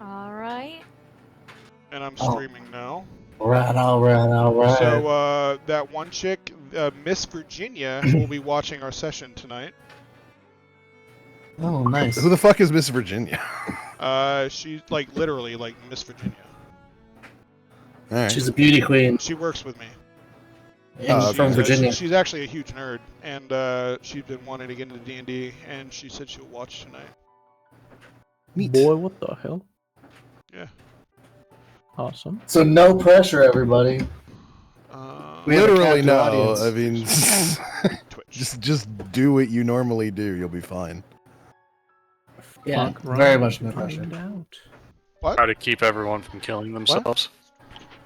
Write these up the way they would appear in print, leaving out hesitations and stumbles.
Alright. And I'm streaming now. Alright. So, that one chick, Miss Virginia, will be watching our session tonight. Oh, nice. Who the fuck is Miss Virginia? She's, like, literally, like, Miss Virginia. Alright. She's a beauty queen. She works with me. And from Virginia. She's actually a huge nerd, and she's been wanting to get into D&D, and she said she'll watch tonight. Neat. Boy, what the hell? Yeah. Awesome. So no pressure, everybody. We have a Literally captive no. audience. I mean, just do what you normally do. You'll be fine. Yeah, Fuck very right. much no pressure. Find out. What? Try to keep everyone from killing themselves.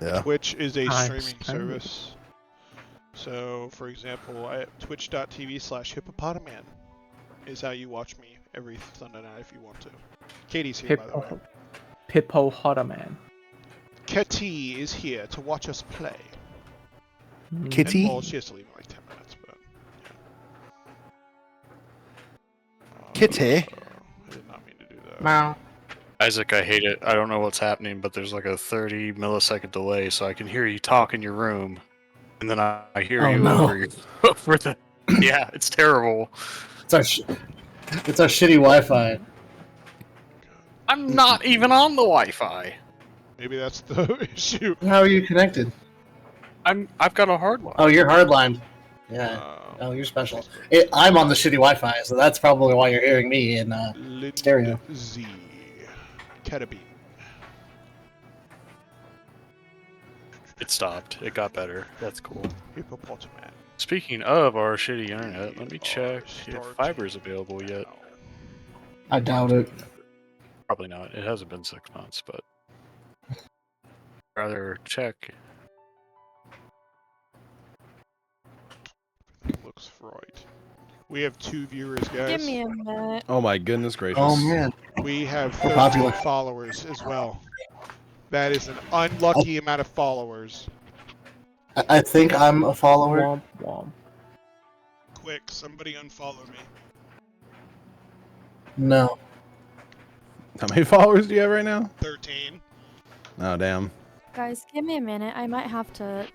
Yeah. Twitch is a Hi, streaming Spencer. service. So, for example, twitch.tv/hippopotaman is how you watch me every Sunday night if you want to. Katie's here, by the way. Pippo Hotaman. Katie is here to watch us play. Kitty? And, well, she has to leave in like 10 minutes, but yeah. Kitty? I did not mean to do that. Meow. Isaac, I hate it. I don't know what's happening, but there's like a 30 millisecond delay, so I can hear you talk in your room, and then I hear you over the. Yeah, it's terrible. It's our shitty Wi-Fi. I'm not even on the Wi-Fi. Maybe that's the issue. How are you connected? I've got a hard line. Oh, you're hardlined. Yeah. Oh, you're special. I'm on the shitty Wi-Fi, so that's probably why you're hearing me in stereo. Z. Ketabine. It stopped. It got better. That's cool. Hippopotaman. Speaking of our shitty internet, let me check if fiber's available yet. I doubt it. Probably not. It hasn't been 6 months, but rather check. Looks right. We have 2 viewers, guys. Give me a minute. Oh my goodness gracious. Oh man. We have We're 13 popular. followers as well. That is an unlucky amount of followers. I think I'm a follower. Womp womp. Quick, somebody unfollow me. No. How many followers do you have right now? 13. Oh, damn. Guys, give me a minute. I might have to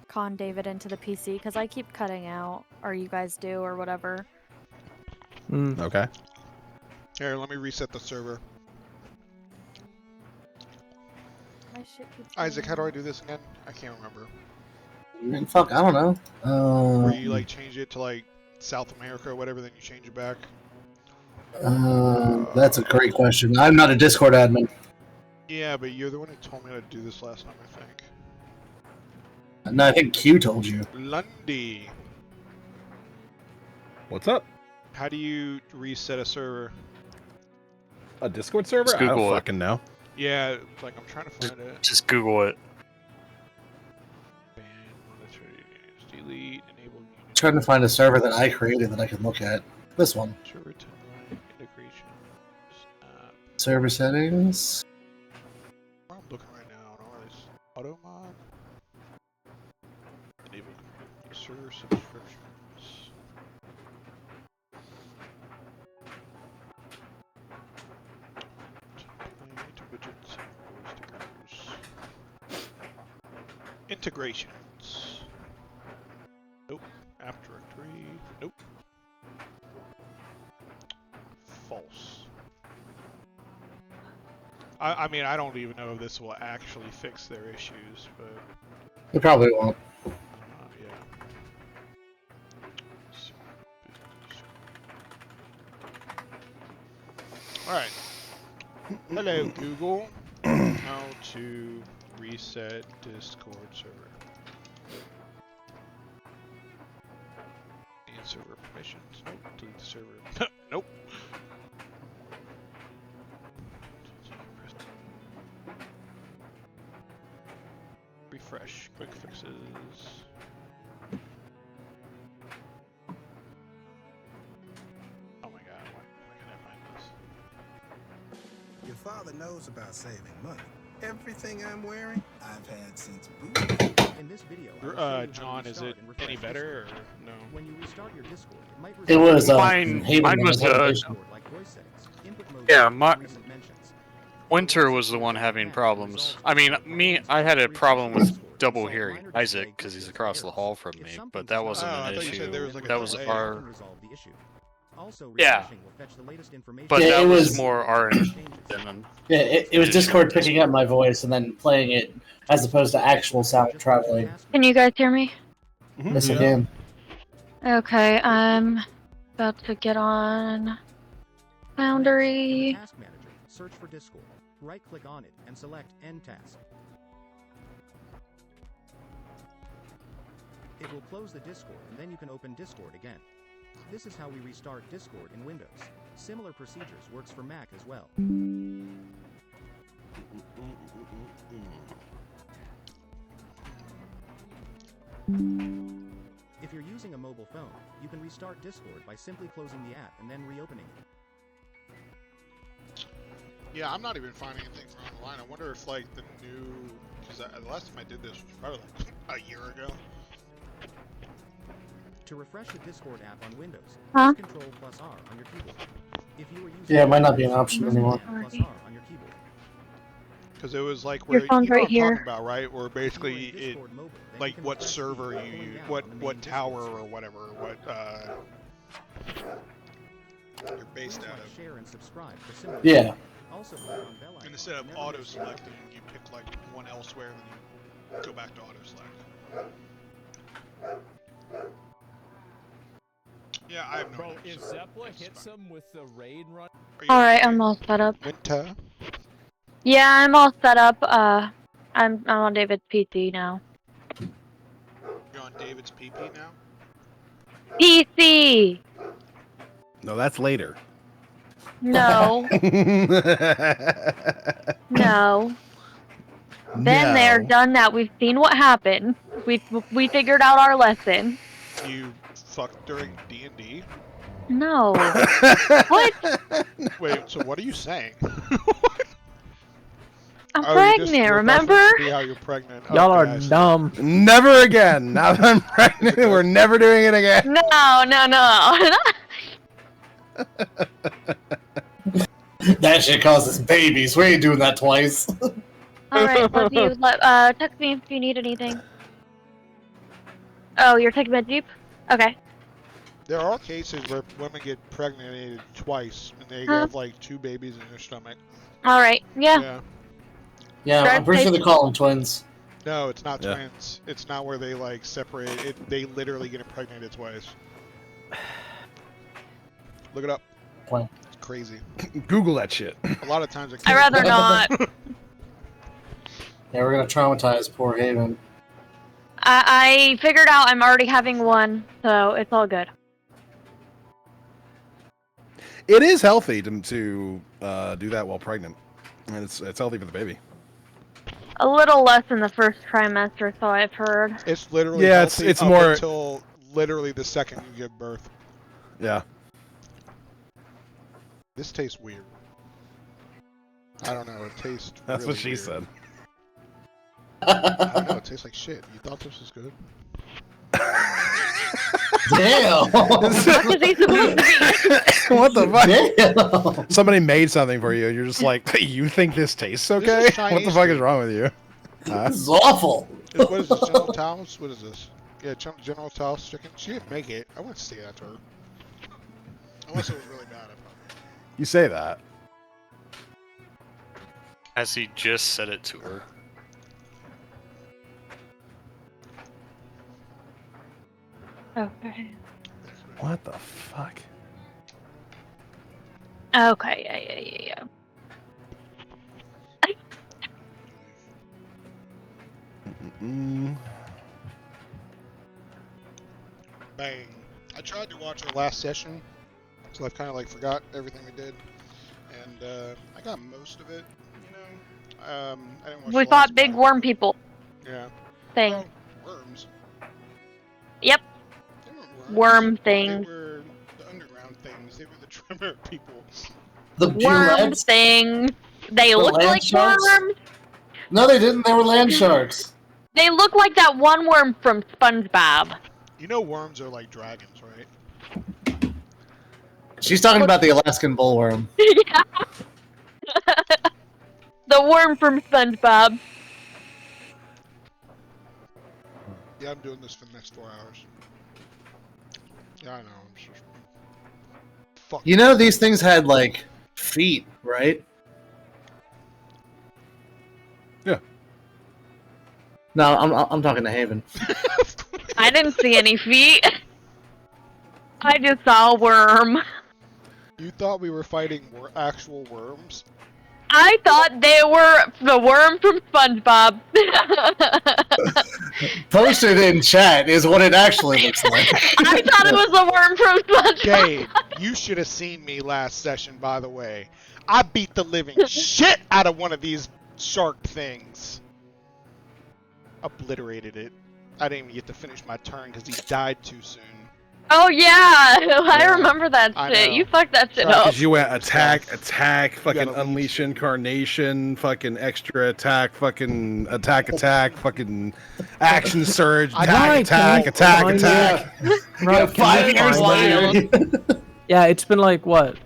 con David into the PC because I keep cutting out, or you guys do, or whatever. Okay. Here, let me reset the server. My shit keeps Isaac, how do going. I do this again? I can't remember. Man, fuck, I don't know. Where you like change it to like South America or whatever, then you change it back. That's a great question. I'm not a Discord admin. Yeah, but you're the one who told me how to do this last time, I think. No, I think Q told you. Lundy. What's up? How do you reset a server? A Discord server? Just I don't Google it. fucking know. Yeah, like I'm trying to find it. Just Google it. Ban, monitoring, delete, enable I'm trying to find a server that I created that I can look at. This one. server timeline, integration. Server settings. I'm looking right now. I don't this auto mod. Enable server subscriptions. Widgets, stickers. Integrations. Nope. App directory. Nope. False. I mean, I don't even know if this will actually fix their issues, but It probably won't. yeah. All right. Hello, Google. How to reset Discord server? And server permissions. Nope. Delete the server. Nope. Refresh. Quick fixes. Oh my god, why can't I find this? Your father knows about saving money. Everything I'm wearing, I've had since boot. In this video, John, is it any better or no? When you restart your Discord, it might It was Mine Haven was notification. like voice settings, input mode, Yeah, my- recent mentions. Winter was the one having problems. I mean, I had a problem with double hearing Isaac because he's across the hall from me, but that wasn't I an thought you said issue. there was like a That was delay. our. Also, Yeah. refreshing will fetch the latest information. But Yeah, that it was was- more our than Yeah, it was Discord picking up my voice and then playing it as opposed to actual sound traveling. Can you guys hear me? Yes, I Yeah. can. Okay, I'm about to get on In Foundry. the Task Manager, search for Discord. Right-click on it and select End Task. It will close the Discord and then you can open Discord again. This is how we restart Discord in Windows. Similar procedures works for Mac as well. If you're using a mobile phone, you can restart Discord by simply closing the app and then reopening it. Yeah, I'm not even finding anything from online. I wonder if like the new, because the last time I did this was probably like a year ago. To refresh the Discord app on Windows, Huh? press Control plus R on your keyboard. If you were using Yeah, it might not be an option press anymore. Command plus R on your keyboard. Because it was like Your where phone's you know right what I'm here. talking about, right? Where If you were in basically it Discord mobile, then you like can what refresh the server feed by you holding use, down what on the main what tower Discord or server. whatever, what you're based Things out like of. share and subscribe for similar Yeah. features. Also click on bell icon And instead of whenever auto there's selecting, you pick like one elsewhere and then you go back to auto select. Yeah, I have no Bro, idea. if so Zeppela it's hits fine. him with the raid run, Are you Alright, okay? I'm all set up. Winter. Yeah, I'm all set up. I'm on David's PC now. You're on David's PP now? PC! No, that's later. No, no. Been there, No. done that. We've seen what happened. We figured out our lesson. You fucked during D&D? No. What? Wait, so what are you saying? I'm Oh, you're just pregnant, referencing remember? to be how you're pregnant. Y'all Okay, are I see. dumb. Never again. Now that I'm pregnant, good? we're never doing it again. No. That shit causes babies. We ain't doing that twice. Alright, love you. Text me if you need anything. Oh, you're taking my Jeep? Okay. There are cases where women get pregnant twice and they Huh? have like 2 babies in their stomach. Alright, yeah. Yeah. Yeah, I'm pretty sure they call them twins. No, it's not Yeah. twins. It's not where they like separate. They literally get impregnated twice. Look it up. What? It's crazy. Google that shit. A lot of times it I'd rather not. Yeah, we're gonna traumatize poor Haven. I figured out I'm already having one, so it's all good. It is healthy to do that while pregnant, and it's healthy for the baby. A little less in the first trimester, so I've heard. It's literally Yeah, healthy it's up more- until literally the second you give birth. Yeah. This tastes weird. I don't know. It tastes. That's really what she weird. said. I don't know. It tastes like shit. You thought this was good? Damn! What is he supposed to be? What the fuck? Damn! Somebody made something for you, and you're just like, you think this tastes okay? is What the Chinese fuck is food. wrong with you? Huh? This is awful. What is this? General Taos? What is this? Yeah, General Taos chicken. She didn't make it. I wouldn't say that to her. Unless it was really bad. I probably. You say that. As he just said it to her. Okay. What the fuck? Okay, yeah. Mm. Bang. I tried to watch our last session, so I've kind of like forgot everything we did, and I got most of it. You know, I didn't watch. We the fought last big part. worm people Yeah. thing. Well, worms. Yep, They weren't worms. worm They thing. were the underground things. They were the trimmer people. The Worm burettes? thing. They look land like sharks? worms. No, they didn't. They were land sharks. They look like that one worm from SpongeBob. You know, worms are like dragons, right? She's talking about the Alaskan bullworm. Yeah. The worm from SpongeBob. Yeah, I'm doing this for the next 4 hours. Yeah, I know. I'm just fuck. You know these things had like feet, right? Yeah. No, I'm talking to Haven. I didn't see any feet. I just saw a worm. You thought we were fighting actual worms? I thought they were the worm from SpongeBob. Posted in chat is what it actually looks like. I thought it was the worm from SpongeBob. Gabe, you should have seen me last session, by the way. I beat the living shit out of one of these shark things. Obliterated it. I didn't even get to finish my turn because he died too soon. Oh yeah, I remember that I shit. know. You fucked that shit up. Because you went attack, fucking gotta unleash incarnation, fucking extra attack, fucking attack, fucking action surge, attack. Right, 5 years later. Yeah, it's been like, what?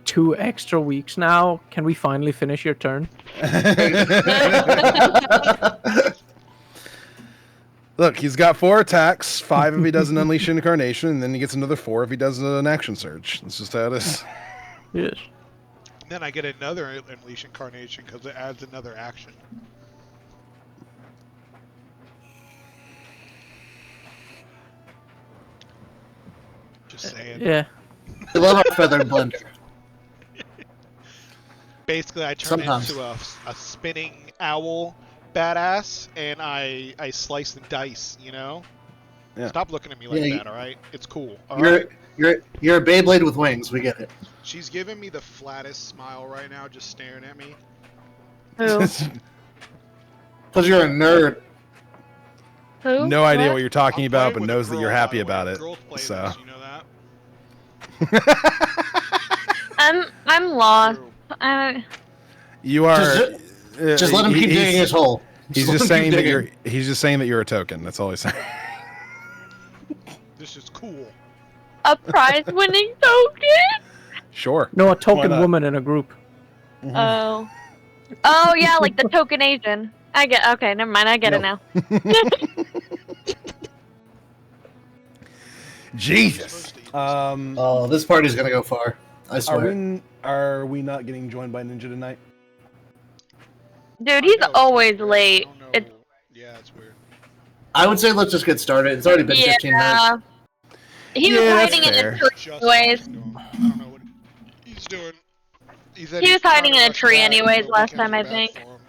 2 extra weeks now? Can we finally finish your turn? Look, he's got 4 attacks, 5 if he does an unleash incarnation, and then he gets another 4 if he does an action surge. That's just how it is. Yes. Then I get another Unleash Incarnation because it adds another action. Just saying. Yeah. I love our feathered blender. Basically, I turn Sometimes. into a spinning owl badass, and I slice and dice, you know? Yeah. Stop looking at me like Yeah, that, alright? It's cool. Alright? You're a Beyblade with wings. We get it. She's giving me the flattest smile right now, just staring at me. Who? Because you're a nerd. Who? No idea what you're talking I'm about, playing but with a knows that girl, you're by happy the way. about it. Girls play So. this, you know that? I'm lost. True. You are. Just let him keep digging his hole. He's let just him saying keep that digging. He's just saying that you're a token. That's all he's saying. This is cool. A prize-winning token? Sure. No, a Why token not? woman in a group. Oh. Oh yeah, like the token Asian. I get. Okay, never mind. I get it now. Jesus. Oh, this party's gonna go far. I swear. Are we not getting joined by Ninja tonight? Dude, he's I know, always I late. don't know. It's Yeah, it's weird. I would say let's just get started. It's already been 15 minutes. yeah. He was Yeah, that's hiding in fair. a tree Just anyways. talking to him. I don't know what he's doing. He said He he's was hiding trying to in a rush tree back, anyways so we last can time, come I back think. for him,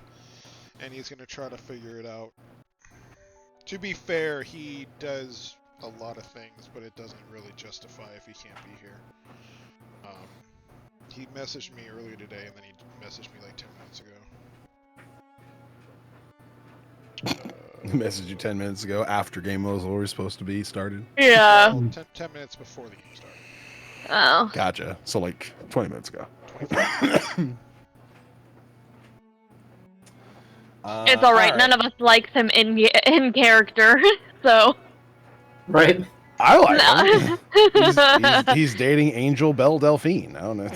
and he's gonna try to figure it out. To be fair, he does a lot of things, but it doesn't really justify if he can't be here. He messaged me earlier today, and then he messaged me like 10 minutes ago. He messaged you 10 minutes ago after game was always supposed to be started. Yeah. Well, 10 minutes before the game started. Oh. Gotcha. So like 20 minutes ago. It's alright. None of us likes him in character, so. Right? I like No. him. He's dating Angel Belle Delphine. I don't know.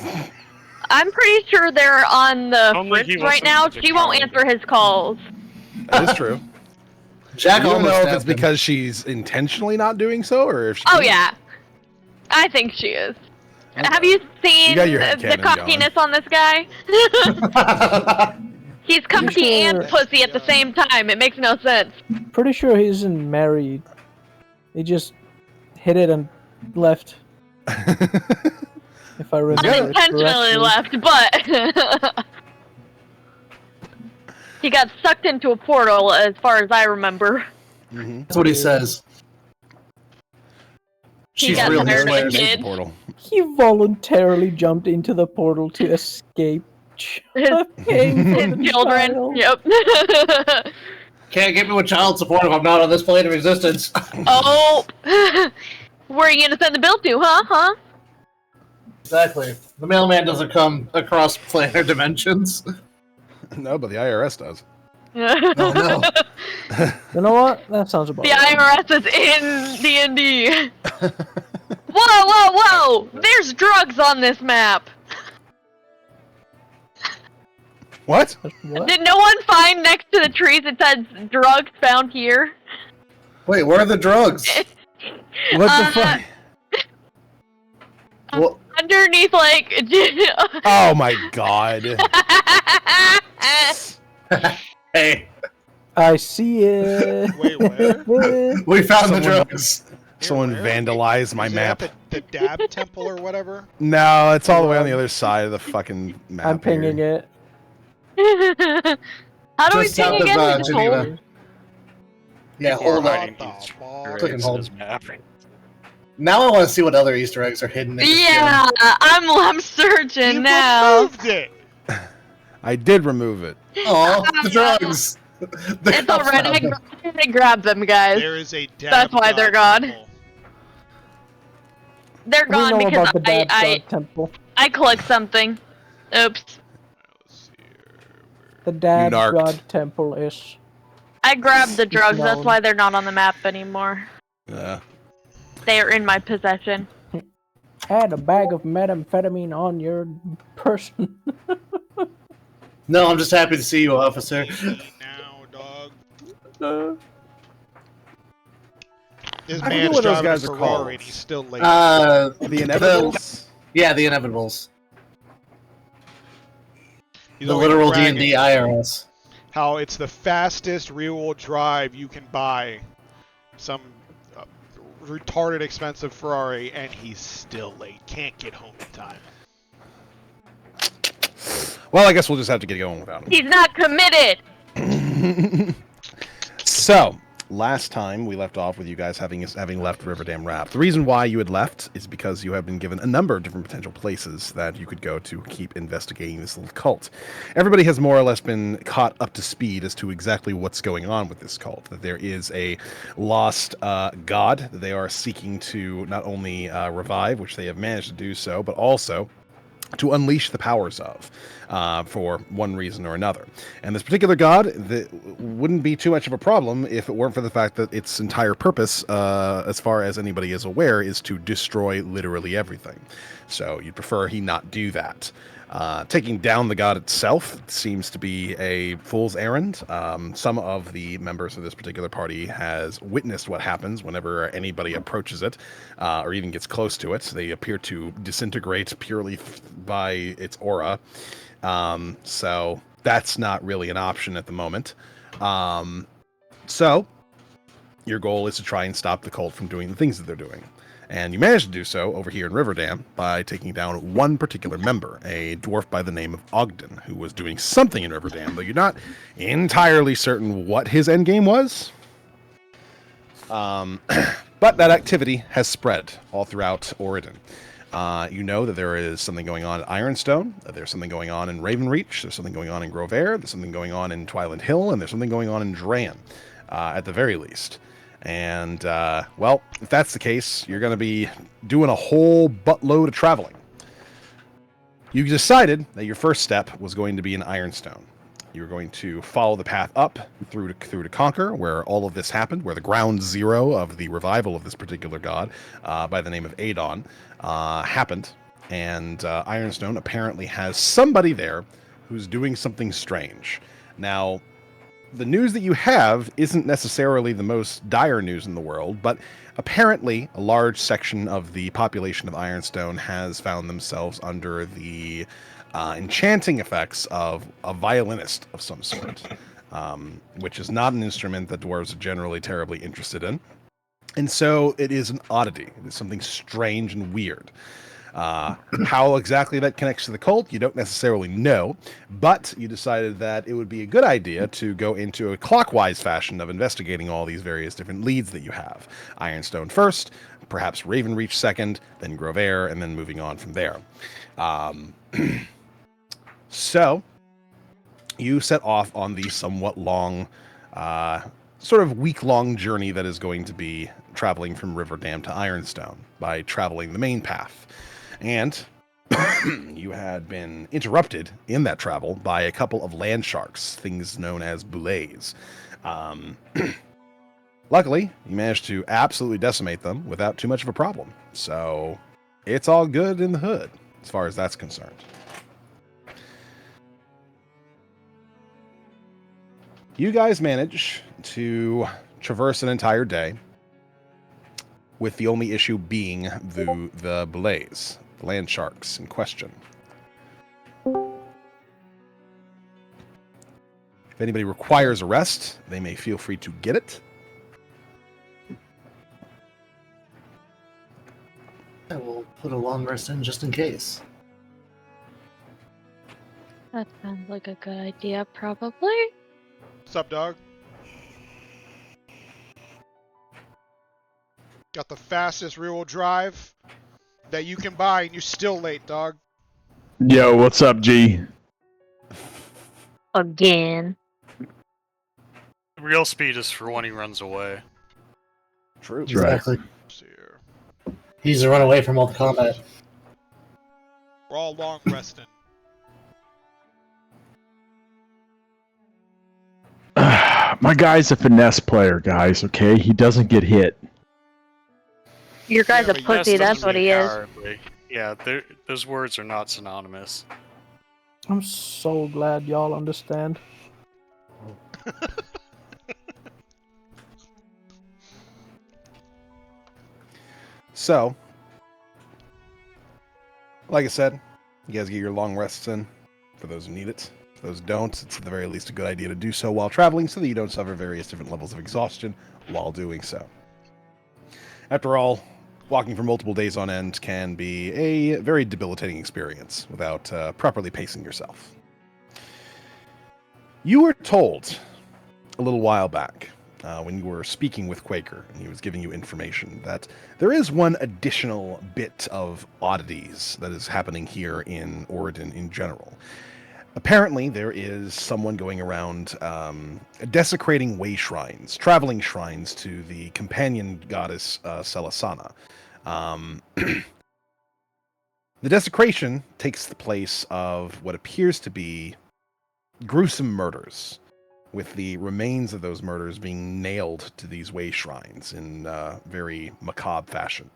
I'm pretty sure they're on the Only he fritz right wasn't now. the She won't coward. answer his calls. That is true. Jack You don't almost know if stabbed it's him. because she's intentionally not doing so, or if she Oh yeah, I think she is. Have you seen You got your the headcanon cockiness on this guy? He's cocky and sure? pussy at the same time. It makes no sense. Pretty sure he isn't married. He just hit it and left. If I remember Unintentionally correctly. left, but he got sucked into a portal, as far as I remember. That's what he says. He She's got real tired of swears. it. Made the portal. He voluntarily jumped into the portal to escape. His, Pain his from the children. child. Yep. Can't get me with child support if I'm not on this plane of existence. Oh, where are you gonna send the bill to, huh? Exactly. The mailman doesn't come across planar dimensions. No, but the IRS does. Oh no. You know what? That sounds about The right. IRS is in D&D. Whoa! There's drugs on this map. What? What? Did no one find next to the trees it says drugs found here? Wait, where are the drugs? What the fuck? What? Underneath, like. Oh my god. Hey, I see it. Wait, where? we found the Someone- drugs. Someone Where? vandalized my Is it map. at the Dab Temple or whatever? No, it's all the way on the other side of the fucking map. I'm pinging here. it. How do we Just south ping of, again? We just Geneva. hold? Yeah, People are hold on. hiding What the Easter fuck? Click and eggs hold. in his map. Now I want to see what other Easter eggs are hidden in this Yeah, I'm searching You now. removed it! I did remove it. gym. Aw, the drugs! The It's cops alright. found them. I grabbed them, guys. There is a Dab That's why they're God gone. temple. They're We gone know because about the Dad God Temple. I clicked something. Oops. Let's see here. The Dad narked. God Temple is. I grabbed the drugs. That's known. why they're not on the map anymore. Yeah. They are in my possession. Add a bag of methamphetamine on your person. No, I'm just happy to see you, officer. Now, dog. This I man forget is what those driving a guys are called. Ferrari and he's still late. The Inevitables? Yeah, the Inevitables. He's The always literal bragging D&D IRS. How it's the fastest rear-wheel drive you can buy. Some retarded expensive Ferrari, and he's still late. Can't get home in time. Well, I guess we'll just have to get going without him. He's not committed. So, last time we left off with you guys having left Riverdam Raft. The reason why you had left is because you have been given a number of different potential places that you could go to keep investigating this little cult. Everybody has more or less been caught up to speed as to exactly what's going on with this cult. That there is a lost god that they are seeking to not only revive, which they have managed to do so, but also to unleash the powers of, for one reason or another. And this particular god wouldn't be too much of a problem if it weren't for the fact that its entire purpose, as far as anybody is aware, is to destroy literally everything. So you'd prefer he not do that. Taking down the god itself seems to be a fool's errand. Some of the members of this particular party has witnessed what happens whenever anybody approaches it, or even gets close to it. They appear to disintegrate purely by its aura. So that's not really an option at the moment. So your goal is to try and stop the cult from doing the things that they're doing. And you managed to do so over here in Riverdam by taking down one particular member, a dwarf by the name of Ogden, who was doing something in Riverdam, though you're not entirely certain what his endgame was. But that activity has spread all throughout Oregon. You know that there is something going on at Ironstone, that there's something going on in Ravenreach, there's something going on in Grove Air, there's something going on in Twyland Hill, and there's something going on in Dran, at the very least. And, well, if that's the case, you're going to be doing a whole buttload of traveling. You decided that your first step was going to be in Ironstone. You were going to follow the path up through to Conquer, where all of this happened, where the ground zero of the revival of this particular god, by the name of Adon, happened. And Ironstone apparently has somebody there who's doing something strange. Now, the news that you have isn't necessarily the most dire news in the world, but apparently a large section of the population of Ironstone has found themselves under the enchanting effects of a violinist of some sort, which is not an instrument that dwarves are generally terribly interested in. And so it is an oddity. It is something strange and weird. How exactly that connects to the cult, you don't necessarily know, but you decided that it would be a good idea to go into a clockwise fashion of investigating all these various different leads that you have. Ironstone first, perhaps Ravenreach second, then Grove Air, and then moving on from there. So, you set off on the somewhat long, sort of week-long journey that is going to be traveling from Riverdam to Ironstone by traveling the main path. And you had been interrupted in that travel by a couple of land sharks, things known as boulets. Luckily, you managed to absolutely decimate them without too much of a problem. So it's all good in the hood, as far as that's concerned. You guys manage to traverse an entire day, with the only issue being the blaze, the land sharks in question. If anybody requires a rest, they may feel free to get it. I will put a long rest in just in case. That sounds like a good idea, probably. What's up, dog? Got the fastest rear-wheel drive that you can buy, and you're still late, dog. Yo, what's up, G? Again. Real speed is for when he runs away. True. Exactly. Let's see here. He needs to run away from all the combat. We're all long resting. My guy's a finesse player, guys, okay? He doesn't get hit. Your guy's Yeah, a but pussy, Yes that's doesn't what mean he is. cowardly. Yeah, those words are not synonymous. I'm so glad y'all understand. So, like I said, you guys get your long rests in, for those who need it. For those who don't, it's at the very least a good idea to do so while traveling so that you don't suffer various different levels of exhaustion while doing so. After all, walking for multiple days on end can be a very debilitating experience without properly pacing yourself. You were told a little while back, when you were speaking with Quaker, and he was giving you information, that there is one additional bit of oddities that is happening here in Oregon in general. Apparently, there is someone going around desecrating way shrines, traveling shrines to the companion goddess Selasana. The desecration takes the place of what appears to be gruesome murders, with the remains of those murders being nailed to these way shrines in very macabre fashion.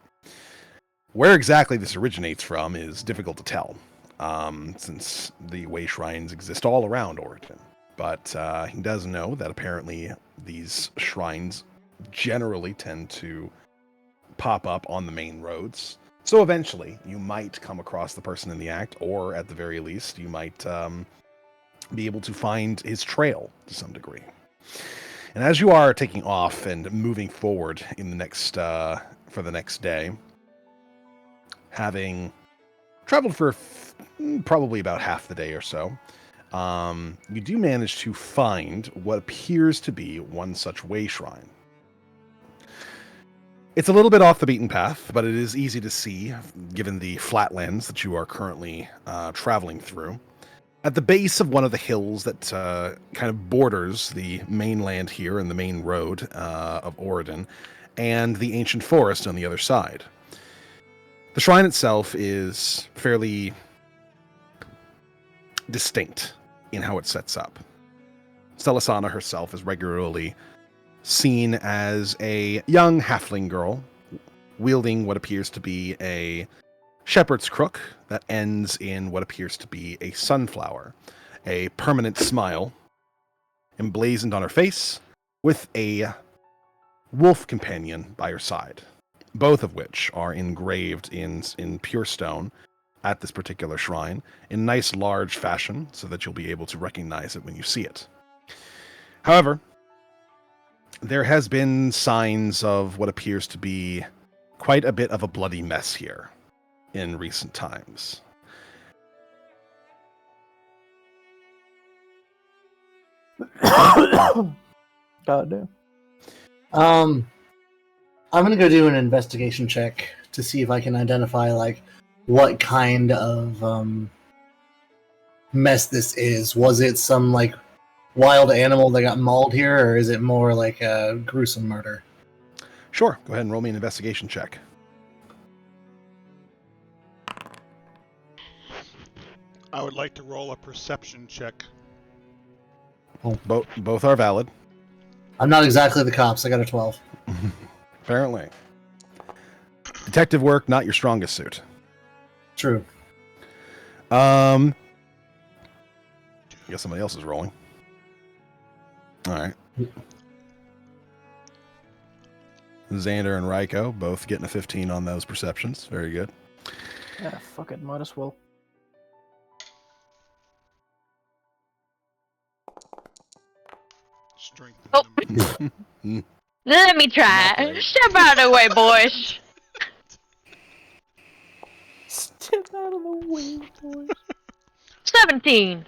Where exactly this originates from is difficult to tell, since the way shrines exist all around Oregon. But he does know that apparently these shrines generally tend to pop up on the main roads. So eventually, you might come across the person in the act, or at the very least, you might be able to find his trail to some degree. And as you are taking off and moving forward in the next for the next day, having traveled for probably about half the day or so, you do manage to find what appears to be one such way shrine. It's a little bit off the beaten path, but it is easy to see, given the flatlands that you are currently traveling through. At the base of one of the hills that kind of borders the mainland here and the main road of Oregon, and the ancient forest on the other side. The shrine itself is fairly distinct in how it sets up. Selasana herself is regularly seen as a young halfling girl, wielding what appears to be a shepherd's crook that ends in what appears to be a sunflower, a permanent smile emblazoned on her face, with a wolf companion by her side, both of which are engraved in pure stone at this particular shrine in nice large fashion so that you'll be able to recognize it when you see it. However, there has been signs of what appears to be quite a bit of a bloody mess here in recent times. Goddamn. I'm gonna go do an investigation check to see if I can identify like what kind of mess this is. Was it some like wild animal that got mauled here, or is it more like a gruesome murder? Sure, go ahead and roll me an investigation check. I would like to roll a perception check. Both are valid. I'm not exactly the cops. I got a 12. Apparently. Detective work, not your strongest suit. True. I guess somebody else is rolling. All right. Xander and Ryko both getting a 15 on those perceptions. Very good. Yeah, fuck it, might as well. Strength. Oh. minimum. Let me try. Not great. Step out of the way, boys. Step out of the way, boys. 17.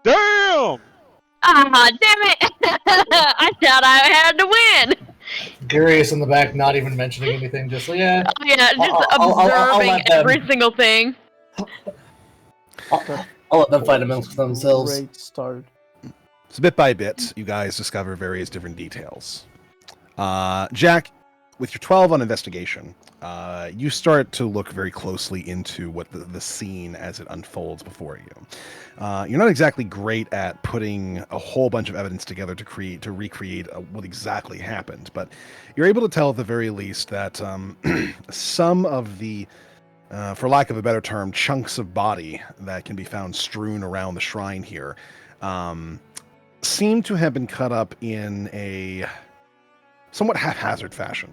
Damn! Ah, damn it! I thought I had to win. Gurius in the back, not even mentioning anything, just like, yeah. Oh, yeah, just I'll observing let them. every single thing. I'll let them fight amongst themselves. Great start. So bit by bit, you guys discover various different details. Jack, with your 12 on investigation, you start to look very closely into what the scene as it unfolds before you. You're not exactly great at putting a whole bunch of evidence together to recreate what exactly happened, but you're able to tell at the very least that some of the, for lack of a better term, chunks of body that can be found strewn around the shrine here seem to have been cut up in a somewhat haphazard fashion.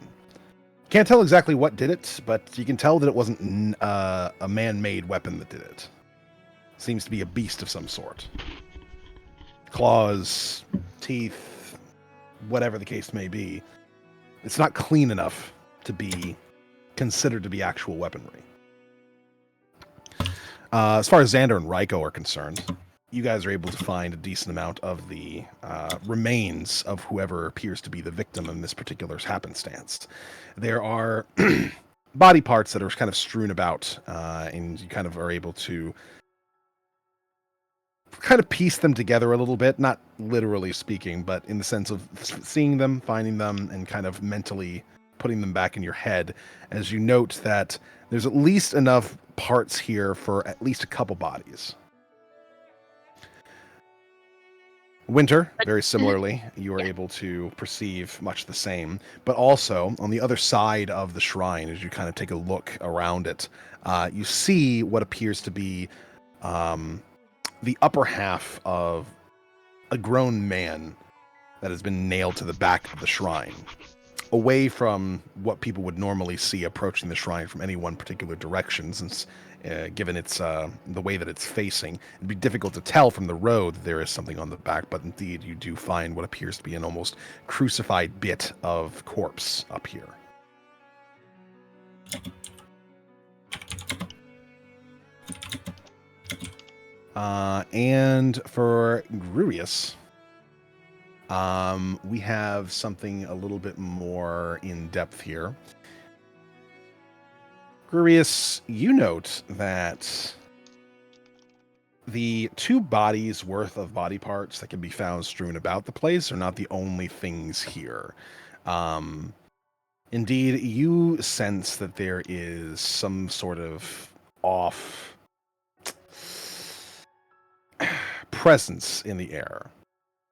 Can't tell exactly what did it, but you can tell that it wasn't a man-made weapon that did it. Seems to be a beast of some sort. Claws, teeth, whatever the case may be. It's not clean enough to be considered to be actual weaponry. As far as Xander and Ryko are concerned, you guys are able to find a decent amount of the remains of whoever appears to be the victim in this particular happenstance. There are body parts that are kind of strewn about, and you kind of are able to kind of piece them together a little bit, not literally speaking, but in the sense of seeing them, finding them, and kind of mentally putting them back in your head, as you note that there's at least enough parts here for at least a couple bodies. Winter, very similarly, you are able to perceive much the same, but also on the other side of the shrine, as you kind of take a look around it, you see what appears to be the upper half of a grown man that has been nailed to the back of the shrine, away from what people would normally see approaching the shrine from any one particular direction, since given its the way that it's facing, it'd be difficult to tell from the road that there is something on the back, but indeed you do find what appears to be an almost crucified bit of corpse up here. And for Gruius, we have something a little bit more in depth here. Gruius, you note that the 2 bodies worth of body parts that can be found strewn about the place are not the only things here. Indeed, you sense that there is some sort of off presence in the air.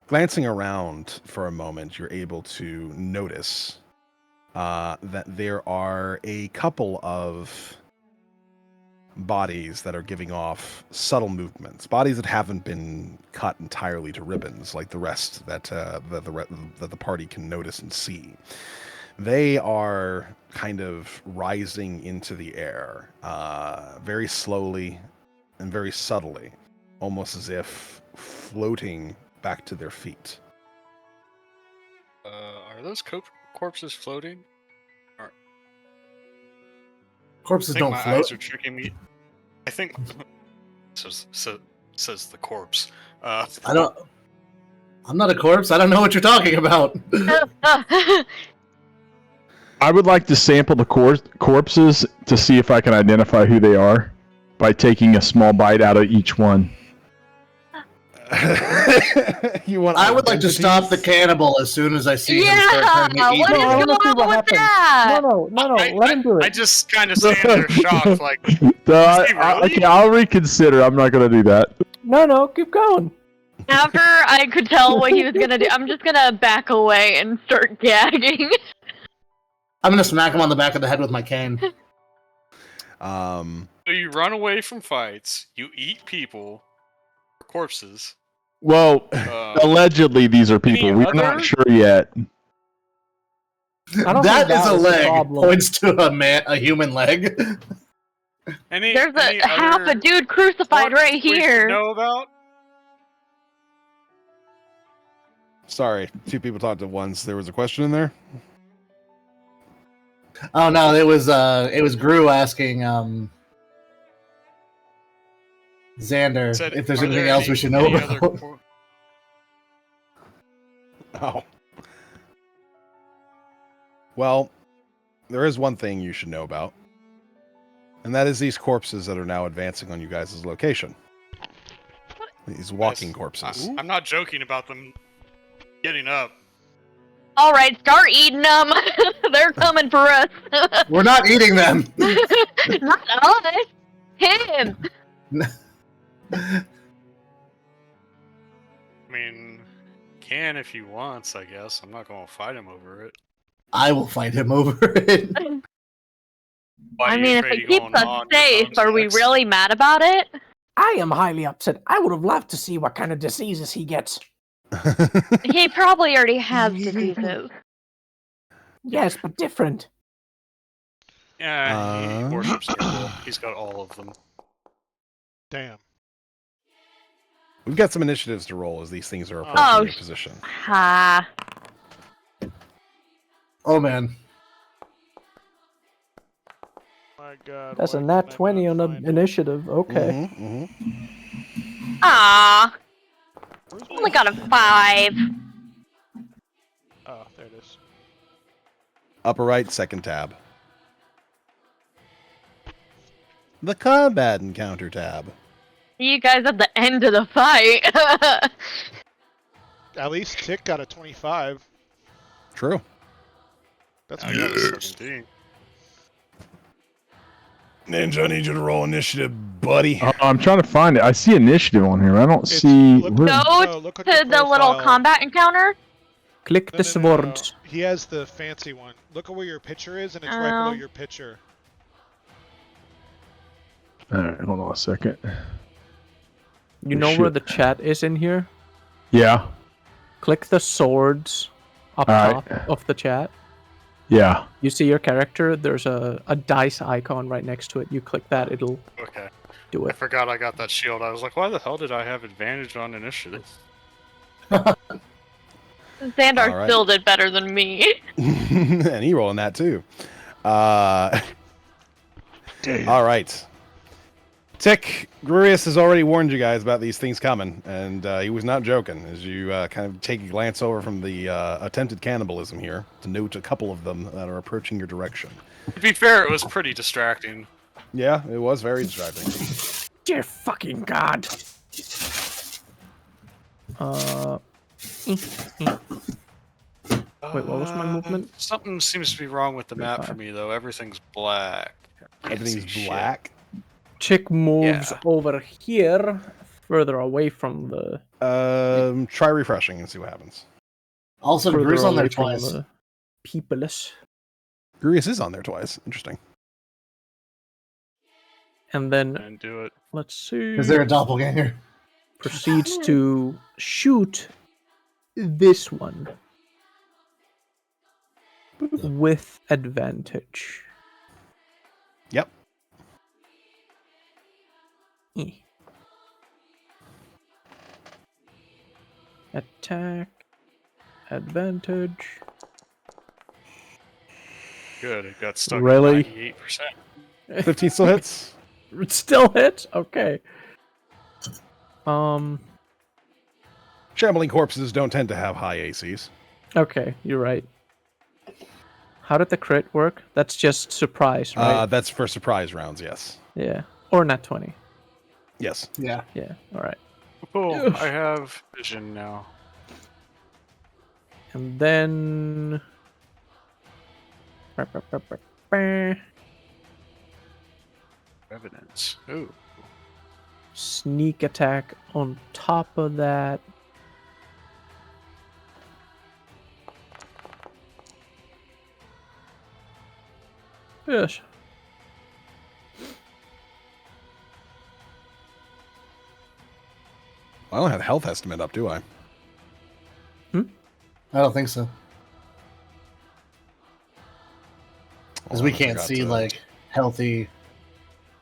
Glancing around for a moment, you're able to notice that there are a couple of bodies that are giving off subtle movements, bodies that haven't been cut entirely to ribbons like the rest that the party can notice and see. They are kind of rising into the air, very slowly and very subtly, almost as if floating back to their feet. Are those corpses floating? Corpses I think don't my float. eyes are tricking me. I think says the corpse. I'm not a corpse. I don't know what you're talking about. I would like to sample the corpses to see if I can identify who they are by taking a small bite out of each one. I would like to stop the cannibal as soon as I see him start turning to eat. What is I wanna see going what on with happens. that? No, let him do it. I just kind of stand there shocked, like, Okay, I'll reconsider. I'm not going to do that. No, keep going. After I could tell what he was gonna do, I'm just gonna back away and start gagging. I'm gonna smack him on the back of the head with my cane. So you run away from fights, you eat people, corpses. Well, allegedly these are any people. We're other- not sure yet. I don't That think is a was the leg. problem. Points to a human leg. There's any a half other a dude crucified corpse right we should here. know about? Sorry, two people talked at once. There was a question in there. Oh no, it was Gru asking Xander Said, if there's are anything there else any- we should know any other about. Oh. Well, there is one thing you should know about, and that is these corpses that are now advancing on you guys' location. These walking Yes. corpses. I'm not joking about them getting up. All right, start eating them. They're coming for us. We're not eating them. Not us. Him. I mean, can if he wants, I guess. I'm not going to fight him over it. I will fight him over it. Why I are you mean, if afraid it of keeps going us on your safe, bones are we next? really mad about it? I am highly upset. I would have loved to see what kind of diseases he gets. He probably already has diseases. Yes, but different. Yeah, he worships their will. He's got all of them. Damn. We've got some initiatives to roll as these things are approaching Oh, your position. Ha. Oh man. My God. That's why a can nat I 20 not on the find it? initiative. Okay. Ah. Where's my- Only got a 5. Oh, there it is. Upper right, second tab. The combat encounter tab. You guys at the end of the fight. At least Tick got a 25. True. That's I good. got a 17. Ninja, I need you to roll initiative, buddy. I'm trying to find it. I see initiative on here. I don't It's- see. look- where- Go No, look at to your the little profile. combat encounter. Click No, the no, no, no, no. sword. He has the fancy one. Look at where your picture is, and it's right below Oh. your picture. All right, hold on a second. You know where Shit. the chat is in here? Yeah, Click the swords up Alright. top of the chat. yeah. You see your character, there's a dice icon right next to it. You click that, it'll Okay. do I it. forgot I got that shield. I was like, why the hell did I have advantage on initiative? Xandar All right. still did better than me. And he rolling that too. All right. Tick, Grurius has already warned you guys about these things coming, and he was not joking. As you kind of take a glance over from the attempted cannibalism here to note a couple of them that are approaching your direction. To be fair, it was pretty distracting. Yeah, it was very distracting. Dear fucking god. Wait, what was my movement? Something seems to be wrong with the map for 35. me, though. Everything's black. I can't Everything's see shit. black. Chick moves Yeah. over here, further away from the. Try refreshing and see what happens. Also, further Gru's on there away from twice. the peopleless. Grurius is on there twice. Interesting. And then And do it. let's see. Is there a doppelganger? Proceeds to shoot this one with advantage. Yep. Eh. Attack. Advantage. Good. It got stuck Really? at 98%. 15 still hits. It still hits? Okay. Shambling corpses don't tend to have high ACs. Okay, you're right. How did the crit work? That's just surprise, right? That's for surprise rounds, yes. Yeah. Or nat 20. Yes. Yeah. Yeah, alright. Cool. I have vision now. And then. Evidence. Ooh. Sneak attack on top of that. Yes. I don't have health estimate up, do I? I don't think so. Because we can't see like healthy.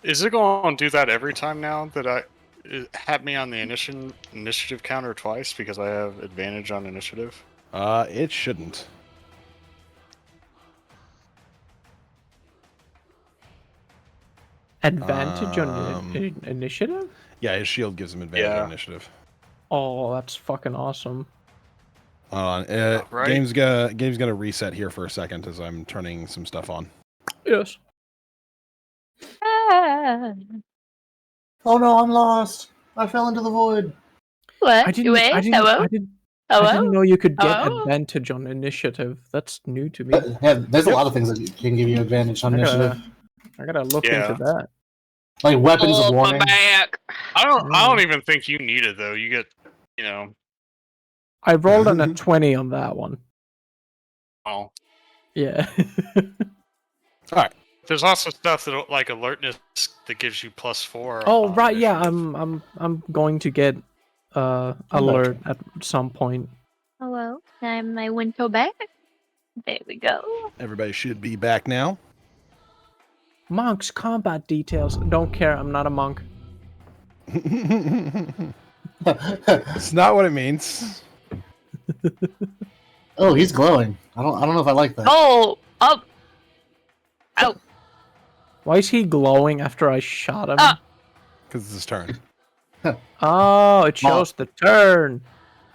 Is it going to do that every time now that it had me on the initiative counter twice because I have advantage on initiative? It shouldn't. Advantage on initiative? Yeah, his shield gives him advantage on initiative. Oh, that's fucking awesome. Hold on. Right. Game's gonna reset here for a second as I'm turning some stuff on. Yes. Ah. Oh no, I'm lost. I fell into the void. What? I didn't know you could get advantage on initiative. That's new to me. Yeah, there's a lot of things that can give you advantage on initiative. I gotta look into that. Like weapons of warning. Back. I don't even think you need it though. You get, I rolled on a 20 on that one. Oh. Yeah. Alright. There's also stuff that like alertness that gives you +4. Oh right, yeah. I'm going to get alert at some point. Hello, time I went to back. There we go. Everybody should be back now. Monk's combat details. Don't care. I'm not a monk. It's not what it means. Oh, he's glowing. I don't know if I like that. Oh. Why is he glowing after I shot him? Because it's his turn. Oh, it shows the turn.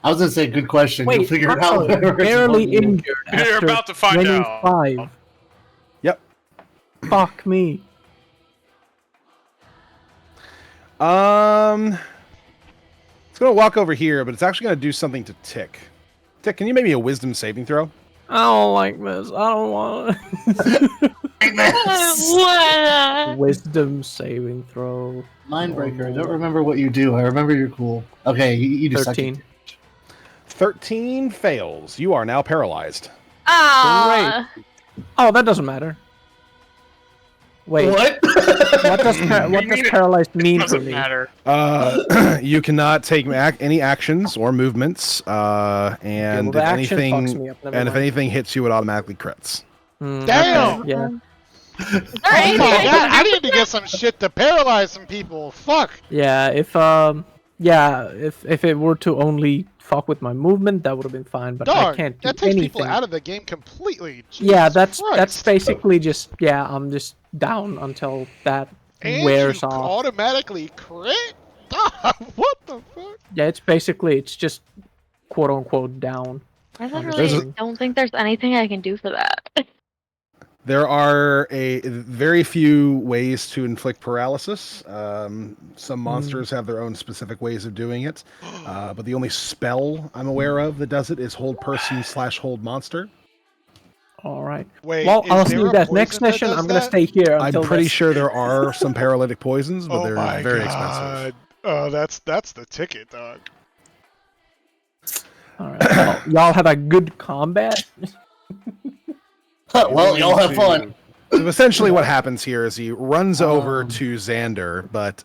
I was gonna say, good question. Wait, You'll figure it out. Barely injured. You're about to find out. 5. Yep. Fuck me. It's gonna walk over here, but it's actually gonna do something to Tick. Tick, can you make me a wisdom saving throw? I don't like this. I don't want Wisdom saving throw. Mindbreaker. I don't remember what you do. I remember you're cool. Okay, you do 13. 13 fails. You are now paralyzed. Ah. Oh, that doesn't matter. Wait. What? What does paralyzed mean for me? Matter. You cannot take any actions or movements, and the if action anything fucks me up, never and if mind. anything hits you, it automatically crits. Damn! Okay, yeah. Oh my god, I need to get some shit to paralyze some people. Fuck. Yeah, if it were to only fuck with my movement, that would have been fine, but Dog, I can't do that takes anything. people out of the game completely. Yeah, Jesus that's Christ. basically just I'm just down until that And wears you off. automatically crit? Dog, what the fuck? Yeah, it's just quote unquote down. I literally don't think there's anything I can do for that. There are a very few ways to inflict paralysis. Some monsters have their own specific ways of doing it, but the only spell I'm aware of that does it is hold person / hold monster. All right. Wait, Well, I'll see there you a guys next poison that session. does I'm gonna that? stay here I'm until pretty this. sure there are some paralytic poisons, but Oh they're my very God. expensive. Oh, that's the ticket, dog. All right. Well, y'all have a good combat. Well, y'all have fun. So essentially what happens here is he runs over to Xander, but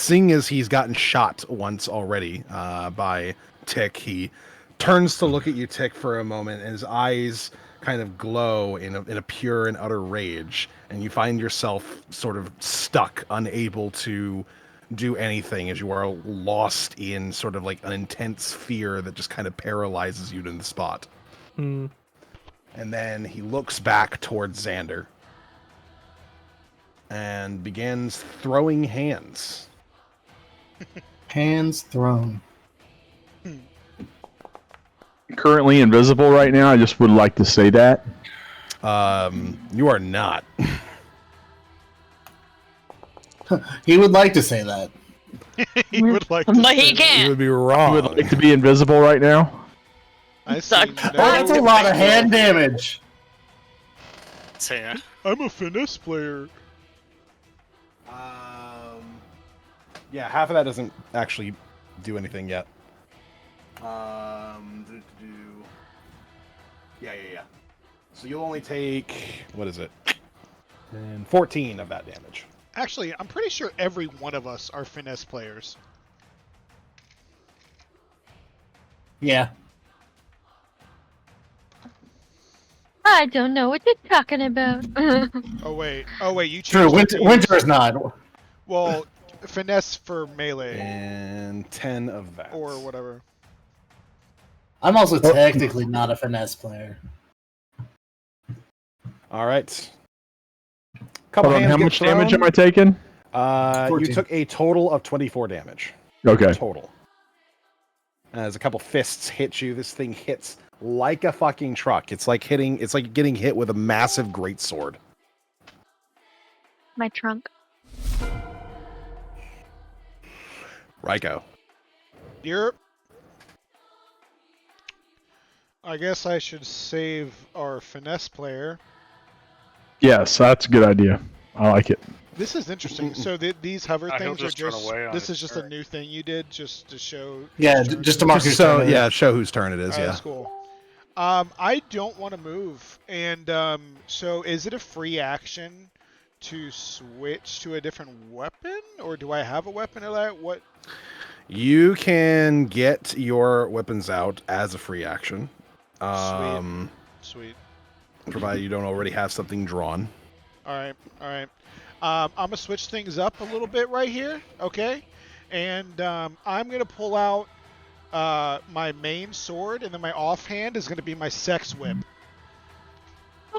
seeing as he's gotten shot once already by Tick, he turns to look at you, Tick, for a moment, and his eyes kind of glow in a pure and utter rage, and you find yourself sort of stuck, unable to do anything as you are lost in sort of like an intense fear that just kind of paralyzes you in the spot. Mm. And then he looks back towards Xander and begins throwing hands. Hands thrown. Currently invisible right now. I just would like to say that. You are not. He would like to say that. He would like to But he say that. You can't. would be You wrong. would like to be invisible right now. I see. Suck. No, That's a lot of hand damage. I'm a finesse player. Yeah, half of that doesn't actually do anything yet. Yeah. So you'll only take, what is it? 14 of that damage. Actually, I'm pretty sure every one of us are finesse players. Yeah. I don't know what you're talking about. Oh wait, you True. changed it Winter, to winter use, is not. well, finesse for melee And 10 of that. or whatever. I'm also technically not a finesse player. All right. Couple Hold on, hands how get much damage am thrown. I taking? You 14. took a total of 24 damage. Okay. Total. As a couple fists hit you, this thing hits like a fucking truck. It's like getting hit with a massive greatsword. My trunk. Ryko. Yep. I guess I should save our finesse player. Yes, that's a good idea. I like it. This is interesting. So these hover He'll things are just run just. away on This his is just a turn. new thing you did, just to show. Yeah, whose turn just it to is? mark your So turn. yeah, show whose turn it is. Alright, Yeah. that's cool. I don't want to move, and so is it a free action to switch to a different weapon, or do I have a weapon of that? What? You can get your weapons out as a free action. Sweet. Provided you don't already have something drawn. All right. I'm gonna switch things up a little bit right here, okay? And I'm gonna pull out my main sword, and then my offhand is gonna be my sex whip.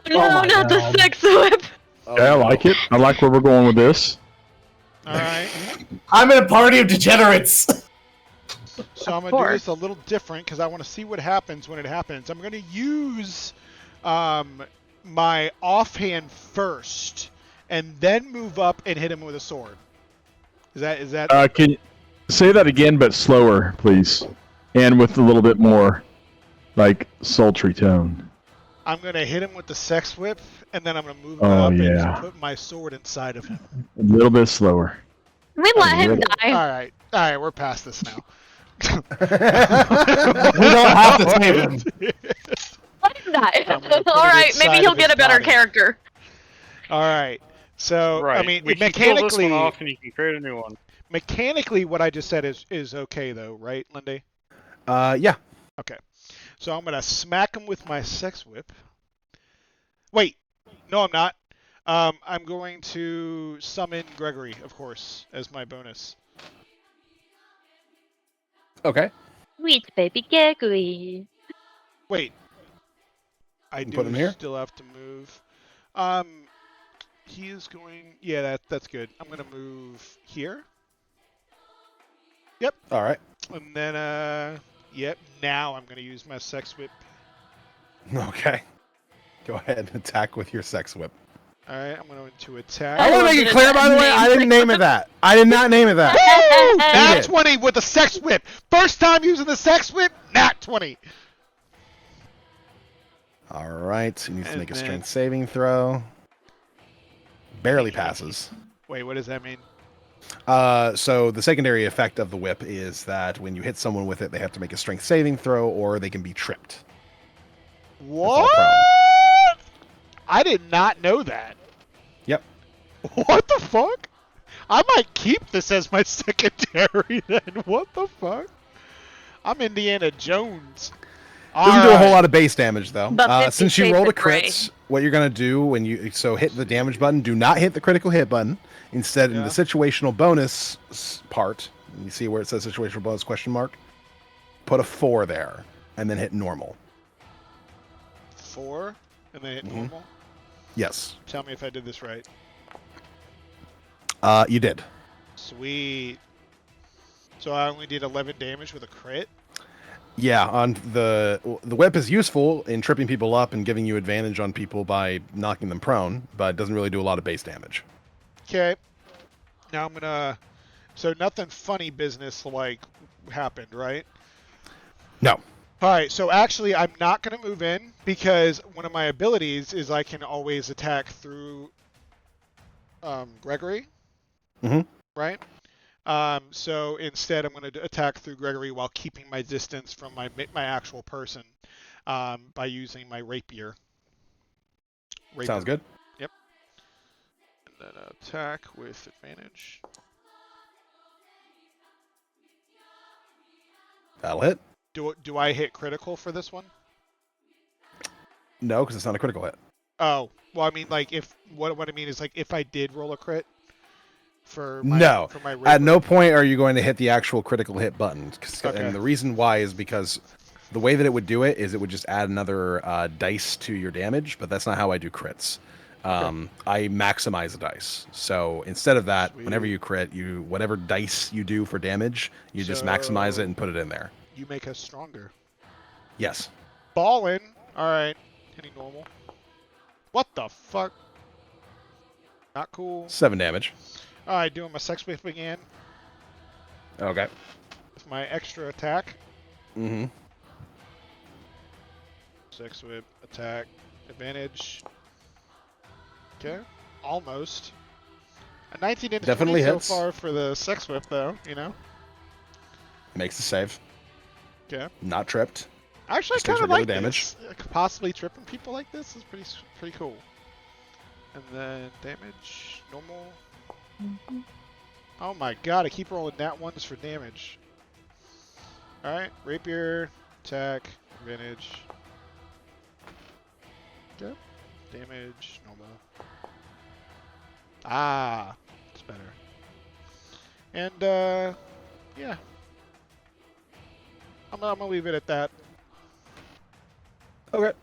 No, my not the God. sex whip. Okay, I like it. I like where we're going with this. All right. I'm in a party of degenerates. So I'm Of gonna do course. this a little different because I want to see what happens when it happens. I'm gonna use my offhand first, and then move up and hit him with a sword. Is that? Can you say that again, but slower, please, and with a little bit more, like, sultry tone. I'm gonna hit him with the sex whip, and then I'm gonna move Oh, up yeah. and put my sword inside of him. A little bit slower. Can we let him Really? die? All right, we're past this now. We don't have to save him. Let him die. I'm gonna put All it right, inside maybe he'll of his get a better body. character. All right. So Right. I mean, we can kill this one mechanically, off and you can create a new one. what I just said is okay though, right, Lindy? Yeah. Okay. So I'm gonna smack him with my sex whip. Wait, no, I'm not. I'm going to summon Gregory, of course, as my bonus. Okay. Sweet baby Gregory. Wait, I You do put him here? still have to move. He is going. Yeah, that's good. I'm gonna move here. Yep. All right. And then yep. Now I'm gonna use my sex whip. Okay. Go ahead and attack with your sex whip. All right, I'm going to I attack. want to love make that it clear, it's by the way, named I didn't sex name it whip. that. I did not name it that. Woo! Nat did. 20 with the sex whip. First time using the sex whip. Nat 20. All right. He needs to And make a then- strength saving throw. Barely passes. Wait, what does that mean? So the secondary effect of the whip is that when you hit someone with it, they have to make a strength saving throw, or they can be tripped. What? I did not know that. Yep. What the fuck? I might keep this as my secondary then. What the fuck? I'm Indiana Jones. Doesn't do a whole lot of base damage though. But 50 Since you shades rolled a of gray. crit, what you're gonna do when you hit the damage button, do not hit the critical hit button. Instead, in Yeah. the situational bonus part, you see where it says situational bonus question mark. Put a 4 there, and then hit normal. 4, and then hit Mhm. normal. Yes, Tell me if I did this right. you did. Sweet. So I only did 11 damage with a crit. Yeah, on the whip is useful in tripping people up and giving you advantage on people by knocking them prone, but it doesn't really do a lot of base damage. Okay. Now I'm gonna. So nothing funny business like happened, right? No. All right. So actually, I'm not gonna move in because one of my abilities is I can always attack through Gregory. Mhm. Right. So instead, I'm gonna attack through Gregory while keeping my distance from my actual person by using my rapier. Sounds good. And then attack with advantage. That'll hit. Do I hit critical for this one? No, because it's not a critical hit. Oh, well, I mean, like, if what I mean is, like, if I did roll a crit for my No. for my At no Raven- point are you going to hit the actual critical hit button. Okay. And the reason why is because the way that it would do it is it would just add another dice to your damage, but that's not how I do crits. I maximize the dice. So instead of that, whenever you crit, whatever dice you do for damage, you just maximize it and put it in there. You make us stronger. Yes. Ballin'. All right. Hitting normal. What the fuck? Not cool. 7 damage. All right, doing my sex whip again Okay. with my extra attack. Mm-hmm. Sex whip, attack, advantage. Okay, almost. A 19 into Definitely 20 hits. so far for the sex whip, though. You know. Makes the save. Okay. Not tripped. Actually, I Just takes kind of regular like damage. this. Possibly tripping people like this is pretty cool. And then damage, normal. Oh my god, I keep rolling nat ones for damage. Alright, rapier, attack, advantage. Okay. Damage, normal. Ah, it's better. And, yeah. I'm gonna leave it at that. Okay.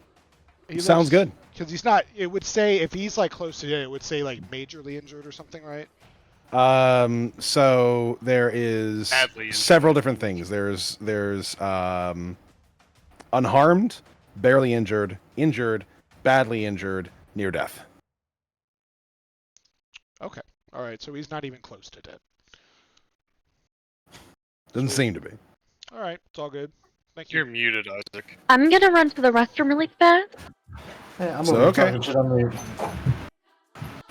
He Sounds good. Because he's not, it would say, if he's like close to it, it would say like majorly injured or something, right? So there is Badly injured. several different things. There's unharmed, barely injured, injured, badly injured, near death. Okay. Alright, so he's not even close to dead. Doesn't seem to be. Alright, it's all good. Thank You're you. muted, Isaac. I'm gonna run to the restroom really fast. Hey, I'm So, over here okay. talking shit on mute.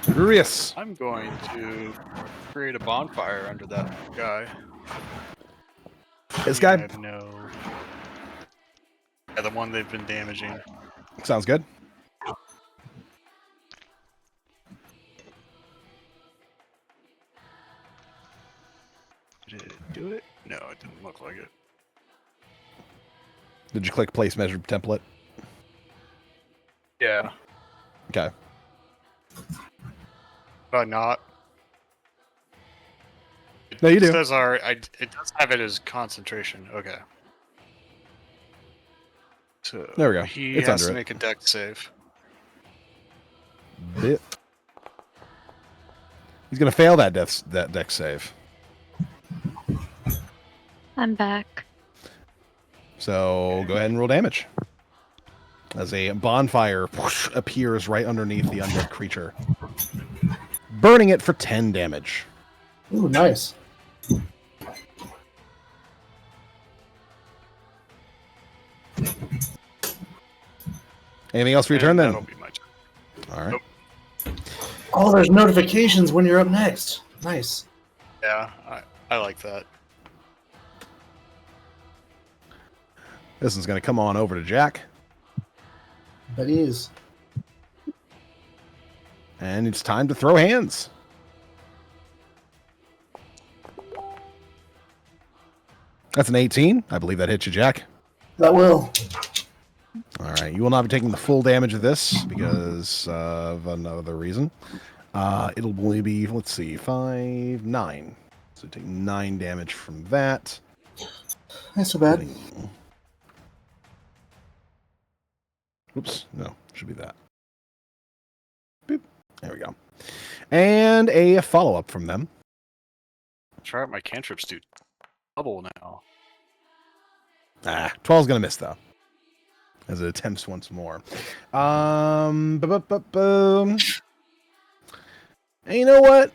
Furious. I'm going to create a bonfire under that guy. This I guy have no. Yeah, the one they've been damaging. sounds good. Did it do it? No, it didn't look like it. Did you click place measure template? Yeah. Okay. But not. No, you It do. says it does have it as concentration. Okay. So There we go. He It's has under to it. make a deck save. Bit. He's gonna fail that deck save. I'm back. So go ahead and roll damage. As a bonfire whoosh, appears right underneath the undead creature, burning it for 10 damage. Ooh, nice. Anything else for your turn And then? That'll be my turn. All right. Nope. Oh, there's notifications when you're up next. Nice. Yeah, I like that. This one's gonna come on over to Jack, Bet he is. and it's time to throw hands. That's an 18. I believe that hits you, Jack. That will. All right, you will not be taking the full damage of this because of another reason. It'll only be, let's see, 5, 9. So take 9 damage from that. Not so bad. Oops, no, should be that. Boop. There we go. And a follow-up from them. Try out my cantrips do double now. 12's gonna miss though, as it attempts once more. Boom. And you know what?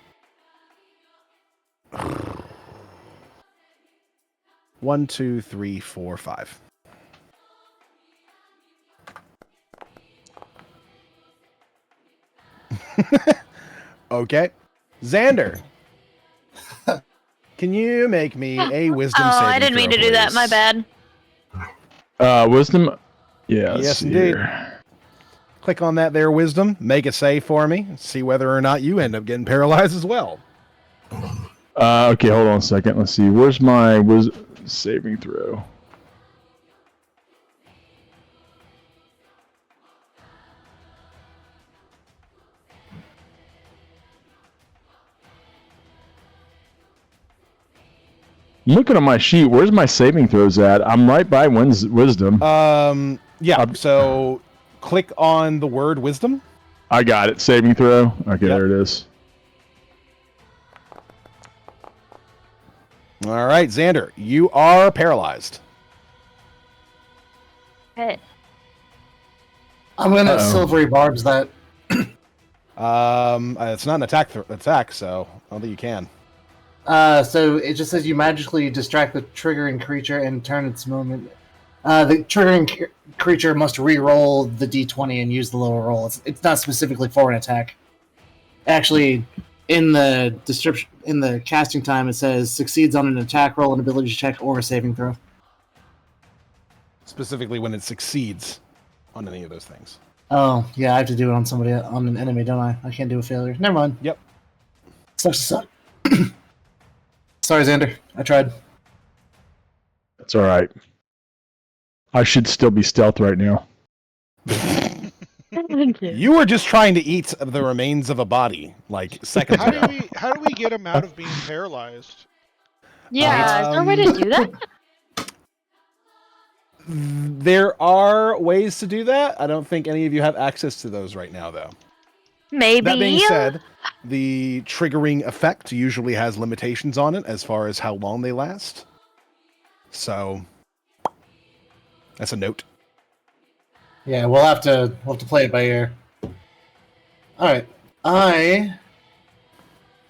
1, 2, 3, 4, 5. Okay, Xander. Can you make me a wisdom Oh, saving I didn't mean throw, to do that. please? My bad. Wisdom. Yeah. let's Yes, see indeed. here. Click on that there wisdom, make a save for me, see whether or not you end up getting paralyzed as well. Okay, hold on a second. Let's see. Where's my saving throw? Looking at my sheet, where's my saving throws at? I'm right by wisdom. Yeah. So click on the word wisdom. I got it. Saving throw. Okay, Yep. there it is. All right, Xander, you are paralyzed. Okay. I'm gonna Uh-oh. silvery barbs that. It's not an attack, so I don't think you can. So it just says you magically distract the triggering creature and turn its movement. The triggering creature must re-roll the d20 and use the lower roll. It's not specifically for an attack. Actually, in the description, in the casting time, it says succeeds on an attack roll, an ability check, or a saving throw. Specifically when it succeeds on any of those things. Oh, yeah, I have to do it on somebody, on an enemy, don't I? I can't do a failure. Never mind. Yep. Sucks to suck. Sorry, Xander. I tried. That's all right. I should still be stealth right now. You were just trying to eat the remains of a body, like seconds How ago. do we get him out of being paralyzed? Yeah, is there a way to do that? There are ways to do that. I don't think any of you have access to those right now, though. Maybe. That being said, the triggering effect usually has limitations on it as far as how long they last. So that's a note. Yeah, we'll have to play it by ear. Alright. I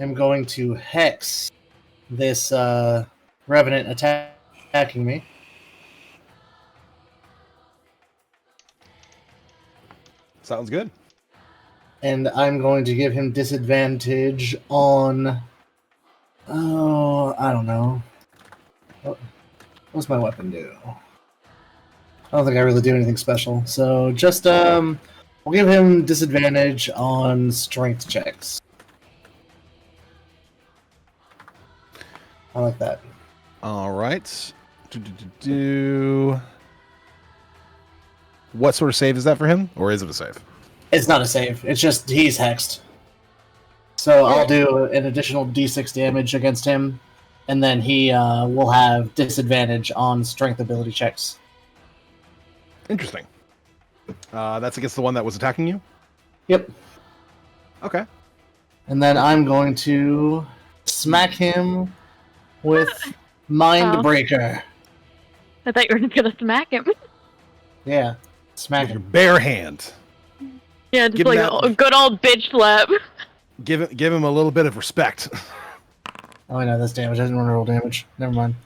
am going to hex this Revenant attacking me. Sounds good. And I'm going to give him disadvantage on... Oh, I don't know. What's my weapon do? I don't think I really do anything special. So just, we'll give him disadvantage on strength checks. I like that. All right. What sort of save is that for him? Or is it a save? It's not a save. It's just he's hexed. So I'll do an additional d6 damage against him, and then he will have disadvantage on strength ability checks. Interesting. That's against the one that was attacking you? Yep. Okay. And then I'm going to smack him with Mindbreaker. I thought you were gonna smack him. Yeah, smack With your him. bare hand. Yeah, just Give like him that- a good old bitch slap. Give him a little bit of respect. Oh, I know that's damage. I didn't want to roll damage. Never mind.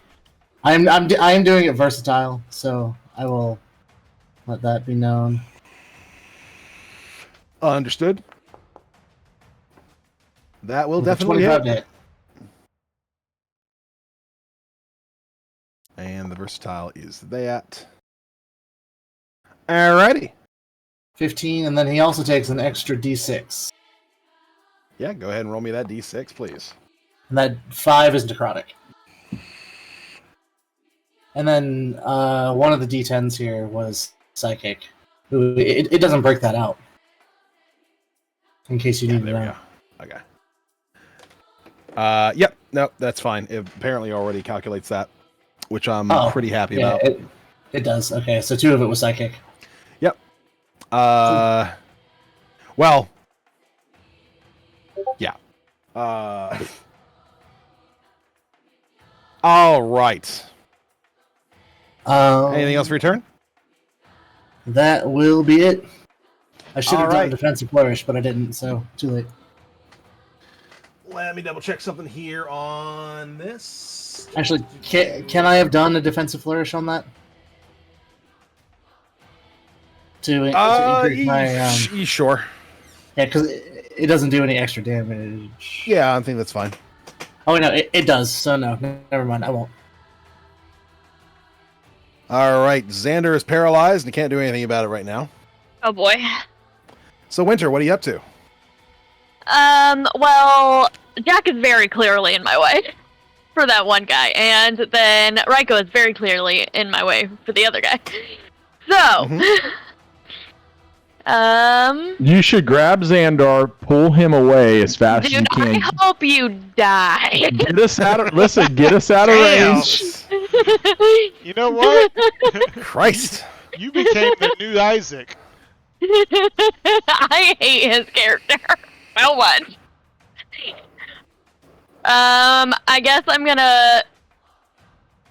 I am doing it versatile, so I will let that be known. Understood. That will With a definitely 25 hit. to hit. And the versatile is that. Alrighty. 15, and then he also takes an extra d6. Yeah, go ahead and roll me that d6, please. And that 5 is necrotic. And then one of the d10s here was psychic. It doesn't break that out. In case you need to there we know. go. Okay. Yep. No, that's fine. It apparently already calculates that, which I'm pretty happy about. It does. Okay, so 2 of it was psychic. Yep. Well. Yeah. All right. Anything else for your turn? That will be it. I should have All done right. a defensive flourish, but I didn't, so too late. Let me double check something here on this. Actually, can I have done a defensive flourish on that? To increase my sure. Yeah, because it doesn't do any extra damage. Yeah, I think that's fine. Oh no, it does. So no, never mind. I won't. All right, Xander is paralyzed and can't do anything about it right now. Oh boy. So Winter, what are you up to? Well, Jack is very clearly in my way for that one guy, and then Raiko is very clearly in my way for the other guy. So, You should grab Xandar, pull him away as fast as you Dude, can. I hope you die. Get us out of get us out of Damn. range. You know what? Christ. You became the new Isaac. I hate his character so much. I guess I'm gonna...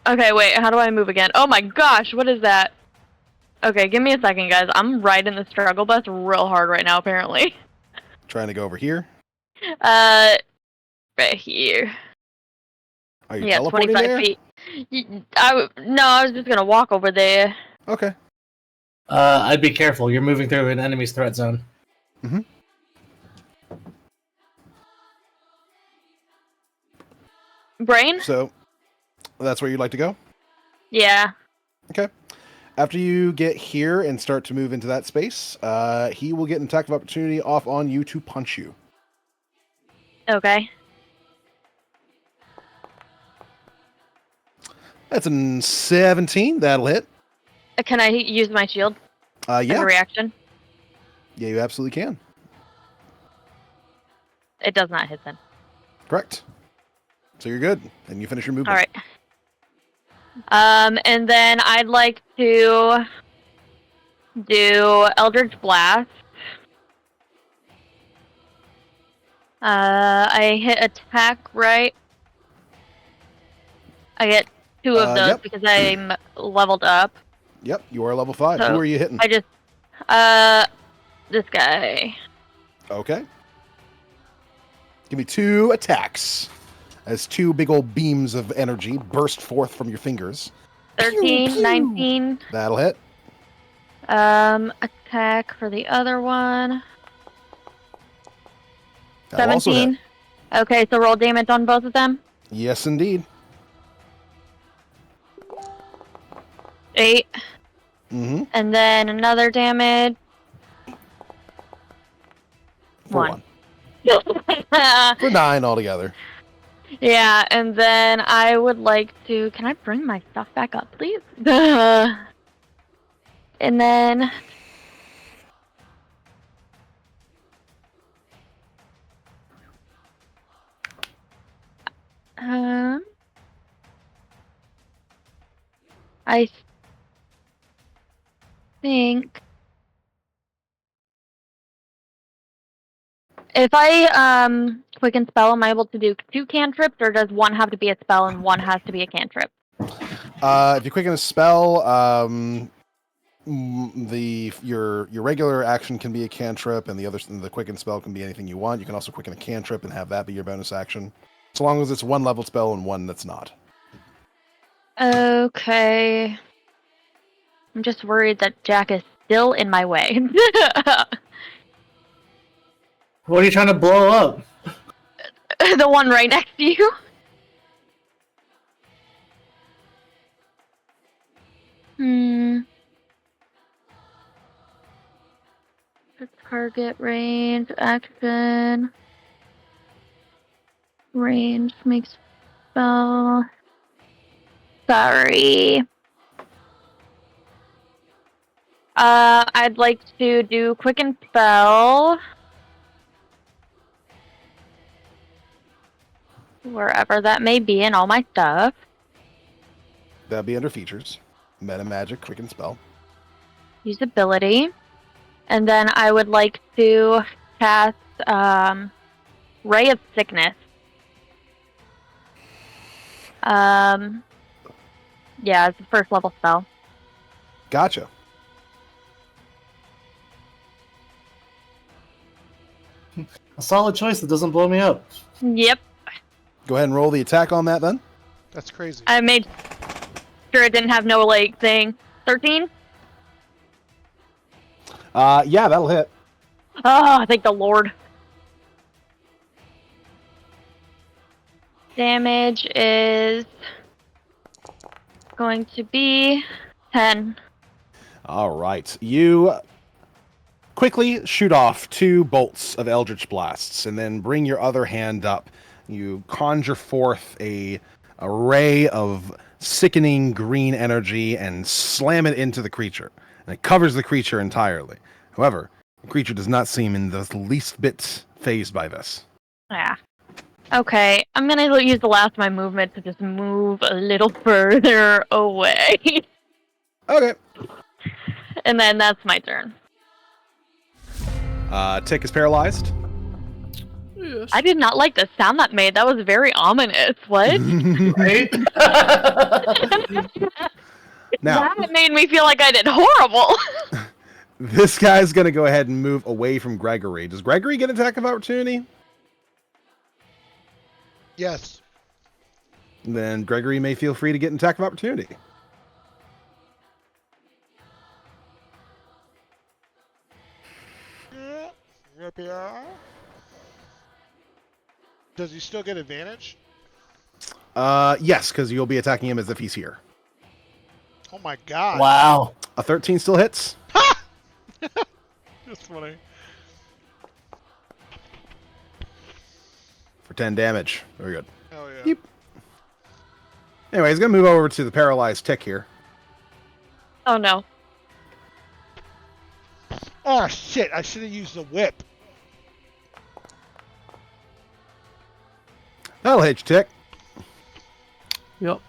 Okay, wait, how do I move again? Oh my gosh, what is that? Okay, give me a second, guys. I'm riding the struggle bus real hard right now, apparently. Trying to go over here. Right here. Are you Yeah, teleporting 25 there? feet. No, I was just gonna walk over there. Okay. I'd be careful. You're moving through an enemy's threat zone. Mm-hmm. Brain? So, that's where you'd like to go? Yeah. Okay. After you get here and start to move into that space, he will get an attack of opportunity off on you to punch you. Okay. That's a 17. That'll hit. Can I use my shield as Yeah. a reaction? Yeah, you absolutely can. It does not hit then. Correct. So you're good. And you finish your movement. All right. And then I'd like to do Eldritch Blast. I hit attack, right? I get 2 of those Yep. because I'm leveled up. Yep, you are level 5. So Who are you hitting? I just, this guy. Okay. Give me 2 attacks as 2 big old beams of energy burst forth from your fingers. 13, Pew, pew. 19. That'll hit. Attack for the other one. That'll also hit. 17. Okay, so roll damage on both of them. Yes, indeed. 8. Mm-hmm. And then another damage. For 1. For 9 altogether. Yeah, and then I would like to... Can I bring my stuff back up, please? And then... I think... If I quicken spell, am I able to do 2 cantrips, or does one have to be a spell and one has to be a cantrip? If you quicken a spell, your regular action can be a cantrip, and the quicken spell can be anything you want. You can also quicken a cantrip and have that be your bonus action, so long as it's 1 level spell and 1 that's not. Okay. I'm just worried that Jack is still in my way. What are you trying to blow up? The one right next to you. Target range, action. Range makes spell. Sorry. I'd like to do quicken spell. Wherever that may be in all my stuff. That'd be under features. Meta magic, quicken spell. Use ability. And then I would like to cast Ray of Sickness. Yeah, it's a 1st level spell. Gotcha. A solid choice that doesn't blow me up. Yep. Go ahead and roll the attack on that then. That's crazy. I made sure it didn't have no, thing. 13? Yeah, that'll hit. Oh, thank the Lord. Damage is going to be 10. All right. You quickly shoot off 2 bolts of Eldritch Blasts, and then bring your other hand up. You conjure forth a ray of sickening green energy and slam it into the creature. And it covers the creature entirely. However, creature does not seem in the least bit phased by this. Yeah. Okay, I'm gonna use the last of my movement to just move a little further away. Okay. And then that's my turn. Tick is paralyzed. Yes. I did not like the sound that made. That was very ominous. What? Right? Now, That made me feel like I did horrible. this guy's going to go ahead and move away from Gregory. Does Gregory get attack of opportunity? Yes. Then Gregory may feel free to get an attack of opportunity. Does he still get advantage? Yes, because you'll be attacking him as if he's here. Oh my god. Wow. A 13 still hits. That's funny. For 10 damage. Very good. Hell yeah. Yep. Anyway, he's going to move over to the paralyzed Tick here. Oh no. Oh shit, I should have used the whip. That'll hit you, Tick. Yep.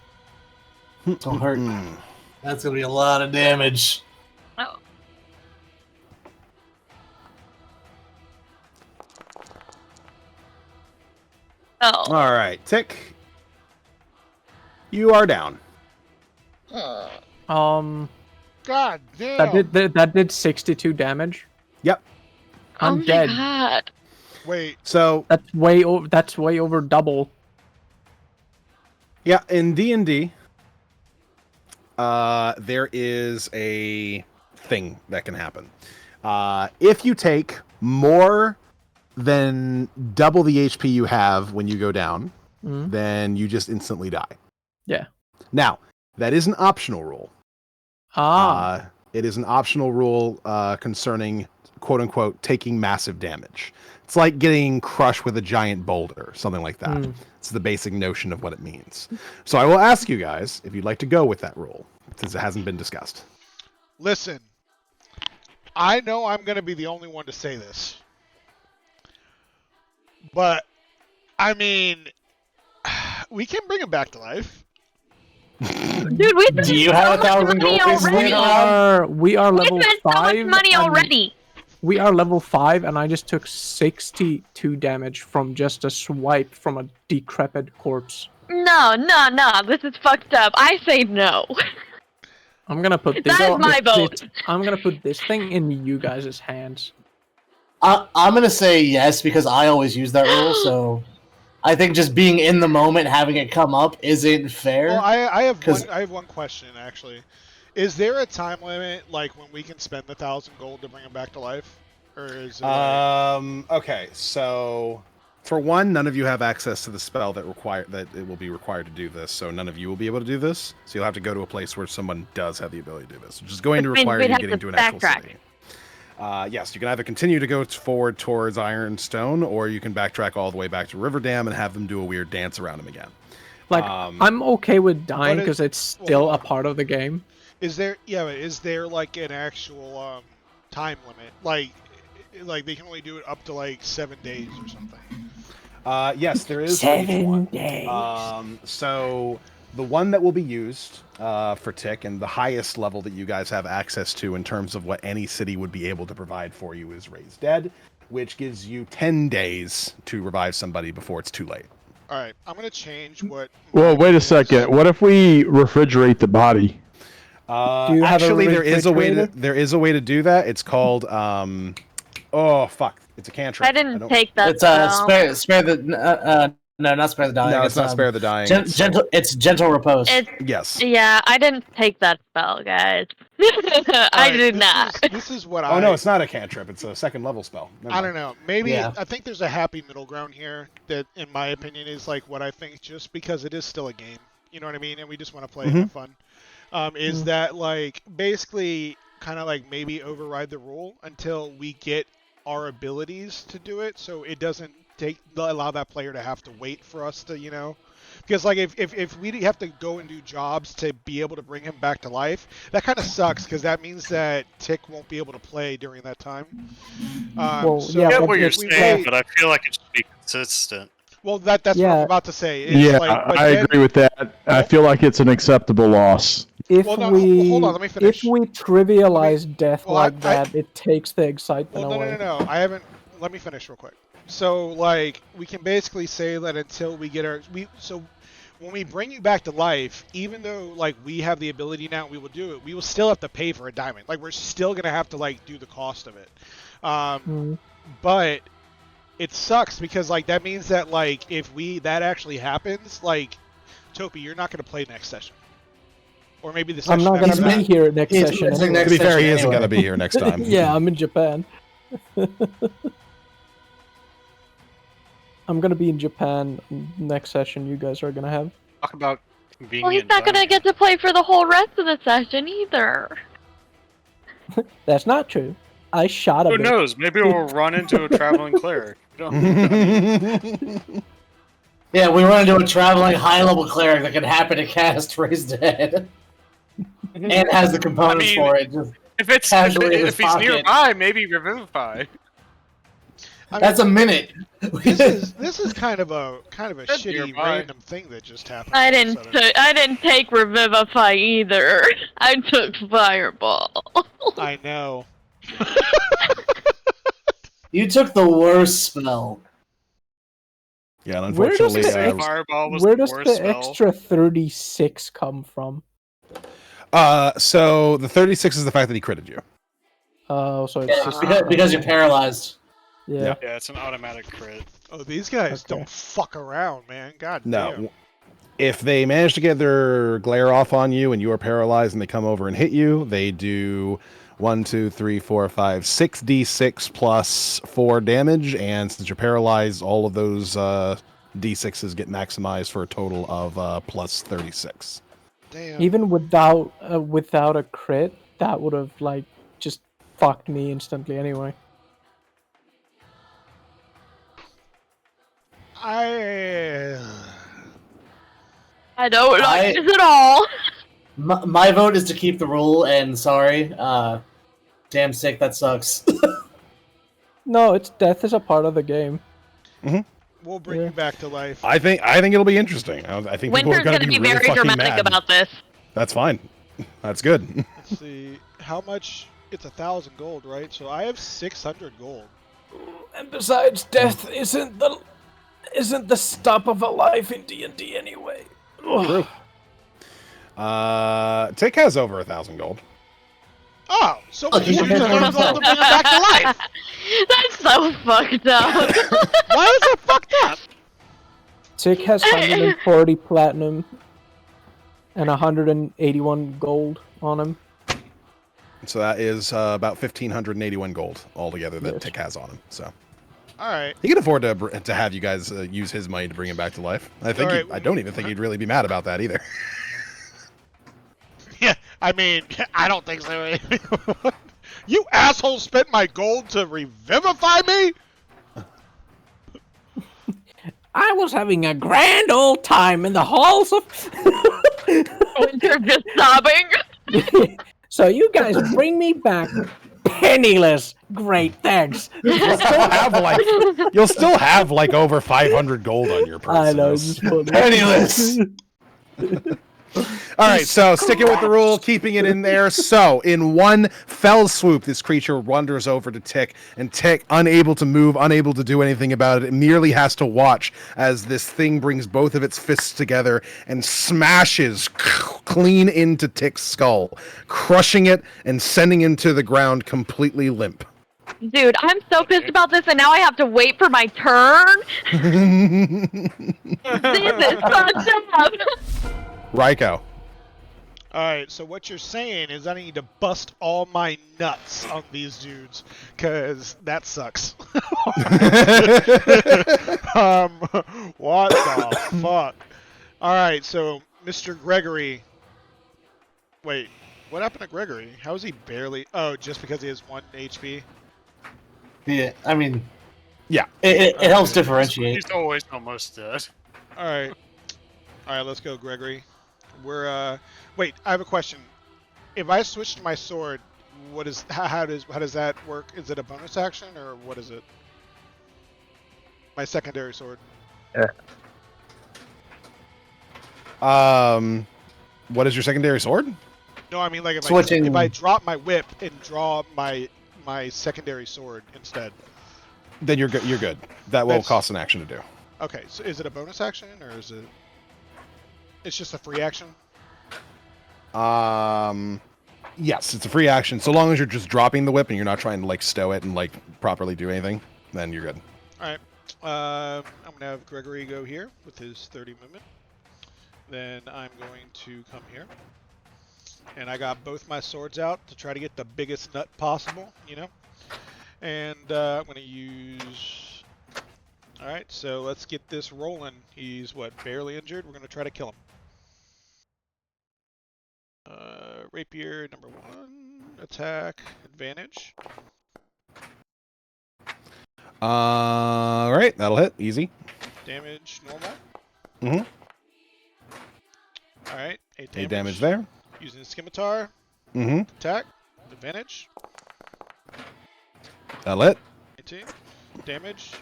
Don't hurt. That's gonna be a lot of damage. Oh. Oh. All right, Tick. You are down. Um, God damn. that did 62 damage. Yep. I'm Oh my dead. god. Wait. So, That's way over double. yeah, in D&D, there is a thing that can happen. If you take more than double the HP you have when you go down, then you just instantly die. Yeah. Now, that is an optional rule. It is an optional rule concerning, quote unquote, taking massive damage. It's like getting crushed with a giant boulder, something like that. It's the basic notion of what it means. So I will ask you guys if you'd like to go with that rule, since it hasn't been discussed. Listen. I know I'm going to be the only one to say this. But, I mean, we can bring him back to life. Dude, we spent Do you so have much 1,000 money gold pieces already. laying around? We are We level spent so 5. much money and already. We are level 5, and I just took 62 damage from just a swipe from a decrepit corpse. No. This is fucked up. I say no. I'm gonna put this. That is my vote. I'm gonna put this thing in you guys' hands. I'm gonna say yes because I always use that rule. So I think just being in the moment, having it come up, isn't fair. Well, I have one question actually. Is there a time limit, like when we can spend the 1,000 gold to bring him back to life, or is it? Okay, so for one, none of you have access to the spell that it will be required to do this. So none of you will be able to do this. So you'll have to go to a place where someone does have the ability to do this, which is going to require you getting to an actual city. Yes, you can either continue to go forward towards Ironstone, or you can backtrack all the way back to Riverdam and have them do a weird dance around him again. Like, I'm okay with dying because it's still a part of the game. Is there like an actual time limit? Like they can only do it up to like 7 days or something. Yes, there is 7 days. So the one that will be used for Tick, and the highest level that you guys have access to in terms of what any city would be able to provide for you, is Raise Dead, which gives you 10 days to revive somebody before it's too late. All right, I'm gonna change what. Well, wait a second. What if we refrigerate the body? Actually, there is a way to do that. It's called oh fuck! It's a cantrip. I didn't take that. It's spare the no, not spare the dying. No, it's not spare the dying. Gentle. It's gentle repose. Yes. Yeah, I didn't take that spell, guys. I did not. This is what Oh no, it's not a cantrip. It's a second level spell. I don't know. Maybe Yeah. I think there's a happy middle ground here that, in my opinion, is like what I think. Just because it is still a game, you know what I mean, and we just want to play and have fun. Is that like basically kind of like maybe override the rule until we get our abilities to do it, so it doesn't allow that player to have to wait for us to, Because like if we have to go and do jobs to be able to bring him back to life, that kind of sucks because that means that Tick won't be able to play during that time. Well, So yeah, I get but what you're if saying, wait. but I feel like it should be consistent. Well, that's what Yeah. I'm about to say. It's Yeah, like, but I then, agree with that. I feel like it's an acceptable loss. if Well, no, we hold on, let me finish. if we trivialize death well, like I- that, it takes the excitement Well, away. no. I haven't. Let me finish real quick. So, like, we can basically say that until we get so when we bring you back to life, even though like we have the ability now, we will do it. We will still have to pay for a diamond. Like, we're still gonna have to like do the cost of it. But it sucks because like that means that like if that actually happens, like Topi, you're not gonna play next session. Or maybe the I'm session not gonna after be that. here next He's session. missing Anyway. To be fair, he session isn't anyway. going to be here next time. Yeah, I'm in Japan. I'm gonna be in Japan next session. You guys are gonna have. Talk about convenient. Well, he's not gonna timing. get to play for the whole rest of the session either. That's not true. I shot a Who bit. knows? Maybe we'll run into a traveling cleric. You don't- Yeah, we run into a traveling high-level cleric that can happen to cast Raised Dead. And has the components I mean, for it. Just if casually in his if he's pocket. nearby, maybe revivify. I mean, That's a minute. this is kind of a That's shitty nearby. random thing that just happened. I all of a didn't. sudden. I didn't take Revivify either. I took Fireball. I know. You took the worst spell. Yeah, and Where does unfortunately, the Fireball was Where the does worst the spell. extra 36 come from? so the 36 is the fact that he critted you. Oh, so it's Yeah, just because you're paralyzed. yeah. Yeah, it's an automatic crit. Oh, these guys Okay. don't fuck around, man. God No. damn. If they manage to get their glare off on you and you are paralyzed and they come over and hit you, they do 1, 2, 3, 4, 5, 6d6 plus 4 damage. And since you're paralyzed, all of those d6s get maximized for a total of plus 36. Damn. Even without a crit, that would have like just fucked me instantly anyway. I don't like this at all. My vote is to keep the rule, and sorry, damn sick, that sucks. No, it's death is a part of the game. We'll bring you back to life. I think it'll be interesting. I think people are Winter's going gonna to be really very fucking dramatic mad. about this. That's fine. That's good. Let's see. How much? It's 1,000 gold, right? So I have 600 gold. And besides, death isn't the stop of a life in D&D anyway. True. Tick has over 1,000 gold. Oh, so we Okay. just used 100 gold to bring him back to life. That's so fucked up. Why is that fucked up? Tick has 140 platinum and 181 gold on him. So that is about 1,581 gold altogether that Yes. Tick has on him. So All right. he can afford to have you guys use his money to bring him back to life. I think. All right. I don't even think he'd really be mad about that either. Yeah, I mean, I don't think so. You asshole spent my gold to revivify me? I was having a grand old time in the halls of. Winter just sobbing. So you guys bring me back penniless. Great, thanks. You'll still have like over 500 gold on your person. I know. It's just funny. Penniless. All right, so sticking with the rule, keeping it in there. So, in one fell swoop, this creature wanders over to Tick, and Tick, unable to move, unable to do anything about it, merely has to watch as this thing brings both of its fists together and smashes clean into Tick's skull, crushing it and sending him to the ground completely limp. Dude, I'm so pissed about this, and now I have to wait for my turn. This is fucked up. Ryko. Alright, so what you're saying is I need to bust all my nuts on these dudes, because that sucks. What the fuck? Alright, so Mr. Gregory. Wait, what happened to Gregory? How is he barely... Oh, just because he has 1 HP? Yeah, I mean, Yeah. it helps differentiate. He's always almost dead. Alright. All right, let's go, Gregory. We're wait. I have a question. If I switch to my sword, how does that work? Is it a bonus action or what is it? My secondary sword. What is your secondary sword? No, I mean like Switching. if I drop my whip and draw my secondary sword instead. Then you're good. You're good. That will That's- cost an action to do. Okay, so is it a bonus action or is it? It's just a free action. Yes, it's a free action. So long as you're just dropping the whip and you're not trying to like stow it and like properly do anything, then you're good. All right. I'm gonna have Gregory go here with his 30 movement. Then I'm going to come here, and I got both my swords out to try to get the biggest nut possible, you know. And I'm gonna use. All right, so let's get this rolling. He's what, barely injured. We're gonna try to kill him. Rapier number 1, attack, advantage. All right, that'll hit easy. Damage normal. Mm-hmm. All right, 8 damage. 8 damage there. Using the scimitar. Mm-hmm. Attack, advantage. That'll hit 18. Damage,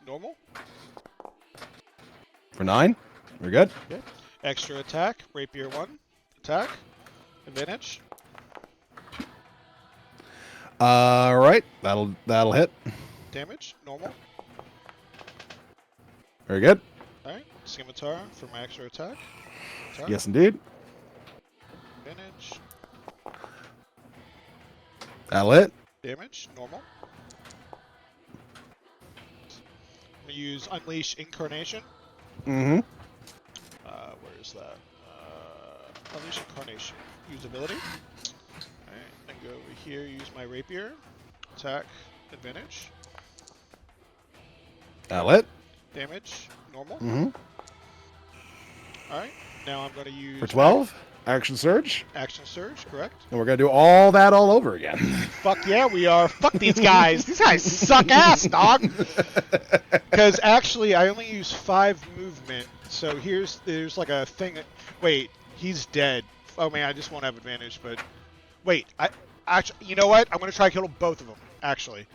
normal. for 9. We're good. Okay. Extra attack, rapier 1. Attack, advantage. All right, that'll hit. Damage, normal. Very good. All right, scimitar for my extra attack. Attack, Yes, indeed. advantage. That'll hit. Damage, normal. I'm gonna use Unleash Incarnation. Mm-hmm. Where is that? Unleash Incarnation. Use ability. Alright, then go over here, use my rapier. Attack, advantage. That'll hit. Damage, normal. Mm-hmm. Alright, now I'm gonna use For 12, action surge, Action Surge, correct? and we're gonna do all that all over again. Fuck yeah, we are. Fuck these guys. These guys suck ass, dog. Because actually, I only use 5 movement. So there's like a thing. Wait, he's dead. Oh man, I just won't have advantage. But wait, actually, you know what? I'm gonna try to kill both of them. Actually.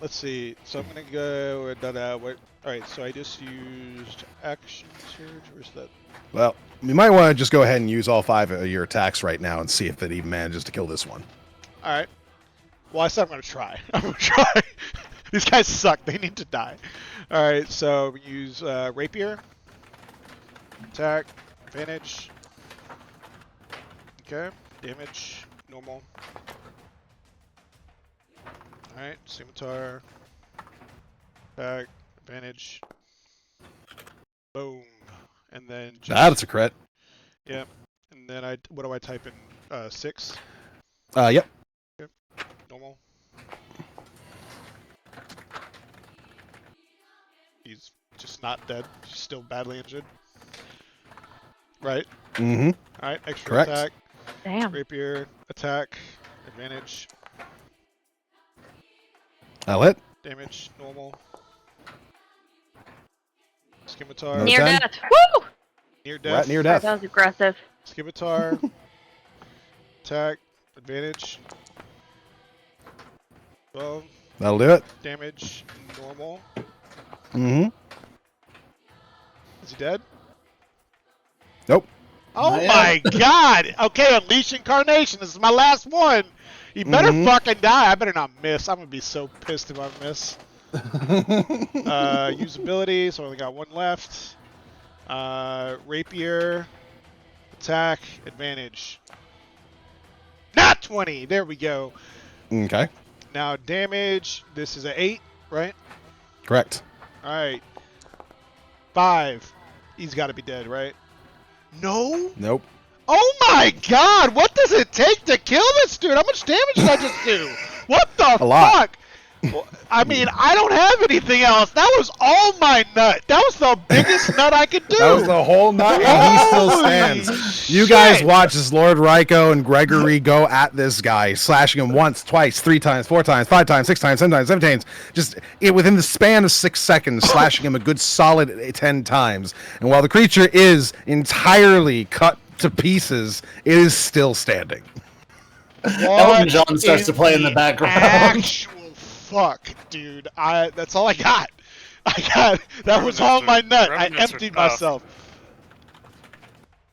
Let's see. So I'm gonna go. All right. So I just used Action Surge. Where's that? Well, you might want to just go ahead and use all 5 of your attacks right now and see if it even manages to kill this one. All right. Well, I said I'm gonna try. I'm gonna try. These guys suck. They need to die. All right. So we use rapier. Attack. Advantage. Okay. Damage. Normal. All right. Scimitar. Attack. Advantage. Boom. And then just, That's a crit. yeah. And then what do I type in? 6. Yep. Normal. He's just not dead. He's still badly injured. Right. Mm-hmm. All right. Extra Correct. attack. Damn. Rapier. Attack. Advantage. That'll hit. Damage. Normal. Scimitar. Another Near 10. death. Woo! Near Right death. near death. That was aggressive. Scimitar. Attack. Advantage. 12. That'll do it. Damage. Normal. Mm-hmm. Is he dead? Nope. Oh Not my god! Okay, Unleash Incarnation. This is my last one. You better Mhm. fucking die. I better not miss. I'm gonna be so pissed if I miss. Usability, so I only got 1 left. Rapier. Attack. Advantage. Not 20! There we go. Okay. Now damage. This is an 8, right? Correct. Alright. 5. He's gotta be dead, right? No? Nope. Oh my god! What does it take to kill this dude? How much damage did I just do? What the A lot. fuck? Well, I mean, I don't have anything else. That was all my nut. That was the biggest nut I could do. That was the whole nut, and he still stands. You guys watch as Lord Ryko and Gregory go at this guy, slashing him once, twice, 3 times, 4 times, 5 times, 6 times, 7 times, 7 times. Just within the span of 6 seconds, slashing him a good solid 10 times. And while the creature is entirely cut to pieces, it is still standing. Elton John starts to play in the background. Actual fuck, dude. That's all I got. That was all my nut. I emptied myself.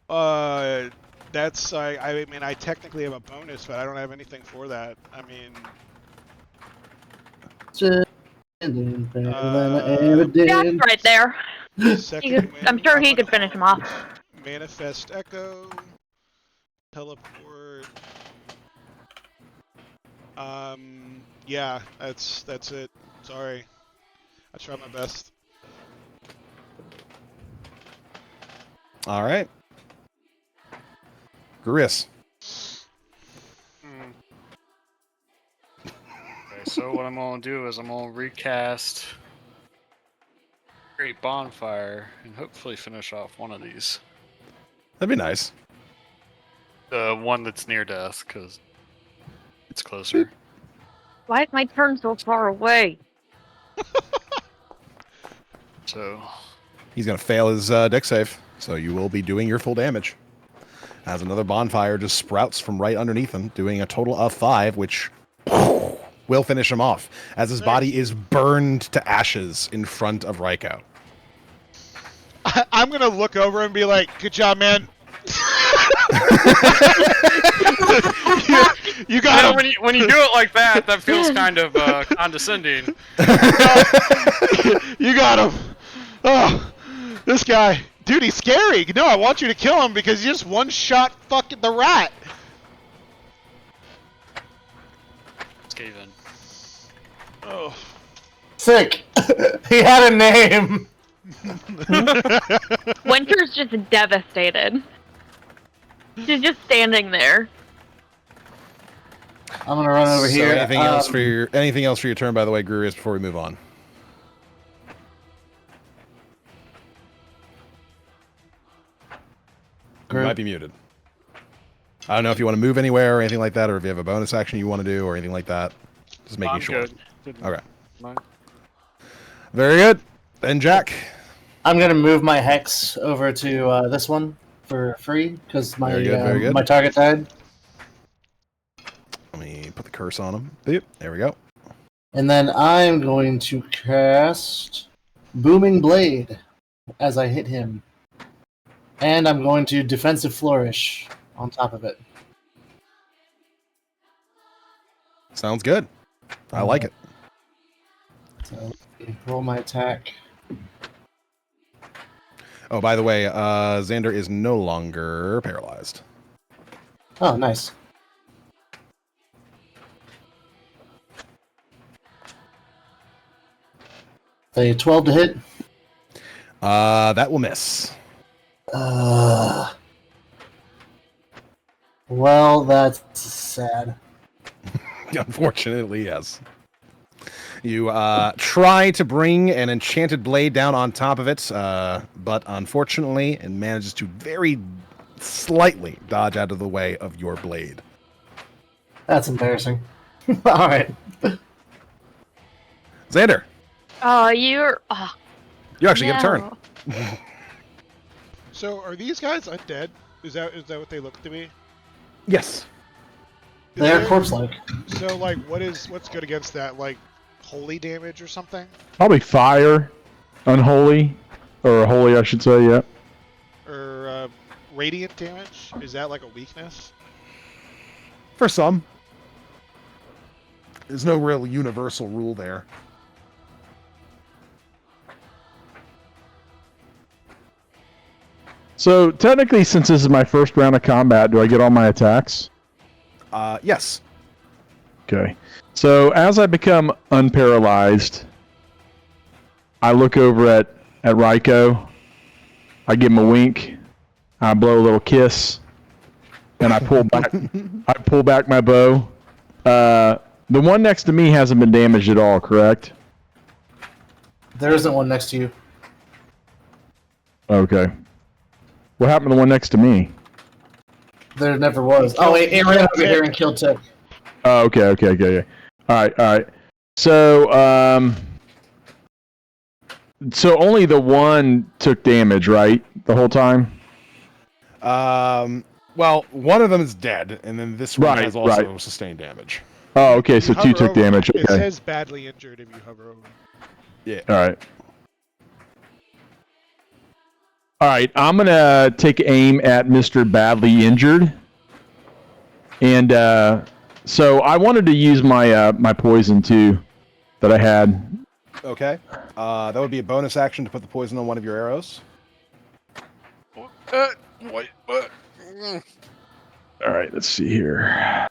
That's I mean, I technically have a bonus, but I don't have anything for that. I mean, Jack's right there. I'm sure he could finish him off. Manifest Echo, teleport. Yeah, that's it. Sorry, I tried my best. All right, Gris. Okay, so what I'm gonna do is I'm gonna recast Great Bonfire and hopefully finish off one of these. That'd be nice. The one that's near death, because it's closer. Why is my turn so far away? So He's going to fail his deck save, so you will be doing your full damage. As another bonfire just sprouts from right underneath him, doing a total of 5, which will finish him off, as his body is burned to ashes in front of Ryko. I'm gonna look over and be like, "Good job, man." you got him. When you do it like that, that feels kind of condescending. You got him. Oh, this guy, dude, he's scary. No, I want you to kill him because he just one-shot fucking the rat. Let's cave in. Oh, Sick. He had a name. Winter's just devastated. She's just standing there. I'm gonna run over here. Anything else for your turn, by the way, Grurius, before we move on? You might be muted. I don't know if you want to move anywhere or anything like that, or if you have a bonus action you want to do or anything like that. Just making sure. Good. Okay. Mine. Very good. Then Jack. I'm gonna move my hex over to this one for free because my very good. my target died. Let me put the curse on him. Boop. There we go. And then I'm going to cast Booming Blade as I hit him. And I'm going to Defensive Flourish on top of it. Sounds good. I like it. So roll my attack. Oh, by the way, Xander is no longer paralyzed. Oh, nice. A 12 to hit. That will miss. Well, that's sad. Unfortunately, yes. You try to bring an enchanted blade down on top of it, but unfortunately, it manages to very slightly dodge out of the way of your blade. That's embarrassing. All right. Xander, You actually get a turn. so are these guys undead? Is that what they look to be? Yes. They're corpse-like. So like, what's good against that? Like, holy damage or something? Probably fire, unholy, or holy, I should say. Yeah. Or radiant damage? Is that like a weakness? For some. There's no real universal rule there. So technically, since this is my first round of combat, do I get all my attacks? Yes. Okay. So as I become unparalyzed, I look over at Ryko. I give him a wink. I blow a little kiss, and I pull back. I pull back my bow. The one next to me hasn't been damaged at all, correct? There isn't one next to you. Okay. What happened to the one next to me? There never was. Oh, it ran over here and killed Tick. Oh, okay. All right. So, so only the one took damage, right? The whole time? Well, one of them is dead, and then this one has also sustained damage. Oh, okay, so You 2 hover took over it. damage. It Okay. says badly injured if you hover over. Yeah. All right. All right, I'm going to take aim at Mr. Badly Injured. And so I wanted to use my my poison, too, that I had. Okay. That would be a bonus action to put the poison on one of your arrows. All right, let's see here.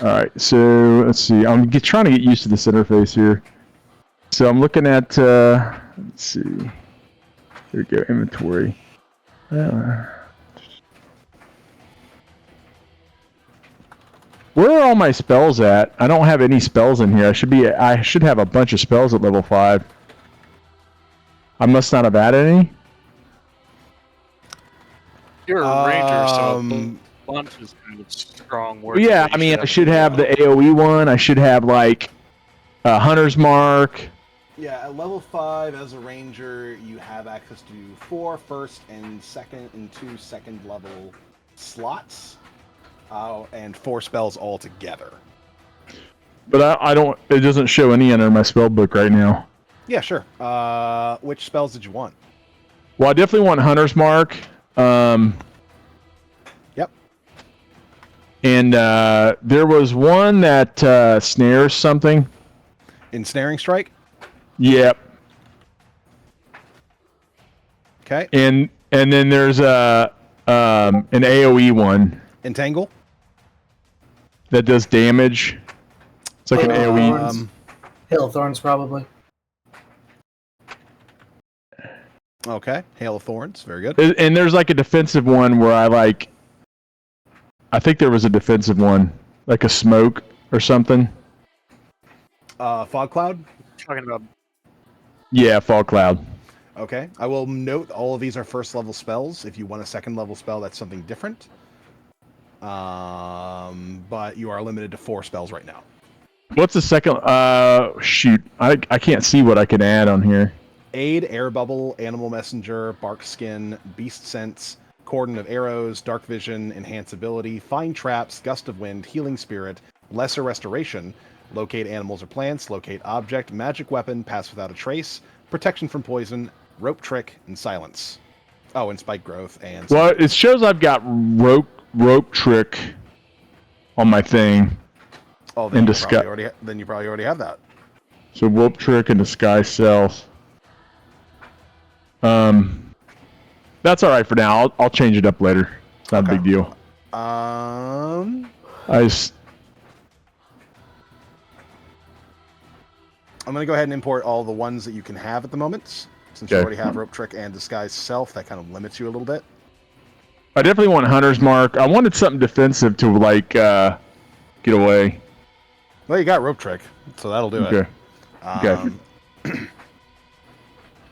All right, so let's see. I'm trying to get used to this interface here. So I'm looking at, let's see. Here we go, inventory. Where are all my spells at? I don't have any spells in here. I should have a bunch of spells at level 5. I must not have added any. You're a ranger, so bunch is kind of strong word. Yeah, I mean, I should have the AoE one. I should have like Hunter's Mark. Yeah, at level 5 as a ranger, you have access to 4 first and 2 second level slots, and 4 spells altogether. But I don't. It doesn't show any under my spell book right now. Yeah, sure. Which spells did you want? Well, I definitely want Hunter's Mark. Yep. And there was one that snares something. Ensnaring Strike? Yep. Okay. And then there's an AoE one. Entangle? That does damage. It's like an AoE. Hail of Thorns, probably. Okay. Hail of Thorns. Very good. And there's like a defensive one where I think there was a defensive one. Like a smoke or something. Fog Cloud? Talking about. Yeah, Fog Cloud. Okay. I will note all of these are first level spells. If you want a second level spell, that's something different. But you are limited to 4 spells right now. What's the second? Shoot. I can't see what I can add on here. Aid, Air Bubble, Animal Messenger, Bark Skin, Beast Sense, Cordon of Arrows, Dark Vision, Enhance Ability, Find Traps, Gust of Wind, Healing Spirit, Lesser Restoration, Locate Animals or Plants, Locate Object, Magic Weapon, Pass Without a Trace, Protection from Poison, Rope Trick, and Silence. Oh, and Spike Growth and... Well, it shows I've got rope trick on my thing. Oh, then you probably already have that. So rope trick and disguise self. That's all right for now. I'll change it up later. It's not a big deal. I'm going to go ahead and import all the ones that you can have at the moment. Since you already have Rope Trick and Disguise Self, that kind of limits you a little bit. I definitely want Hunter's Mark. I wanted something defensive to, like, get away. Well, you got Rope Trick, so that'll do it. Okay.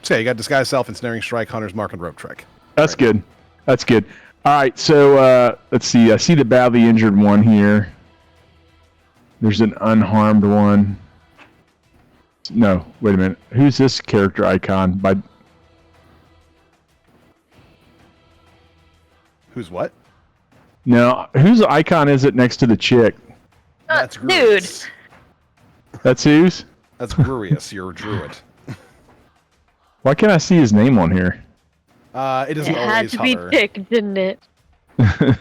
So yeah, you got Disguise Self, Ensnaring Strike, Hunter's Mark, and Rope Trick. That's good. That's good. All right, so let's see. I see the badly injured one here. There's an unharmed one. No, wait a minute. Who's this character icon? Who's what? No, whose icon is it next to the chick? That's dude. That's whose? That's Grurius, your druid. Why can't I see his name on here? It doesn't It had always to hover. be Tick, didn't it? Could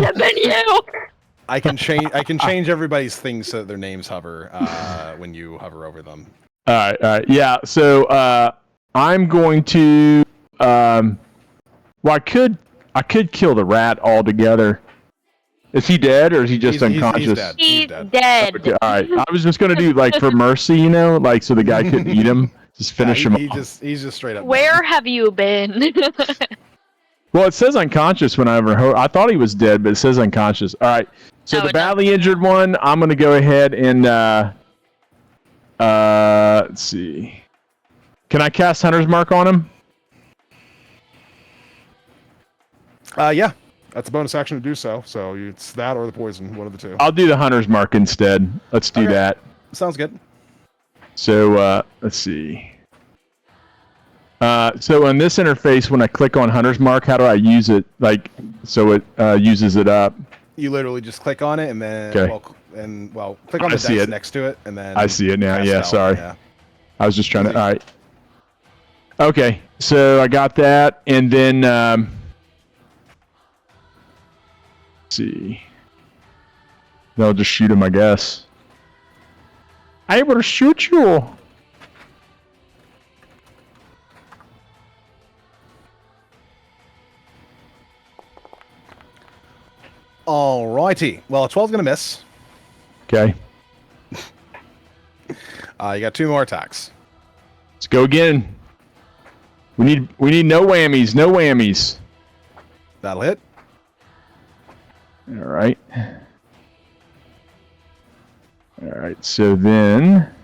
have been you. I can change everybody's things so that their names hover when you hover over them. All right. Yeah, so I'm going to... well, I could kill the rat altogether. Is he dead, or is he just unconscious? He's dead. Okay, all right. I was just going to do, like, for mercy, you know? Like, so the guy couldn't eat him. Just finish him off. He's just straight up. Where have you been? Well, it says unconscious whenever I thought he was dead, but it says unconscious. All right. So the badly injured one, I'm going to go ahead and let's see. Can I cast Hunter's Mark on him? Yeah. That's a bonus action to do so. So it's that or the poison, one of the two. I'll do the Hunter's Mark instead. Let's do that. Sounds good. So let's see. So in this interface, when I click on Hunter's Mark, how do I use it? Like, so it uses it up. You literally just click on it and then, click on the dice next to it, and then. I see it now. Yeah, sorry. Yeah. I was just trying to. All right. Okay, so I got that, and then let's see. They'll just shoot him, I guess. I will shoot you. Alrighty. Well, a 12's gonna miss. Okay. You got 2 more attacks. Let's go again. We need no whammies. No whammies. That'll hit. All right. All right. So then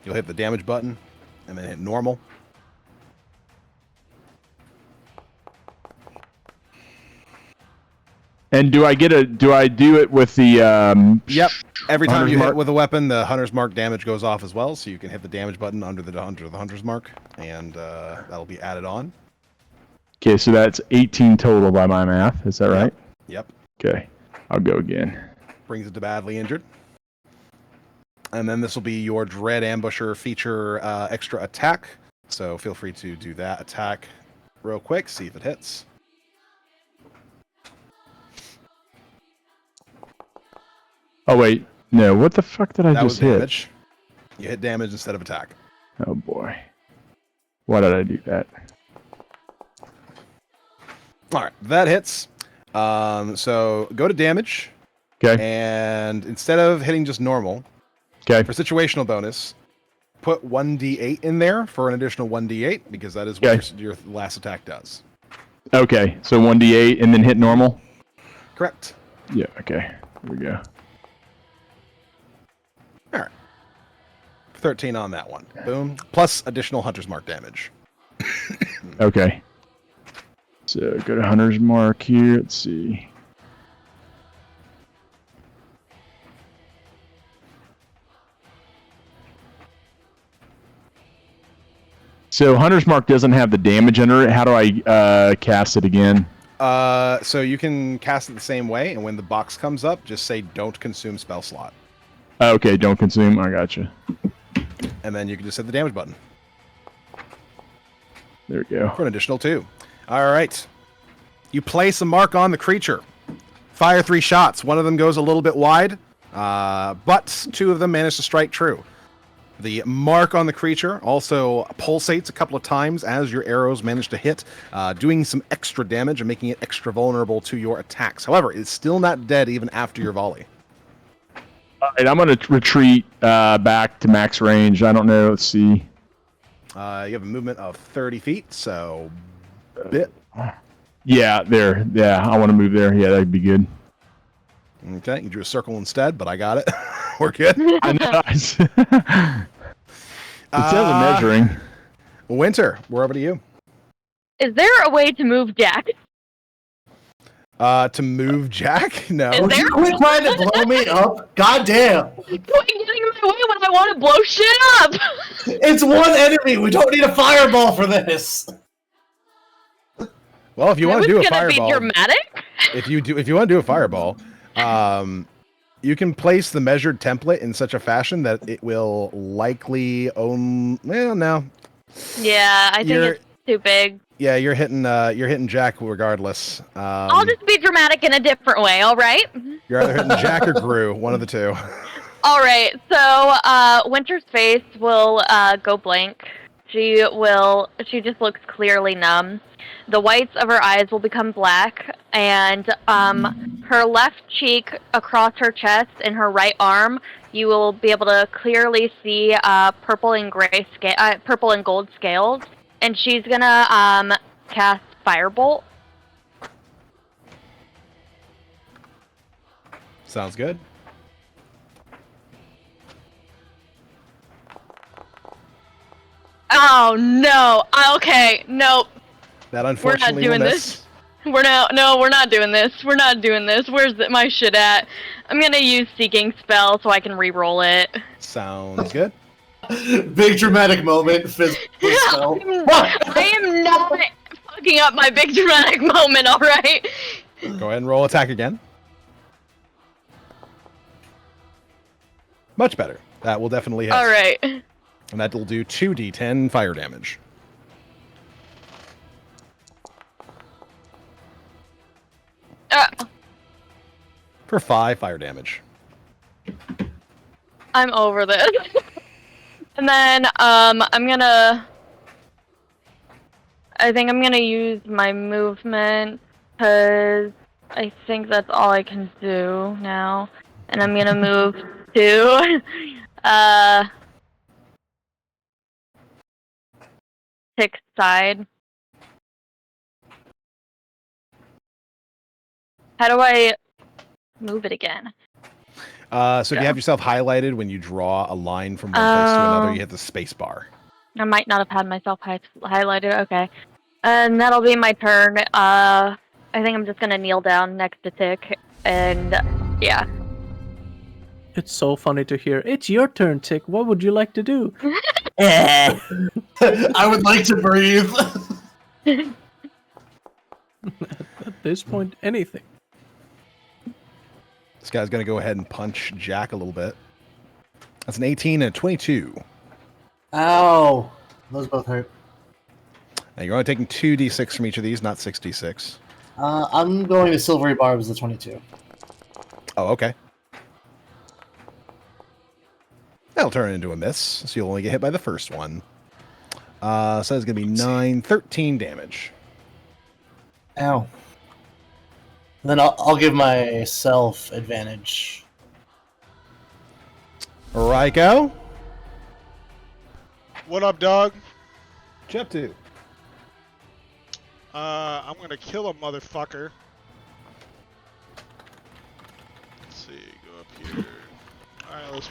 you'll hit the damage button, and then hit normal. And do I do it with the Yep. Every time Hunter's you Mark? hit with a weapon, the Hunter's Mark damage goes off as well, so you can hit the damage button under the Hunter's Mark, and that'll be added on. Okay, so that's 18 total by my math. Is that right? Yep. Okay. I'll go again. Brings it to badly injured. And then this will be your Dread Ambusher feature extra attack. So feel free to do that attack real quick, see if it hits. Oh wait, no. What the fuck did I That was just hit? damage. You hit damage instead of attack. Oh boy. Why did I do that? All right, that hits. So go to damage. Okay. And instead of hitting just normal, okay, for situational bonus, put 1d8 in there for an additional 1d8 because that is what your last attack does. Okay, so 1d8 and then hit normal? Correct. Yeah, okay. Here we go. All right. 13 on that one. Boom. Plus additional Hunter's Mark damage. Okay. So go to Hunter's Mark here. Let's see. So Hunter's Mark doesn't have the damage under it. How do I cast it again? So you can cast it the same way, and when the box comes up, just say "Don't consume spell slot." Okay, don't consume. I gotcha. And then you can just hit the damage button. There we go. For an additional 2. All right. You place a mark on the creature. Fire 3 shots. One of them goes a little bit wide, but 2 of them manage to strike true. The mark on the creature also pulsates a couple of times as your arrows manage to hit, doing some extra damage and making it extra vulnerable to your attacks. However, it's still not dead even after your volley. All right, I'm going to retreat back to max range. I don't know. Let's see. You have a movement of 30 feet, so bit. Yeah, there. Yeah, I want to move there. Yeah, that'd be good. Okay, you drew a circle instead, but I got it. We're good. Nice. It says a measuring. Winter, we're over to you. Is there a way to move Jack? To move Jack? No. Would you quit trying to blow me up? God damn. Quit getting in my way when I want to blow shit up! It's one enemy. We don't need a fireball for this. Well, if you want to do a gonna fireball, be dramatic. if you want to do a fireball, you can place the measured template in such a fashion that it will likely own. Well, no. Yeah, I think it's too big. Yeah, you're hitting Jack regardless. I'll just be dramatic in a different way. All right. You're either hitting Jack or Gru, one of the two. All right. So Winter's face will go blank. She just looks clearly numb. The whites of her eyes will become black, and her left cheek across her chest and her right arm, you will be able to clearly see purple and gold scales. And she's gonna cast Firebolt Sounds good. Oh no. Okay. Nope. That We're not unfortunately doing will this. miss. We're not doing this. We're not doing this. Where's my shit at? I'm gonna use Seeking Spell so I can re-roll it. Sounds good. Big dramatic moment. Physical spell. I am not fucking up my big dramatic moment, alright? Go ahead and roll attack again. Much better. That will definitely hit. Alright. And that will do 2d10 fire damage. For 5 fire damage. I'm over this. And then, I think I'm gonna use my movement, because I think that's all I can do now. And I'm gonna move to, Tick's side. How do I move it again? So if you have yourself highlighted when you draw a line from one place to another, you hit the space bar. I might not have had myself highlighted. Okay. And that'll be my turn. I think I'm just gonna kneel down next to Tick, and yeah. It's so funny to hear. It's your turn, Tick. What would you like to do? I would like to breathe. At this point, anything. This guy's going to go ahead and punch Jack a little bit. That's an 18 and a 22. Ow. Those both hurt. Now you're only taking 2d6 from each of these, not 6d6. I'm going to Silvery Barbs, the 22. Oh, okay. That'll turn into a miss, so you'll only get hit by the first one. So that's going to be 13 damage. Ow. Then I'll give myself advantage. Ryko? What up, dog? Jump 2. I'm gonna kill a motherfucker. Let's see, go up here. Alright,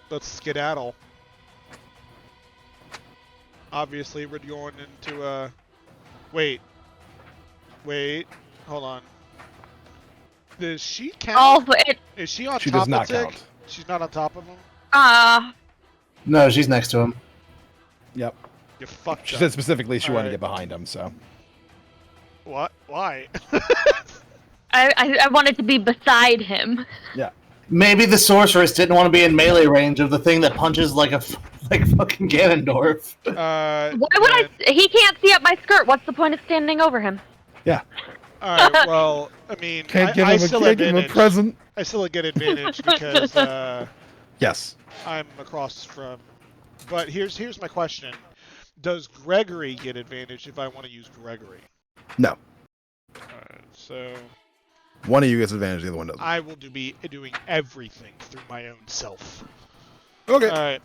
let's skedaddle. Obviously, we're going into Wait, hold on. Does she count? Oh, Is she on She top does not of Tick? count. She's not on top of him? No, she's next to him. Yep. You fucked She up. said specifically she wanted to Alright. get behind him, so. What? Why? I wanted to be beside him. Yeah. Maybe the sorceress didn't want to be in melee range of the thing that punches like fucking Ganondorf. Why would I? He can't see up my skirt. What's the point of standing over him? Yeah. Alright, well, I mean, I still advantage. present. I still get advantage because Yes. I'm across from. But here's my question: does Gregory get advantage if I want to use Gregory? No. Alright, so One of you gets advantage, the other one doesn't. I will be doing everything through my own self. Okay. Alright,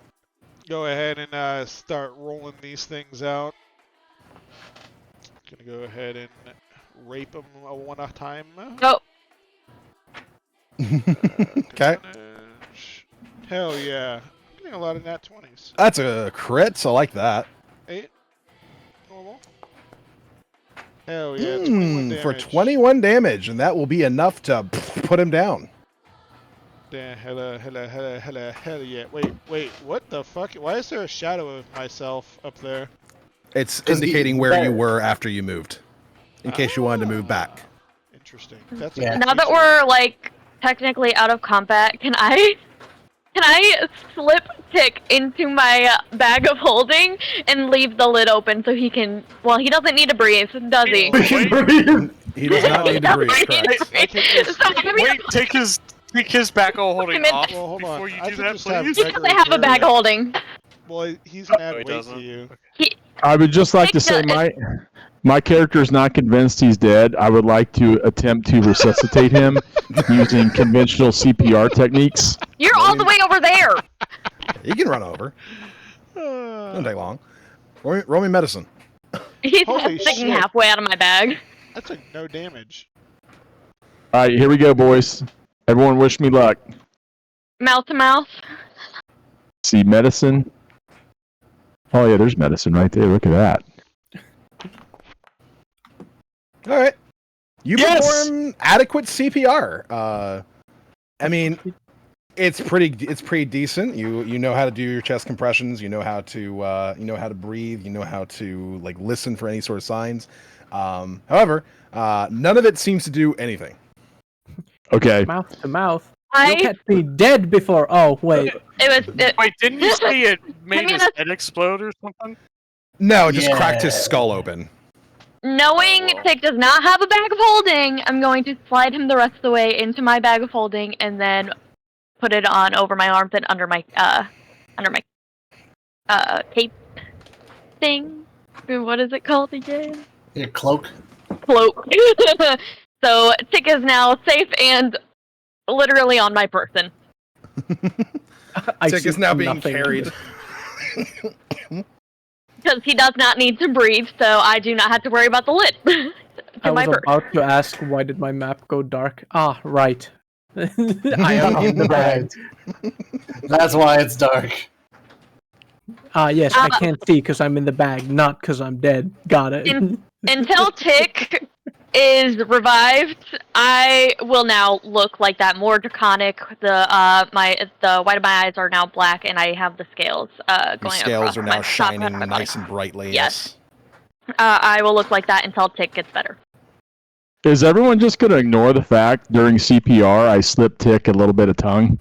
go ahead and start rolling these things out. Gonna go ahead and rape them one at a time. Oh. Okay. Hell yeah. I'm getting a lot of nat 20s. That's a crit, so I like that. 8. Normal. Hell yeah, 21 damage. For 21 damage, and that will be enough to put him down. Damn, hell yeah. Wait, what the fuck? Why is there a shadow of myself up there? It's indicating where you were after you moved, in case you wanted to move back. Interesting. That's Now that we're like technically out of combat, can I slip Tick into my bag of holding and leave the lid open so he can? Well, he doesn't need to breathe, does he? He does not need to breathe. Correct. Wait, take his back holding off Well, hold on. before you I do could that, just have please. He doesn't Gregory have a carry bag it. holding. Well, he's an add he weight doesn't. to you. I would just like to say my character is not convinced he's dead. I would like to attempt to resuscitate him using conventional CPR techniques. You're all the way over there. He can run over. Doesn't take long. Roll me medicine. He's Holy sticking shit. halfway out of my bag. That took no damage. All right, here we go, boys. Everyone wish me luck. Mouth to mouth. See medicine. Oh yeah, there's medicine right there. Look at that. All right. You Yes! perform adequate CPR. I mean, it's pretty decent. You know how to do your chest compressions. You know how to breathe. You know how to like listen for any sort of signs. However, none of it seems to do anything. Okay. Mouth to mouth. I You'll catch me dead before. Oh wait. Wait, didn't you say it made his gonna- head explode or something? No, it just cracked his skull open. Knowing Tick does not have a bag of holding, I'm going to slide him the rest of the way into my bag of holding and then put it on over my arms and under my cape thing. What is it called again? Your cloak. Cloak. So Tick is now safe and literally on my person. Tick is now being carried. Because he does not need to breathe, so I do not have to worry about the lid. I my was purse. about to ask why did my map go dark? Ah, right. I am in the bag. That's why it's dark. Ah, yes, I can't see because I'm in the bag, not because I'm dead. Got it. Until Tick is revived, I will now look like that more draconic. The white of my eyes are now black, and I have the scales Your going scales across are my now top shining of my nice body. and brightly. Yes. I will look like that until Tick gets better. Is everyone just gonna ignore the fact during CPR I slipped Tick a little bit of tongue?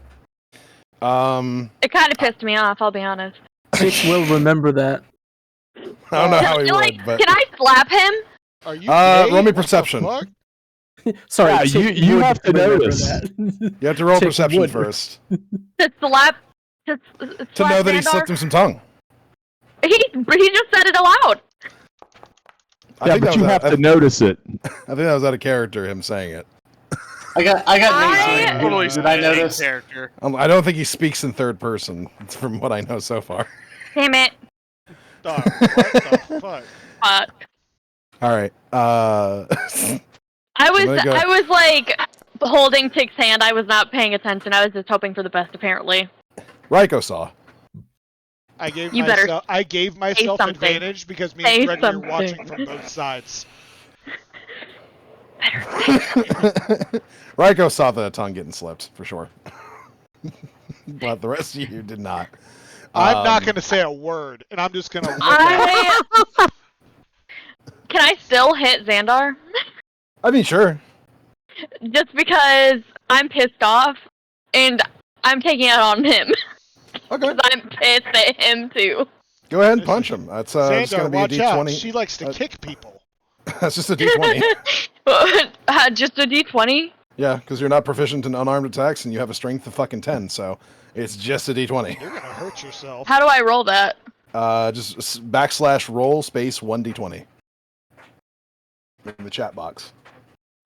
It kind of pissed me off, I'll be honest. Tick will remember that. I don't know how he Like, would, but can I slap him? Are you gay? roll me What the perception. fuck? Sorry, Yeah, Tick you would have to remember notice. that. You have to roll Tick perception would. first To slap? To know that he Xandar? slipped him some tongue. He just said it aloud. Yeah, but you have to notice it. I think that was out of character, him saying it. I got 19. Totally Did I notice? character. I don't think he speaks in third person, from what I know so far. Damn it. Dog, what the fuck? Fuck. All right. I I'm gonna go- was like holding Tick's hand. I was not paying attention. I was just hoping for the best, apparently. Raiko saw. I gave You better myself something. advantage because me Say and Gregory are something. watching from both sides. Raiko saw the tongue getting slipped, for sure. But the rest of you did not. I'm not going to say a word, and I'm just going to look at Can I still hit Xandar? I mean, sure. Just because I'm pissed off, and I'm taking it on him. Okay. Because I'm pissed at him, too. Go ahead and punch him. That's just Xandar, going to be a watch D20. out. She likes to kick people. That's just a D20. Just a D20? Yeah, because you're not proficient in unarmed attacks, and you have a strength of fucking 10, so it's just a D20. You're going to hurt yourself. How do I roll that? Just /roll space 1D20 in the chat box.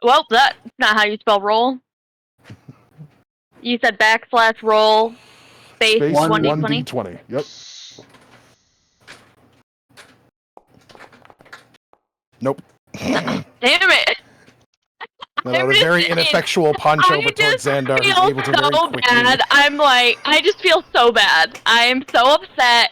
Well, that's not how you spell roll. You said /roll space Space 1D20? 1D20. Yep. Nope. Damn it! No, a very ineffectual punch over towards Xandar, who's able to very so quickly. bad. I'm like, I just feel so bad. I am so upset.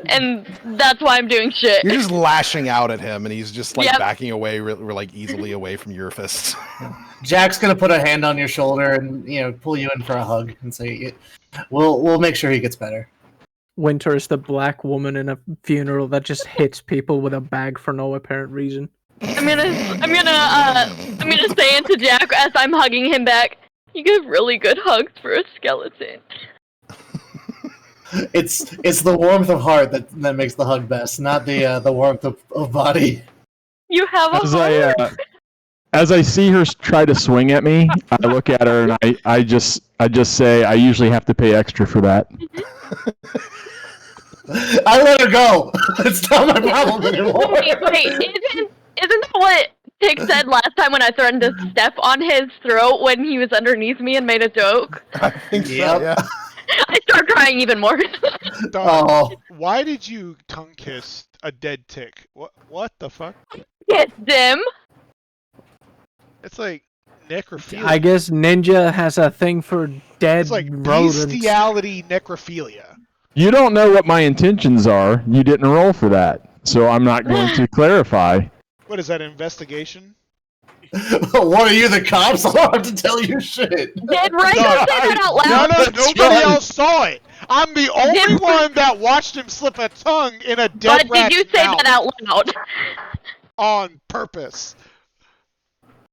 And that's why I'm doing shit. You're just lashing out at him, and he's just like Yep. backing away, like easily away from your fists. Jack's gonna put a hand on your shoulder and pull you in for a hug and say, "We'll make sure he gets better." Winter is the black woman in a funeral that just hits people with a bag for no apparent reason. I'm gonna say into Jack as I'm hugging him back. You give really good hugs for a skeleton. It's the warmth of heart that makes the hug best, not the warmth of body. You have a heart. As I see her try to swing at me, I look at her and I just say I usually have to pay extra for that. I let her go. It's not my problem anymore. Wait, isn't that what Tick said last time when I threatened to step on his throat when he was underneath me and made a joke? I think so, Yep. yeah. I start crying even more. Dog, why did you tongue kiss a dead tick? What the fuck? Yes, Dim. It's like, necrophilia. I guess Ninja has a thing for dead It's like rodents. bestiality necrophilia. You don't know what my intentions are. You didn't roll for that, so I'm not going to clarify. What is that, investigation? What are you, the cops? I don't have to tell you shit. Did Ryko say that out No, loud? nobody else saw it. I'm the only one that watched him slip a tongue in a dead But did you say mouth that out loud? on purpose.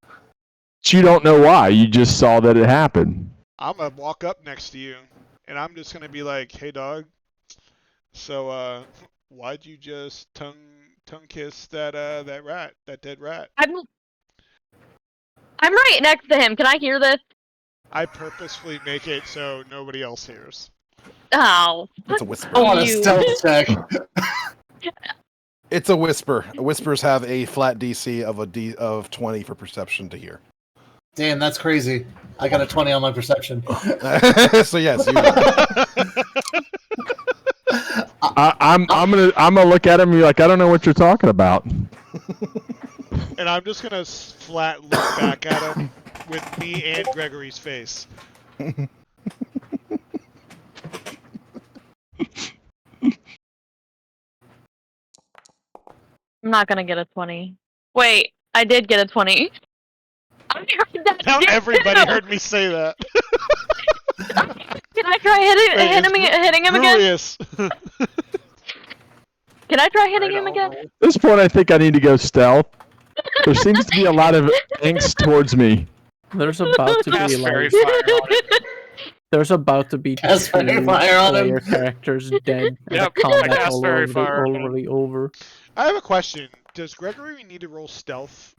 But you don't know why. You just saw that it happened. I'm gonna walk up next to you, and I'm just gonna be like, "Hey, dog. So, why'd you just tongue kiss that dead rat?" I'm right next to him. Can I hear this? I purposefully make it so nobody else hears. Oh. It's a whisper. I want a You. stealth check. It's a whisper. Whispers have a flat DC of 20 for perception to hear. Damn, that's crazy. I got a 20 on my perception. So yes, you. I'm gonna look at him and be like, I don't know what you're talking about. And I'm just gonna flat look back at him with me and Gregory's face. I'm not gonna get a 20. Wait, I did get a 20. I heard that. Now too. everybody heard me say that. Can I try hitting him again? Glorious. Can I try hitting him again? At this point, I think I need to go stealth. There seems to be a lot of angst towards me. There's about to Cast be fairy like, fire on it. there's about to be Cast two fairy fire on him. player characters dead. And Yep, the combat I cast fairy fire on him. already over. I have a question. Does Gregory need to roll stealth,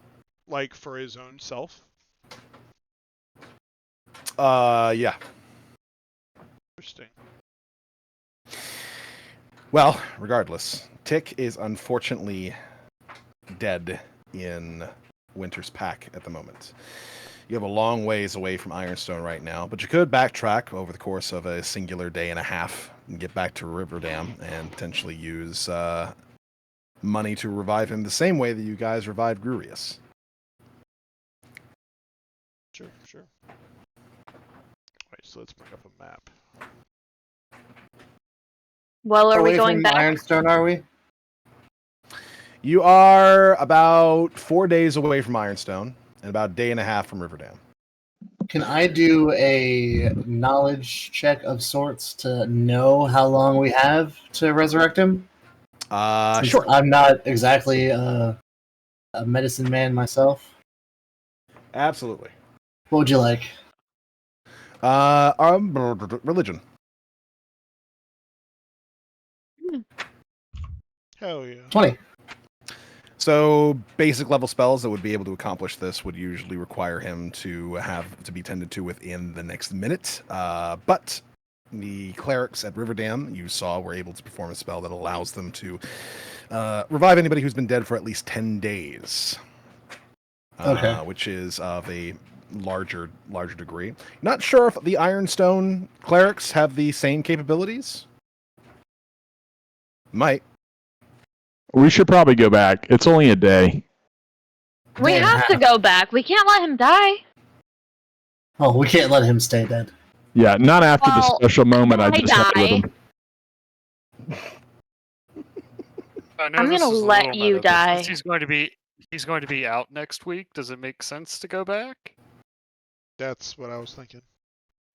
like, for his own self? Yeah. Interesting. Well, regardless, Tick is unfortunately dead in Winter's Pack at the moment. You have a long ways away from Ironstone right now, but you could backtrack over the course of a singular day and a half and get back to Riverdam and potentially use money to revive him the same way that you guys revived Grurius. Sure. Wait, so let's bring up a map. Well, are we Away going from back? Ironstone, are we? You are about 4 days away from Ironstone and about a day and a half from Riverdam. Can I do a knowledge check of sorts to know how long we have to resurrect him? Since Sure. I'm not exactly a medicine man myself. Absolutely. What would you like? Religion. Hell yeah. 20. So basic level spells that would be able to accomplish this would usually require him to have to be tended to within the next minute. But the clerics at Riverdam, you saw, were able to perform a spell that allows them to revive anybody who's been dead for at least 10 days. Okay. Which is of a larger degree. Not sure if the Ironstone clerics have the same capabilities. Might. We should probably go back. It's only a day. We Day and a have to half. go back. We can't let him die. Oh, we can't let him stay dead. Yeah, not after the Well, special moment I I just had with him. I know I'm this gonna is a let little you meta, but die. since he's going to be out next week. Does it make sense to go back? That's what I was thinking.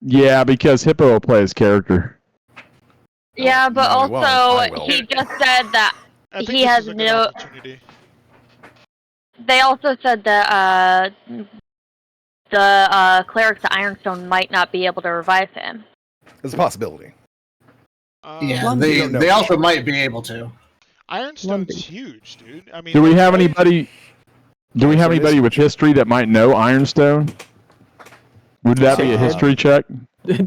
Yeah, because Hippo will play his character. Yeah, but no, he won't. I also will. he just said that I think he this has is a good no. opportunity. They also said that the clerics at Ironstone might not be able to revive him. There's a possibility. Yeah, Um, they don't know they for also sure. might be able to. Ironstone's Lundy. huge, dude. I mean, Do we like, have all you- anybody? Do we have So it is- anybody with history that might know Ironstone? Would that be a history check?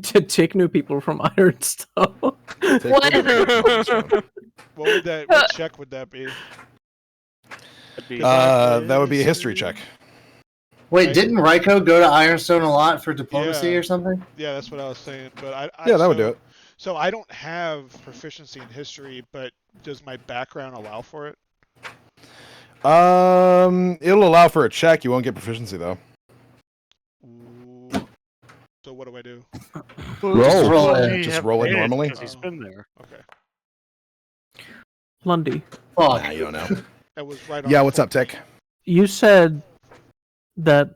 Tick new people from Ironstone. Take What? Ironstone. What would that? What check would that be? That would be a history check. Wait, Right. didn't Ryko go to Ironstone a lot for diplomacy Yeah. or something? Yeah, that's what I was saying. But Yeah, that would do it. So I don't have proficiency in history, but does my background allow for it? It'll allow for a check. You won't get proficiency though. Roll. roll Well, it. he Just have roll it advantage normally? because he's been there. Okay. Lundy, Fuck. Nah, you don't know. That was right on. Yeah, the what's up, 14. Tick? you said that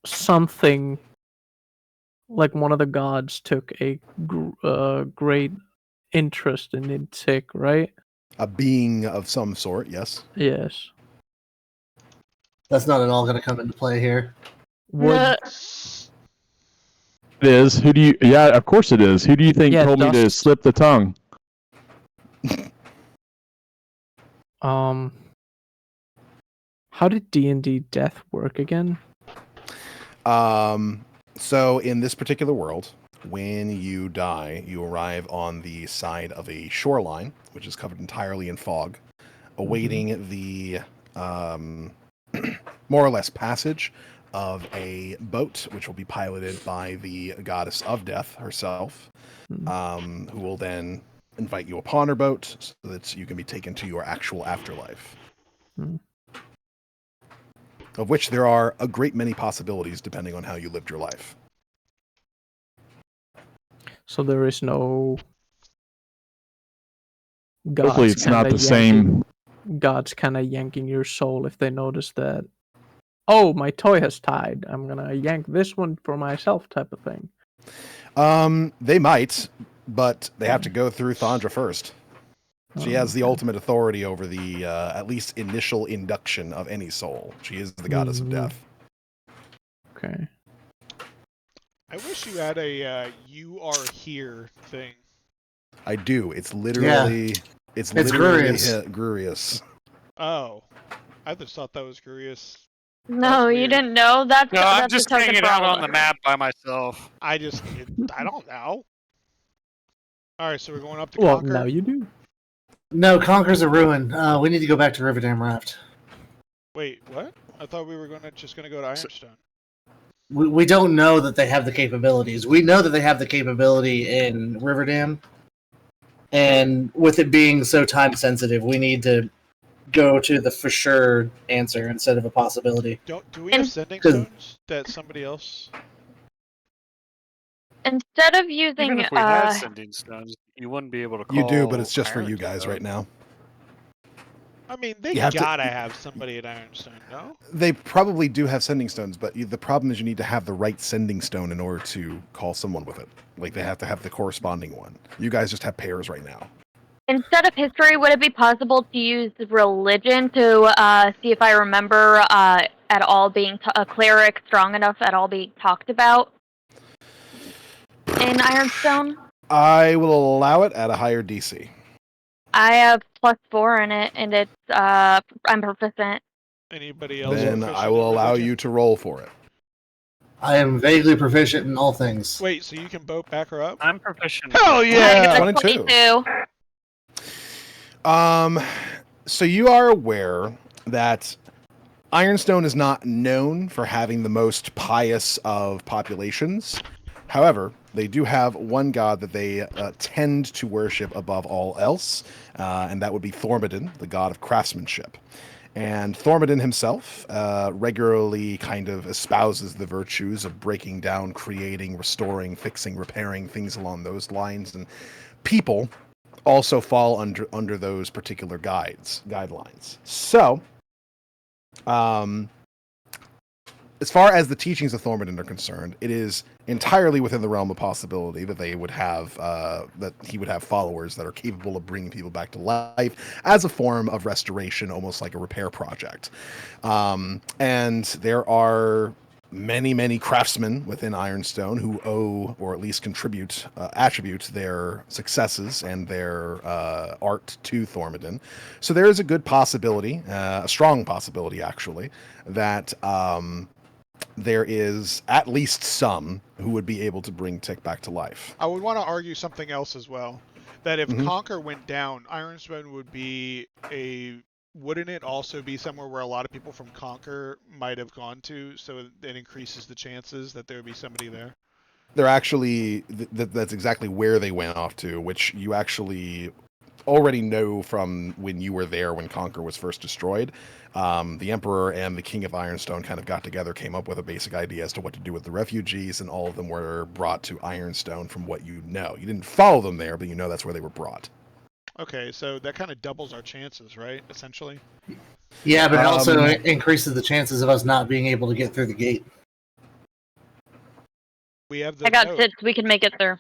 something like one of the gods took a great interest in Tick, right? A being of some sort, yes. Yes. That's not at all going to come into play here. Would It is. Who do you? Yeah, of course it is. Who do you think Yeah, told me to Dust. slip the tongue? how did D&D death work again? So in this particular world, when you die, you arrive on the side of a shoreline, which is covered entirely in fog, awaiting the more or less passage of a boat, which will be piloted by the goddess of death herself, who will then invite you upon her boat so that you can be taken to your actual afterlife. Of which there are a great many possibilities depending on how you lived your life. So there is no gods. Hopefully, it's not the same. Gods kind of yanking your soul if they notice that. Oh, my toy has died. I'm gonna yank this one for myself, type of thing. They might, but they have to go through Thandra first. She has the ultimate authority over the at least initial induction of any soul. She is the goddess of death. Okay. I wish you had a "you are here" thing. I do. It's literally it's literally Grurius. Oh, I just thought that was Grurius. No, you didn't know. That's No, I'm that's just a token hanging for out all on of the us. map by myself. I don't know. All right, so we're going up to Well, Conquer. now you do. No, Conquer's a ruin. We need to go back to Riverdam Raft. Wait, what? I thought we were just gonna go to Ironstone. We don't know that they have the capabilities. We know that they have the capability in Riverdam, and with it being so time sensitive, we need to go to the for sure answer instead of a possibility. Do we have sending stones that somebody else? Instead of using Even if we had sending stones, you wouldn't be able to call. You do, but it's just for you Ironstone. guys right now. I mean, they You have to- gotta have somebody at Ironstone, no? They probably do have sending stones, but the problem is you need to have the right sending stone in order to call someone with it. Like, they have to have the corresponding one. You guys just have pairs right now. Instead of history, would it be possible to use religion to see if I remember at all being a cleric strong enough at all being talked about in Ironstone? I will allow it at a higher DC. I have +4 in it, and it's I'm proficient. Anybody else? Then proficient I will in allow religion? you to roll for it. I am vaguely proficient in all things. Wait, so you can boat back her up? I'm proficient. Hell I yeah! got a 22. 22. So you are aware that Ironstone is not known for having the most pious of populations. However, they do have one god that they tend to worship above all else, and that would be Thormodin, the god of craftsmanship. And Thormodin himself regularly kind of espouses the virtues of breaking down, creating, restoring, fixing, repairing, things along those lines. And people also fall under those particular guidelines. So, as far as the teachings of Thormodin are concerned, it is entirely within the realm of possibility that they would have that he would have followers that are capable of bringing people back to life as a form of restoration, almost like a repair project. And there are many craftsmen within Ironstone who owe, or at least attribute their successes and their art to Thormodin. So there is a good possibility, a strong possibility actually, that there is at least some who would be able to bring Tick back to life. I would want to argue something else as well. That if Conquer went down, Ironstone would be wouldn't it also be somewhere where a lot of people from Conquer might have gone to, so it increases the chances that there would be somebody there? They're actually, that's exactly where they went off to, which you actually already know from when you were there when Conquer was first destroyed. The Emperor and the King of Ironstone kind of got together, came up with a basic idea as to what to do with the refugees, and all of them were brought to Ironstone from what you know. You didn't follow them there, but you know that's where they were brought. Okay, so that kind of doubles our chances, right? Essentially. Yeah, but it also increases the chances of us not being able to get through the gate. We have the I got note. tits. We can make it through.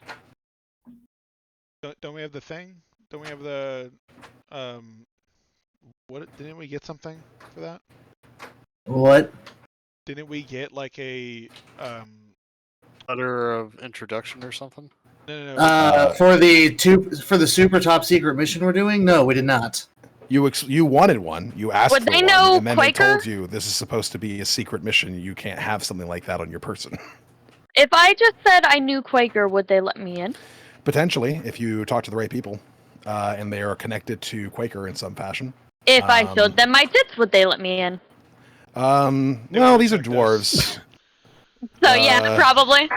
Don't we have the thing? Don't we have the what? Didn't we get something for that? What? Didn't we get like a letter of introduction or something? No. For the super top secret mission we're doing? No, we did not. You wanted one. You asked Would for they one, know and then Quaker? they told you this is supposed to be a secret mission. You can't have something like that on your person. If I just said I knew Quaker, would they let me in? Potentially, if you talk to the right people, and they are connected to Quaker in some fashion. If I showed them my tits, would they let me in? Well, these are dwarves. So yeah, probably.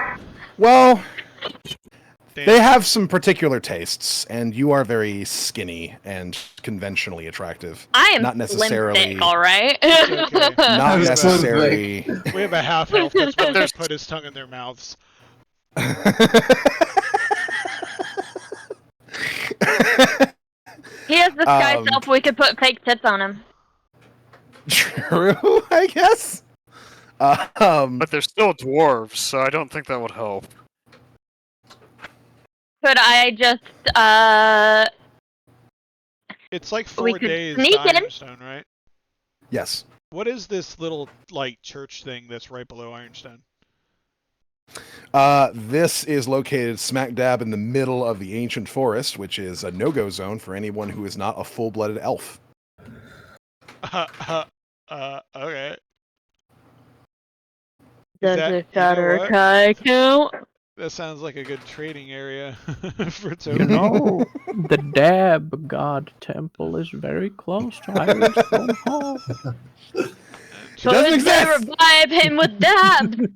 Well, they have some particular tastes, and you are very skinny and conventionally attractive. I am not necessarily slim thick, all right. Okay. Not necessarily. We have a half elf that's willing to put his tongue in their mouths. He has the sky self. We could put fake tits on him. True, I guess. But they're still dwarves, so I don't think that would help. Could I just It's like 4 We could days sneak to in. Ironstone, right? Yes. What is this little like church thing that's right below Ironstone? This is located smack dab in the middle of the ancient forest, which is a no-go zone for anyone who is not a full-blooded elf. Okay. does that- a you know shatter what? kai count? That sounds like a good trading area for You Toby. know, the Dab God Temple is very close to Ironstone Hall. So doesn't let's exist! revive him with dab.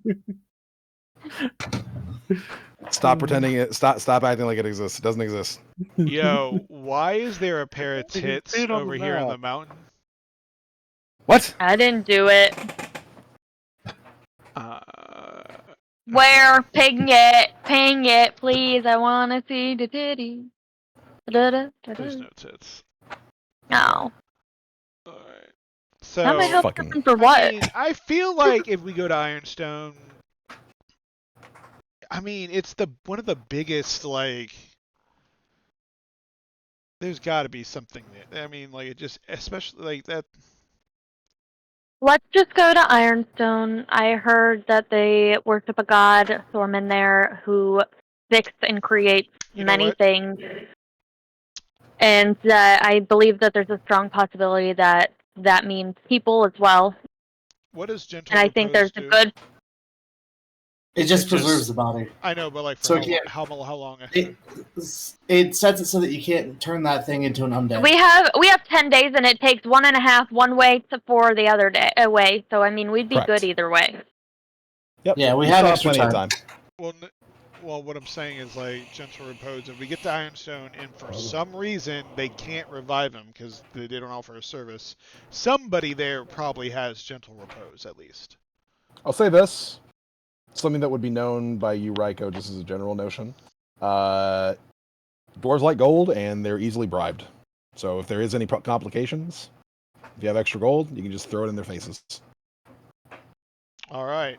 Stop pretending it. Stop acting like it exists. It doesn't exist. Yo, why is there a pair of You can tits see it on over the here on map. the mountain? What? I didn't do it. Uh, Where? Ping it, please. I wanna see the titty. there's no tits. No. Alright. How the So, hell Fucking- for what? I mean, I feel like if we go to Ironstone, I mean, it's one of the biggest, like, there's got to be something there. I mean, like, it just, especially like that. Let's just go to Ironstone. I heard that they worship a god, Thorman there, who fixes and creates You know many what? things. And I believe that there's a strong possibility that that means people as well. What does gentle And I think repose there's a do? good. It just It preserves just- the body. I know, but like for So how long? It sets it so that you can't turn that thing into an undead. We have 10 days, and it takes 1.5 one way for the other day away. So I mean, we'd be Correct. good either way. Yep. Yeah, we You have still extra plenty time. of time. Well, what I'm saying is like gentle repose. If we get to Ironstone and for some reason they can't revive him because they don't offer a service, somebody there probably has gentle repose at least. I'll say this. Something that would be known by you, Raiko, just as a general notion. Dwarves like gold, and they're easily bribed. So if there is any complications, if you have extra gold, you can just throw it in their faces. All right.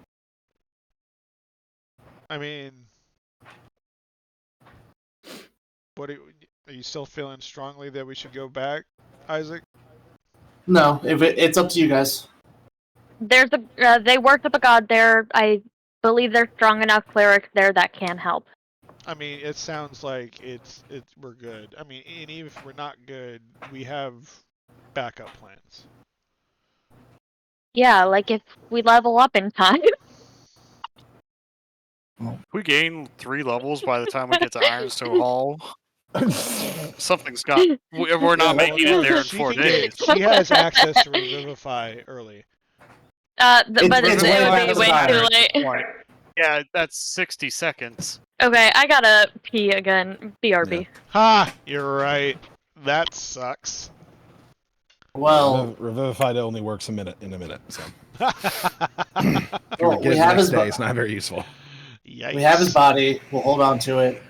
I mean, are you still feeling strongly that we should go back, Isaac? No, it's up to you guys. There's they worship a god there. I believe there's strong enough clerics there that can help. I mean, it sounds like we're good. I mean, and even if we're not good, we have backup plans. Yeah, like if we level up in time. We gain 3 levels by the time we get to Ironstone Hall. Something's got. We're not making it there in She 4 can days. she has access to Revivify early. But It's it way would be way outside. too late. Like, yeah, that's 60 seconds. Okay, I gotta pee again. BRB. Ha! You're right. That sucks. Well, Revivified only works in a minute. So well, get it the next day. It's not very useful. Yikes. we have his body. We'll hold on to it.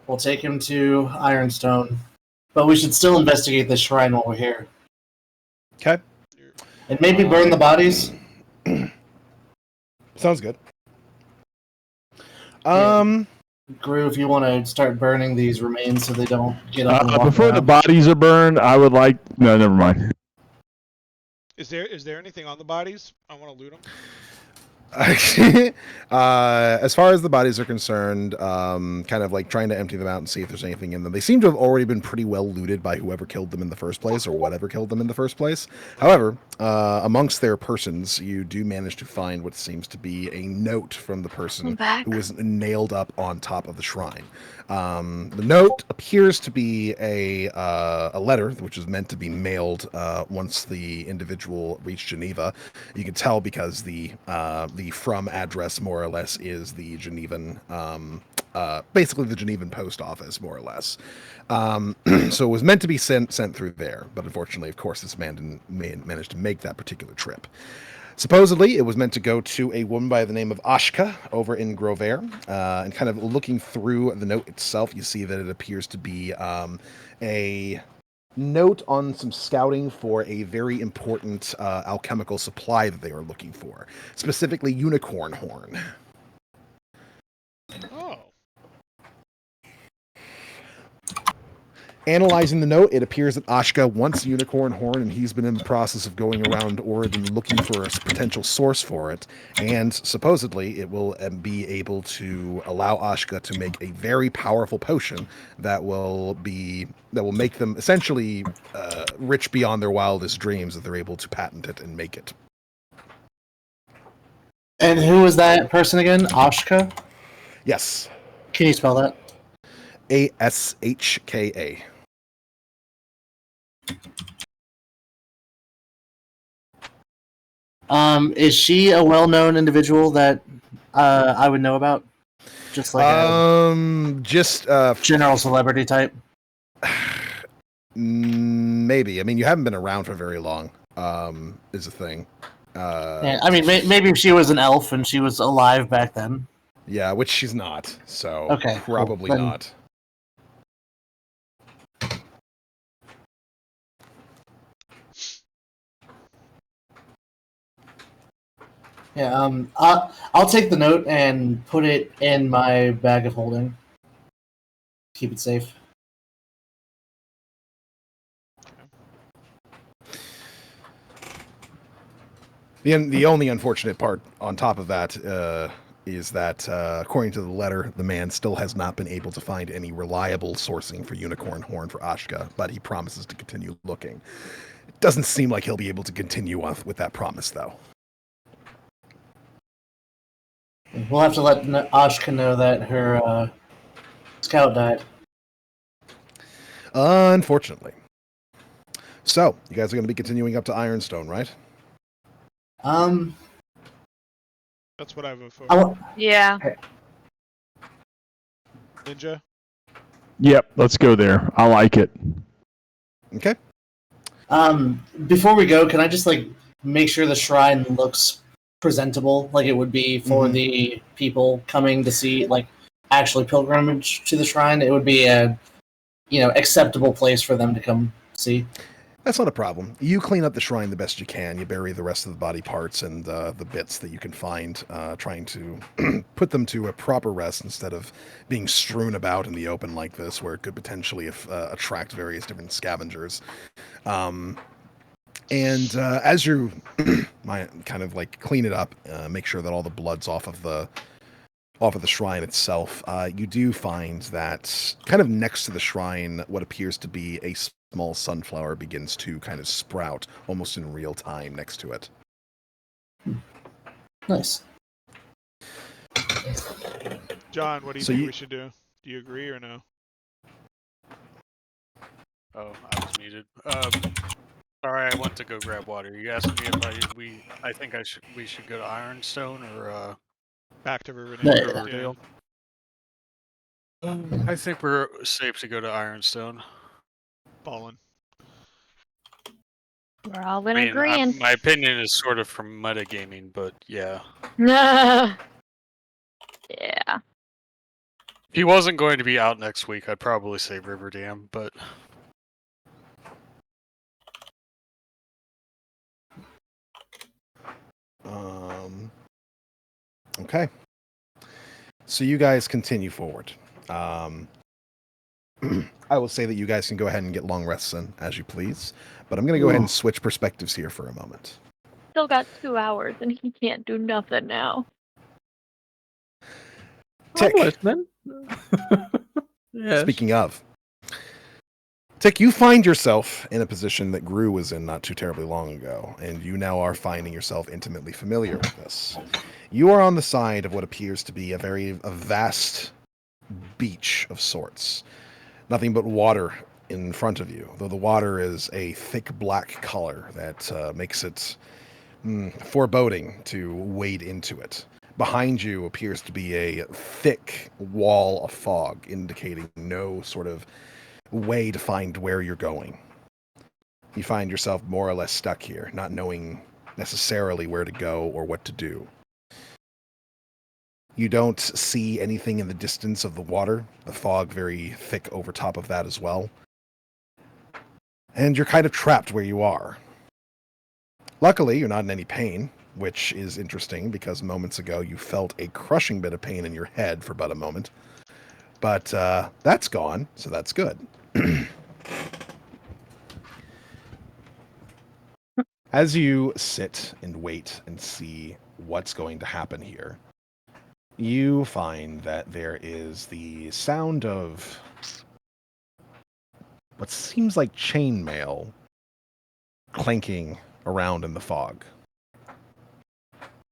We'll take him to Ironstone. But we should still investigate the shrine while we're here. Okay. And maybe burn the bodies. Sounds good. Gru, if you want to start burning these remains so they don't get up and walk Before the around. bodies are burned, I would like. No, never mind. Is there anything on the bodies? I want to loot them. As far as the bodies are concerned, kind of like trying to empty them out and see if there's anything in them. They seem to have already been pretty well looted by whoever killed them in the first place, or whatever killed them in the first place. However, amongst their persons, you do manage to find what seems to be a note from the person who was nailed up on top of the shrine. The note appears to be a letter, which is meant to be mailed once the individual reached Geneva. You can tell because the from address, more or less, is the Genevan, basically the Genevan post office, more or less. So it was meant to be sent through there, but unfortunately, of course, this man didn't manage to make that particular trip. Supposedly, it was meant to go to a woman by the name of Ashka over in Grover, and kind of looking through the note itself, you see that it appears to be a note on some scouting for a very important alchemical supply that they are looking for, specifically unicorn horn. Oh. Analyzing the note, it appears that Ashka wants unicorn horn, and he's been in the process of going around Oregon looking for a potential source for it. And supposedly, it will be able to allow Ashka to make a very powerful potion that will make them essentially rich beyond their wildest dreams if they're able to patent it and make it. And who was that person again? Ashka? Yes. Can you spell that? Ashka. Is she a well-known individual that I would know about? Just like a general celebrity type? Maybe. I mean, you haven't been around for very long, is the thing. Yeah, I mean, maybe if she was an elf and she was alive back then. Yeah, which she's not, so okay, probably cool. not. Yeah, I'll take the note and put it in my bag of holding. Keep it safe. The only unfortunate part on top of that is that, according to the letter, the man still has not been able to find any reliable sourcing for unicorn horn for Ashka, but he promises to continue looking. It doesn't seem like he'll be able to continue on with that promise, though. We'll have to let Ashka know that her scout died. Unfortunately. So, you guys are going to be continuing up to Ironstone, right? That's what I vote for. Yeah. Ninja? Yep, let's go there. I like it. Okay. Before we go, can I just make sure the shrine looks presentable, like it would be for the people coming to see, actually pilgrimage to the shrine? It would be a, acceptable place for them to come see. That's not a problem. You clean up the shrine the best you can. You bury the rest of the body parts and the bits that you can find, trying to put them to a proper rest instead of being strewn about in the open like this, where it could potentially attract various different scavengers. And as you kind of clean it up, make sure that all the blood's off of the shrine itself, you do find that kind of next to the shrine, what appears to be a small sunflower begins to kind of sprout almost in real time next to it. Nice. John, what do you think we should do? Do you agree or no? Oh, I was muted. Sorry, I went to go grab water. You asked me if I think we should go to Ironstone or back to Riverdale. Riverdale. I think we're safe to go to Ironstone. Fallen. We're all in I mean, agreement. my opinion is sort of from metagaming, but yeah. Yeah. If he wasn't going to be out next week, I'd probably say Riverdam, but Okay. So you guys continue forward. I will say that you guys can go ahead and get long rests in as you please, but I'm going to go ahead and switch perspectives here for a moment. Still got 2 hours and he can't do nothing now. Tick. I'm listening. Yes. Speaking of, Tick, you find yourself in a position that Gru was in not too terribly long ago, and you now are finding yourself intimately familiar with this. You are on the side of what appears to be a vast beach of sorts. Nothing but water in front of you, though the water is a thick black color that makes it foreboding to wade into it. Behind you appears to be a thick wall of fog, indicating no sort of way to find where you're going. You find yourself more or less stuck here, not knowing necessarily where to go or what to do. You don't see anything in the distance of the water, the fog very thick over top of that as well. And you're kind of trapped where you are. Luckily, you're not in any pain, which is interesting because moments ago you felt a crushing bit of pain in your head for but a moment. But that's gone, so that's good. As you sit and wait and see what's going to happen here, you find that there is the sound of what seems like chainmail clanking around in the fog,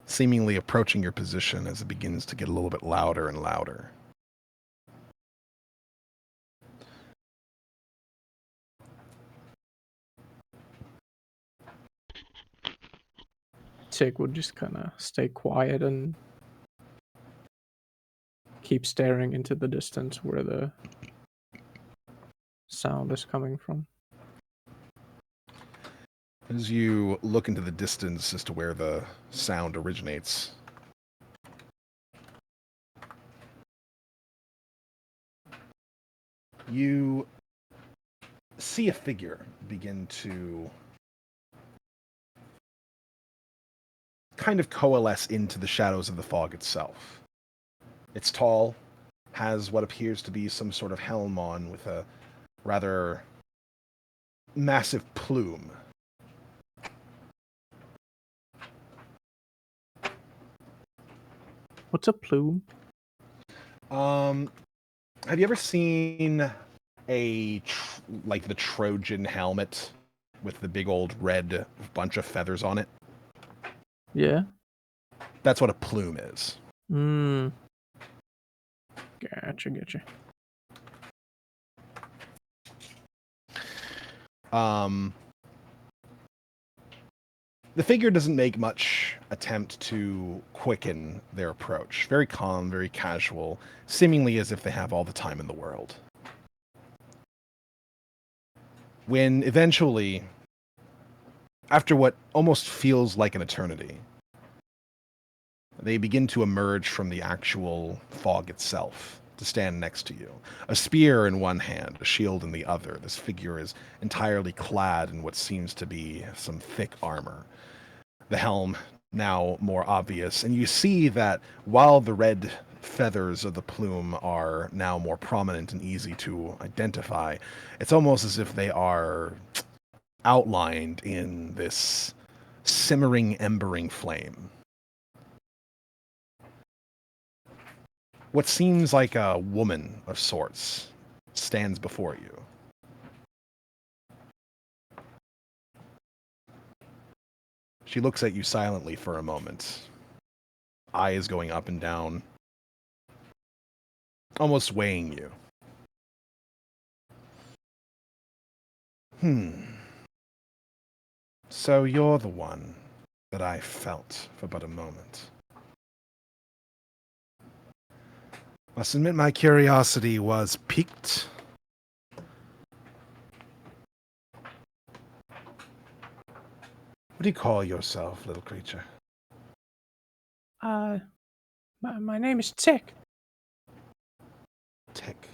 seemingly approaching your position as it begins to get a little bit louder and louder. Tick would just kind of stay quiet and keep staring into the distance where the sound is coming from. As you look into the distance as to where the sound originates, you see a figure begin to kind of coalesce into the shadows of the fog itself. It's tall, has what appears to be some sort of helm on with a rather massive plume. What's a plume? Have you ever seen the Trojan helmet with the big old red bunch of feathers on it? Yeah. That's what a plume is. Gotcha. The figure doesn't make much attempt to quicken their approach. Very calm, very casual, seemingly as if they have all the time in the world. When eventually, after what almost feels like an eternity, they begin to emerge from the actual fog itself to stand next to you. A spear in one hand, a shield in the other. This figure is entirely clad in what seems to be some thick armor. The helm now more obvious, and you see that while the red feathers of the plume are now more prominent and easy to identify, it's almost as if they are outlined in this simmering, embering flame. What seems like a woman of sorts stands before you. She looks at you silently for a moment, eyes going up and down, almost weighing you. So you're the one that I felt for but a moment. Must admit my curiosity was piqued. What do you call yourself, little creature? My name is Tick. Tick.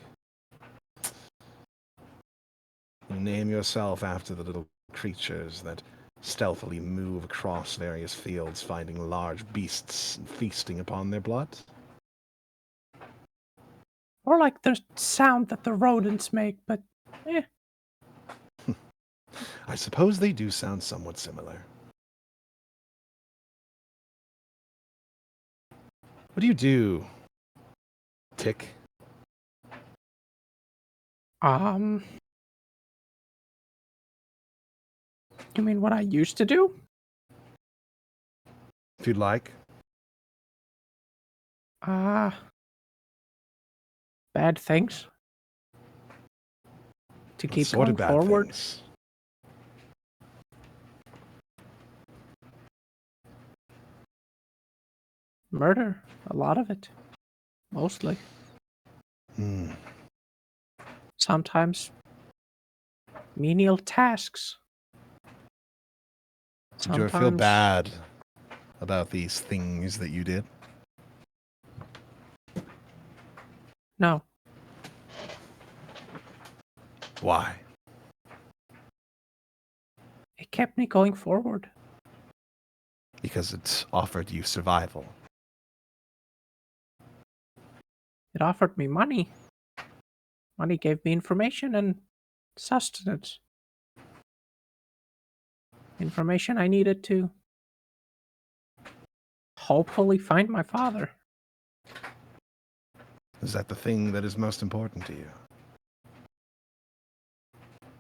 You name yourself after the little creatures that stealthily move across various fields, finding large beasts and feasting upon their blood? Or like the sound that the rodents make, but I suppose they do sound somewhat similar. What do you do, Tick? You mean what I used to do? If you'd like. Bad things. To What keep sort going of bad forward. things? Murder. A lot of it. Mostly. Sometimes menial tasks. Did you ever feel bad about these things that you did? No. Why? It kept me going forward. Because it offered you survival. It offered me money. Money gave me information and sustenance. Information I needed to hopefully find my father. Is that the thing that is most important to you?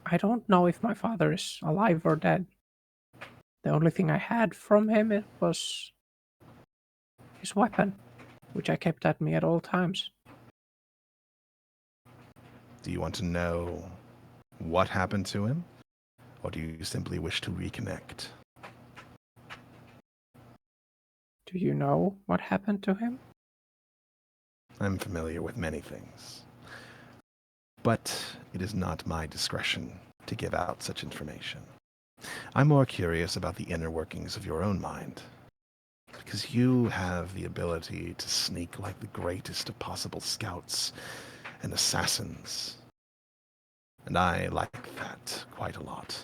I don't know if my father is alive or dead. The only thing I had from him was his weapon, which I kept at me at all times. Do you want to know what happened to him? Or do you simply wish to reconnect? Do you know what happened to him? I'm familiar with many things. But it is not my discretion to give out such information. I'm more curious about the inner workings of your own mind. Because you have the ability to sneak like the greatest of possible scouts and assassins. And I like that quite a lot.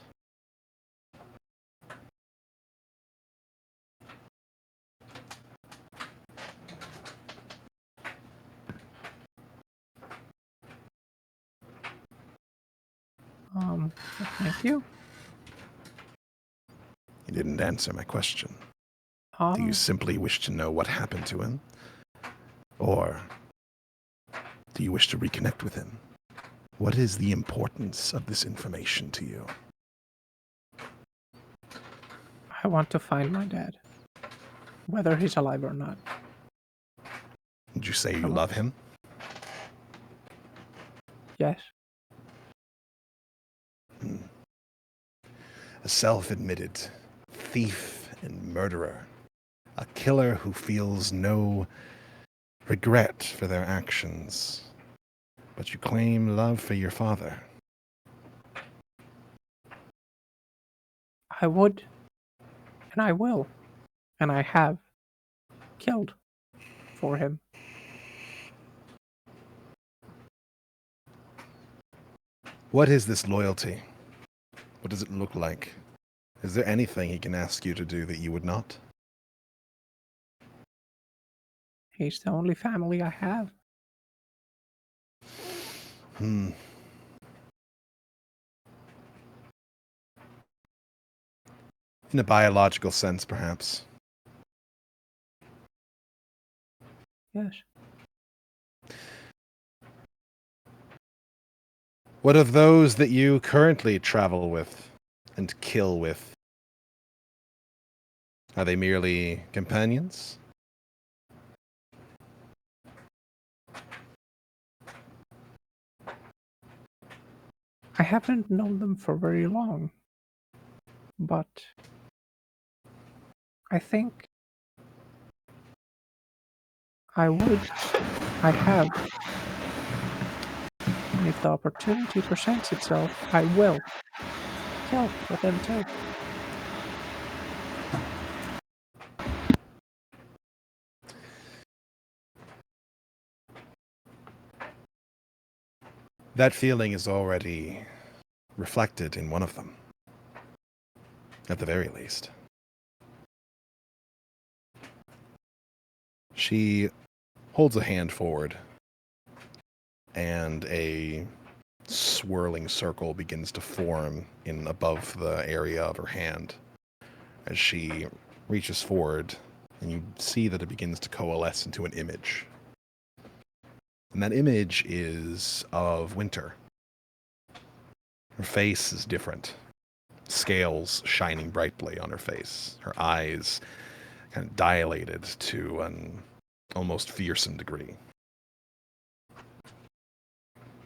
Thank you. You didn't answer my question. Do you simply wish to know what happened to him? Or do you wish to reconnect with him? What is the importance of this information to you? I want to find my dad. Whether he's alive or not. Did you say you love him? Yes. A self-admitted thief and murderer. A killer who feels no regret for their actions. But you claim love for your father. I would. And I will. And I have killed for him. What is this loyalty? What does it look like? Is there anything he can ask you to do that you would not? He's the only family I have. In a biological sense, perhaps. Yes. What of those that you currently travel with and kill with? Are they merely companions? I haven't known them for very long. But I think I have. And if the opportunity presents itself, I will kill for them too. That feeling is already reflected in one of them, at the very least. She holds a hand forward, and a swirling circle begins to form in above the area of her hand as she reaches forward, and you see that it begins to coalesce into an image. And that image is of Winter. Her face is different. Scales shining brightly on her face. Her eyes kind of dilated to an almost fearsome degree.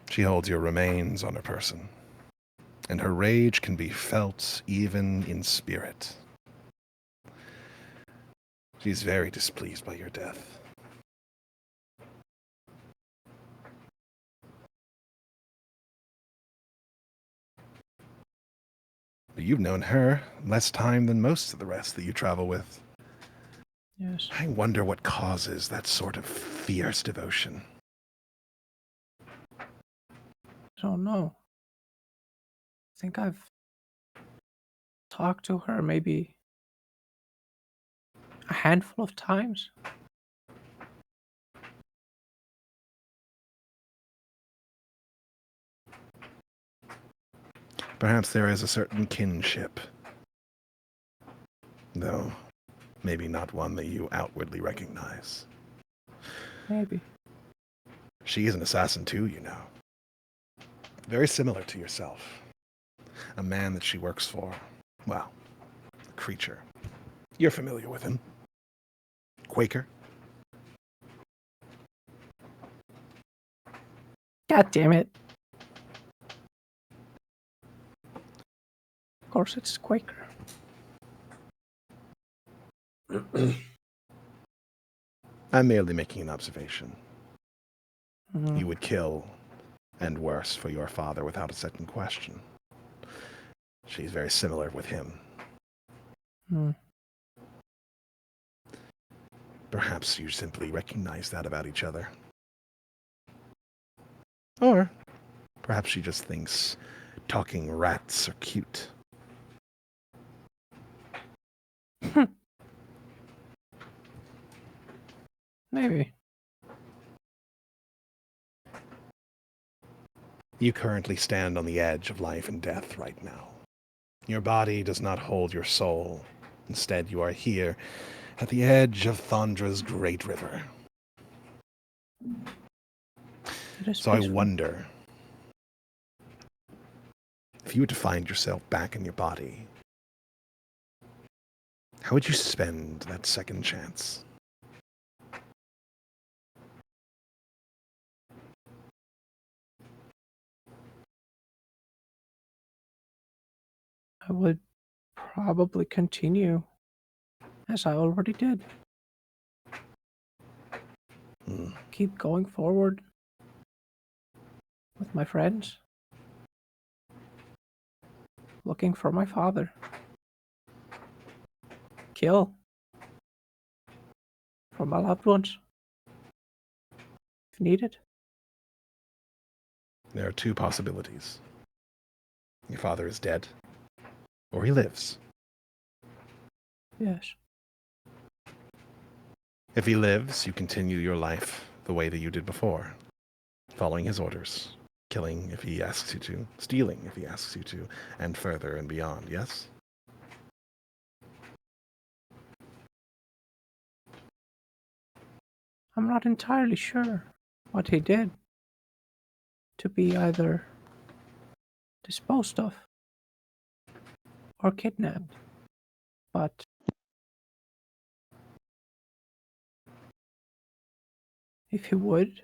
She holds your remains on her person, and her rage can be felt even in spirit. She's very displeased by your death. But you've known her less time than most of the rest that you travel with. Yes. I wonder what causes that sort of fierce devotion. I don't know. I think I've talked to her maybe a handful of times. Perhaps there is a certain kinship, though maybe not one that you outwardly recognize. Maybe. She is an assassin too, you know. Very similar to yourself. A man that she works for. Well, a creature. You're familiar with him. Quaker. God damn it. Of course it's Quaker. I'm merely making an observation. Mhm. You would kill, and worse, for your father without a second question. She's very similar with him. Hmm. Perhaps you simply recognize that about each other. Or perhaps she just thinks talking rats are cute. Maybe. You currently stand on the edge of life and death right now. Your body does not hold your soul. Instead, you are here at the edge of Thondra's great river. It is So I peaceful. wonder, if you were to find yourself back in your body, how would you spend that second chance? I would probably continue as I already did. Hmm. Keep going forward with my friends. Looking for my father. Kill for my loved ones. If needed. There are two possibilities. Your father is dead, or he lives. Yes. If he lives, you continue your life the way that you did before, following his orders, killing if he asks you to, stealing if he asks you to, and further and beyond, yes? I'm not entirely sure what he did to be either disposed of or kidnapped. But if he would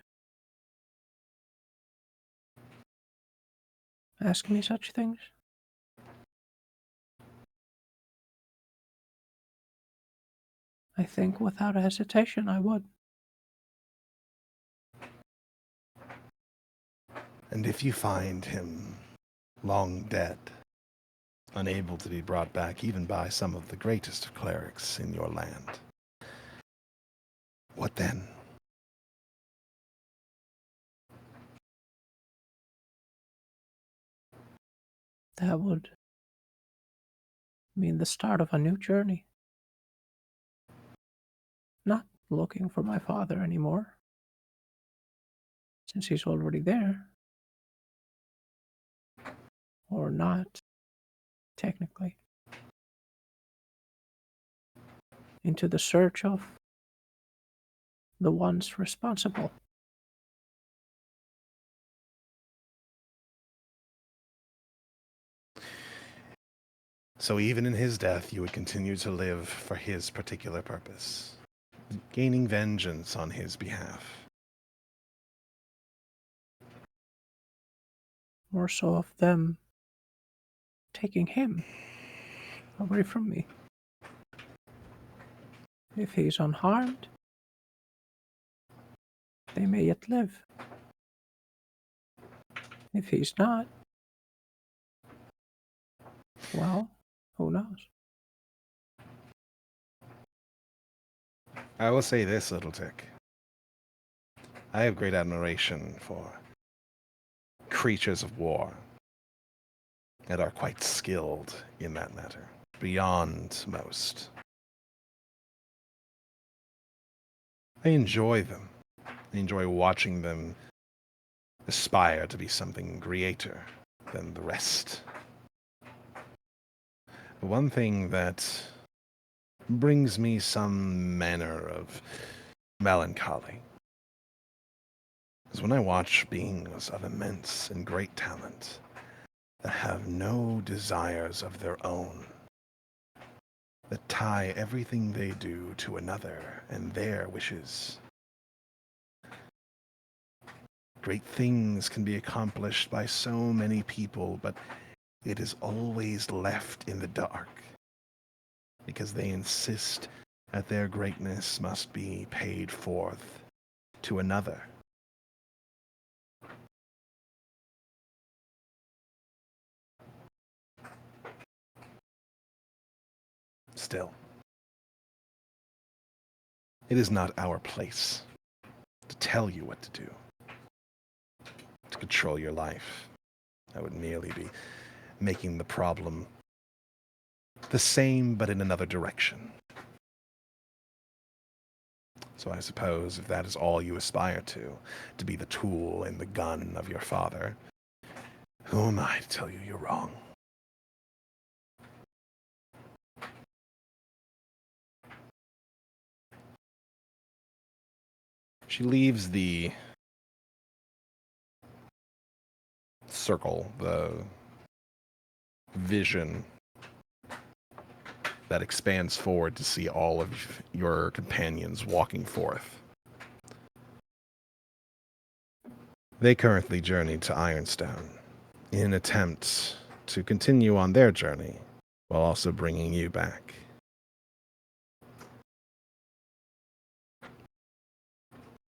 ask me such things, I think without hesitation I would. And if you find him long dead, unable to be brought back even by some of the greatest of clerics in your land, what then? That would mean the start of a new journey. Not looking for my father anymore, since he's already there. Or not, technically. Into the search of the ones responsible. So even in his death, you would continue to live for his particular purpose, gaining vengeance on his behalf. More so of them taking him away from me. If he's unharmed, they may yet live. If he's not, well, who knows? I will say this, Little Tick. I have great admiration for creatures of war that are quite skilled in that matter, beyond most. I enjoy them. I enjoy watching them aspire to be something greater than the rest. The one thing that brings me some manner of melancholy is when I watch beings of immense and great talent that have no desires of their own, that tie everything they do to another and their wishes. Great things can be accomplished by so many people, but it is always left in the dark because they insist that their greatness must be paid forth to another. Still, it is not our place to tell you what to do, to control your life. That would merely be making the problem the same but in another direction. So I suppose if that is all you aspire to be the tool and the gun of your father, who am I to tell you you're wrong? She leaves the circle, the vision that expands forward to see all of your companions walking forth. They currently journey to Ironstone in an attempt to continue on their journey while also bringing you back.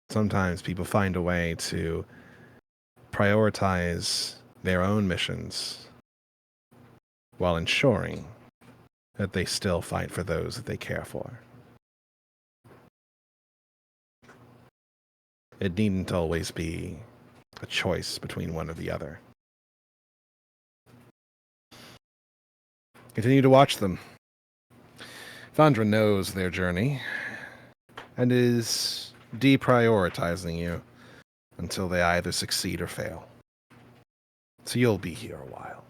Sometimes people find a way to prioritize their own missions while ensuring that they still fight for those that they care for. It needn't always be a choice between one or the other. Continue to watch them. Vandra knows their journey and is deprioritizing you until they either succeed or fail. So you'll be here a while.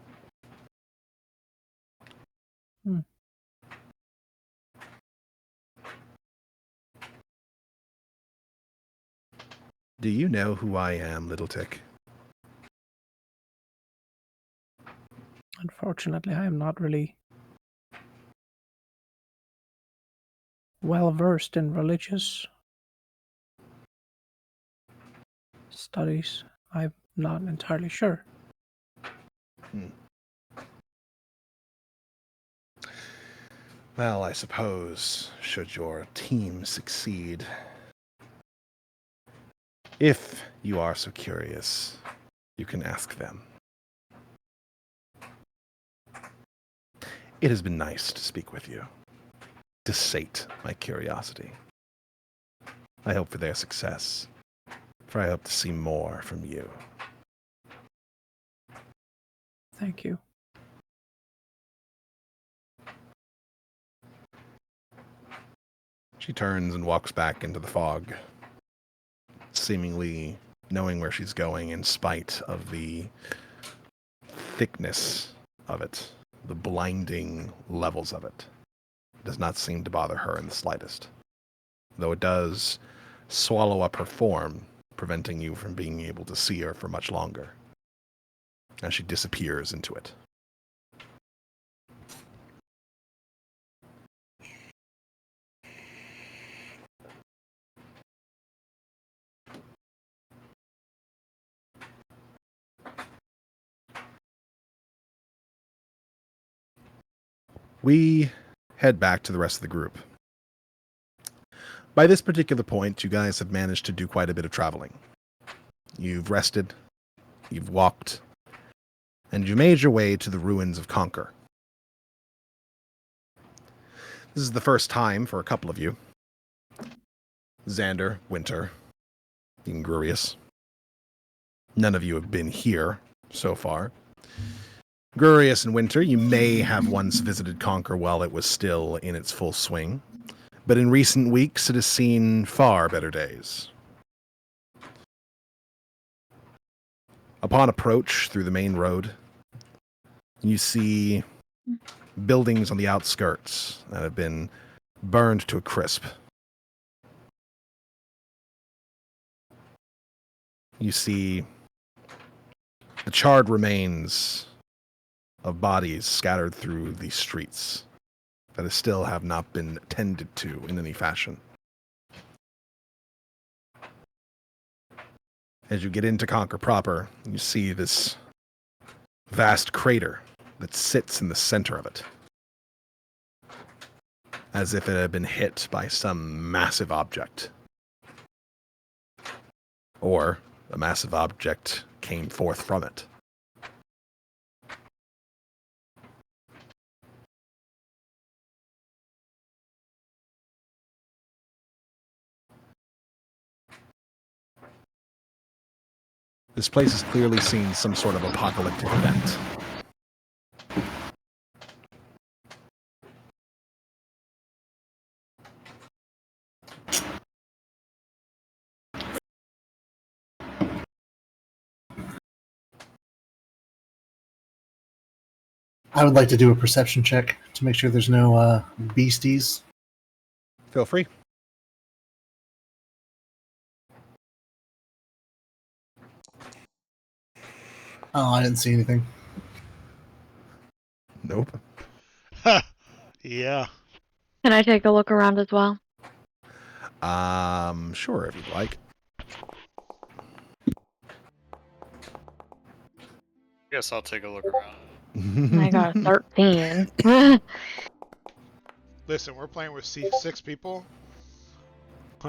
Do you know who I am, Little Tick? Unfortunately, I am not really well versed in religious studies. I'm not entirely sure. Well, I suppose, should your team succeed, if you are so curious, you can ask them. It has been nice to speak with you, to sate my curiosity. I hope for their success, for I hope to see more from you. Thank you. She turns and walks back into the fog, seemingly knowing where she's going in spite of the thickness of it, the blinding levels of it. It does not seem to bother her in the slightest, though it does swallow up her form, preventing you from being able to see her for much longer, as she disappears into it. We head back to the rest of the group. By this particular point, you guys have managed to do quite a bit of traveling. You've rested, you've walked, and you made your way to the ruins of Conquer. This is the first time for a couple of you. Xander, Winter, Ingrurius. None of you have been here so far. Grurius and Winter, you may have once visited Conquer while it was still in its full swing, but in recent weeks it has seen far better days. Upon approach through the main road, you see buildings on the outskirts that have been burned to a crisp. You see the charred remains of bodies scattered through the streets that still have not been tended to in any fashion. As you get into Conquer proper, you see this vast crater that sits in the center of it, as if it had been hit by some massive object. Or a massive object came forth from it. This place has clearly seen some sort of apocalyptic event. I would like to do a perception check to make sure there's no beasties. Feel free. Oh, I didn't see anything. Nope. Yeah. Can I take a look around as well? Sure, if you'd like. Guess I'll take a look around. I got a 13. Listen, we're playing with six people.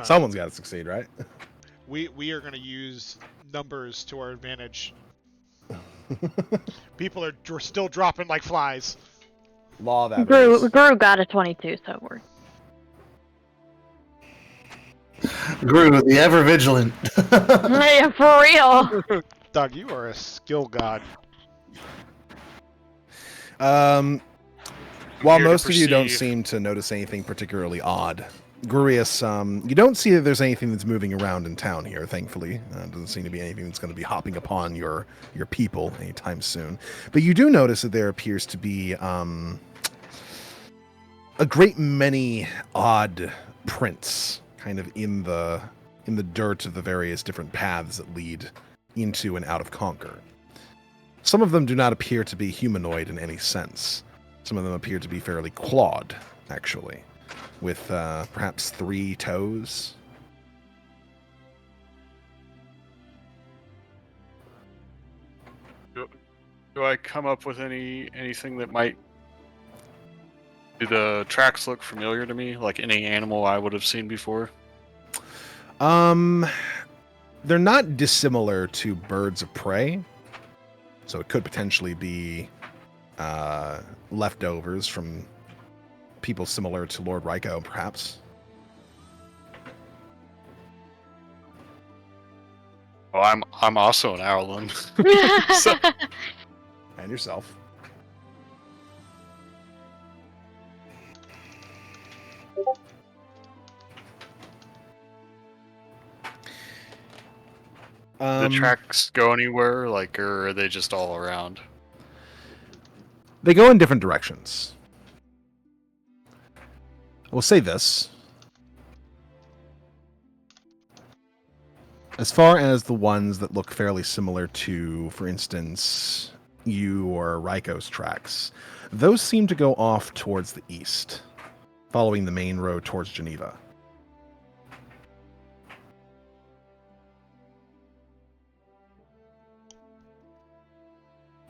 Someone's got to succeed, right? We are going to use numbers to our advantage. People are still dropping like flies. Law of averages. Gru got a 22, so we're... Gru, the ever vigilant. Yeah, for real. Doug, you are a skill god. While most of you don't seem to notice anything particularly odd, Grurius, you don't see that there's anything that's moving around in town here, thankfully. Doesn't seem to be anything that's going to be hopping upon your people anytime soon. But you do notice that there appears to be a great many odd prints kind of in the dirt of the various different paths that lead into and out of Conquer. Some of them do not appear to be humanoid in any sense. Some of them appear to be fairly clawed, actually, with perhaps 3 toes. Do I come up with anything that might... Do the tracks look familiar to me? Like any animal I would have seen before? They're not dissimilar to birds of prey. So it could potentially be leftovers from people similar to Lord Ryko, perhaps. Oh, I'm also an Owlin. So, And yourself. The tracks go anywhere, like, or are they just all around? They go in different directions. I will say this. As far as the ones that look fairly similar to, for instance, you or Raiko's tracks, those seem to go off towards the east, following the main road towards Geneva.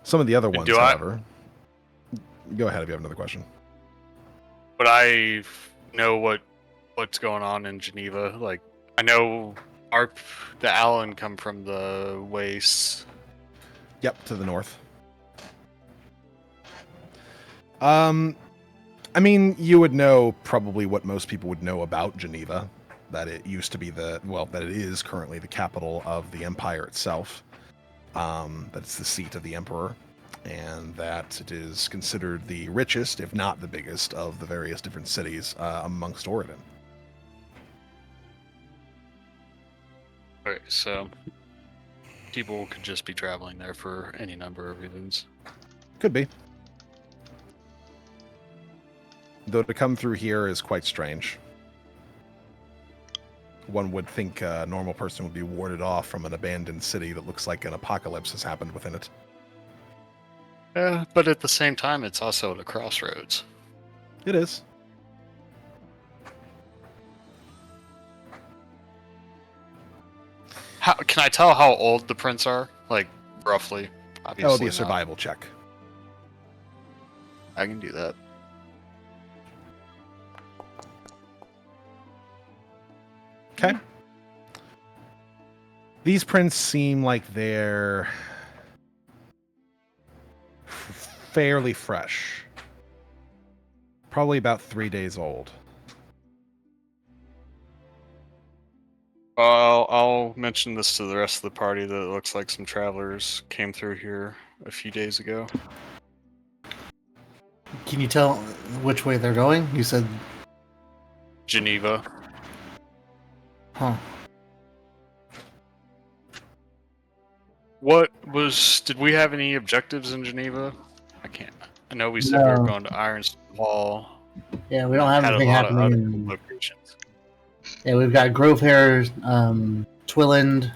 Some of the other ones, however... Go ahead if you have another question. But I know what's going on in Geneva. Like, I know the Allen come from the waste. Yep, to the north. I mean, you would know probably what most people would know about Geneva, that it used to be that it is currently the capital of the empire itself. That it's the seat of the emperor, and that it is considered the richest, if not the biggest, of the various different cities amongst Oregon. Okay, so people could just be traveling there for any number of reasons. Could be. Though to come through here is quite strange. One would think a normal person would be warded off from an abandoned city that looks like an apocalypse has happened within it. Yeah, but at the same time, it's also at a crossroads. It is. How can I tell how old the prints are? Like, roughly? Obviously That would be a not. survival check. I can do that. Okay. These prints seem like they're fairly fresh. Probably about 3 days old. I'll mention this to the rest of the party that it looks like some travelers came through here a few days ago. Can you tell which way they're going? You said... Geneva. Huh. Did we have any objectives in Geneva? I know we said we were going to Ironstone Hall. Yeah, we don't have Had a anything lot of happening other in... locations. Yeah, we've got Grovehair, Twiland,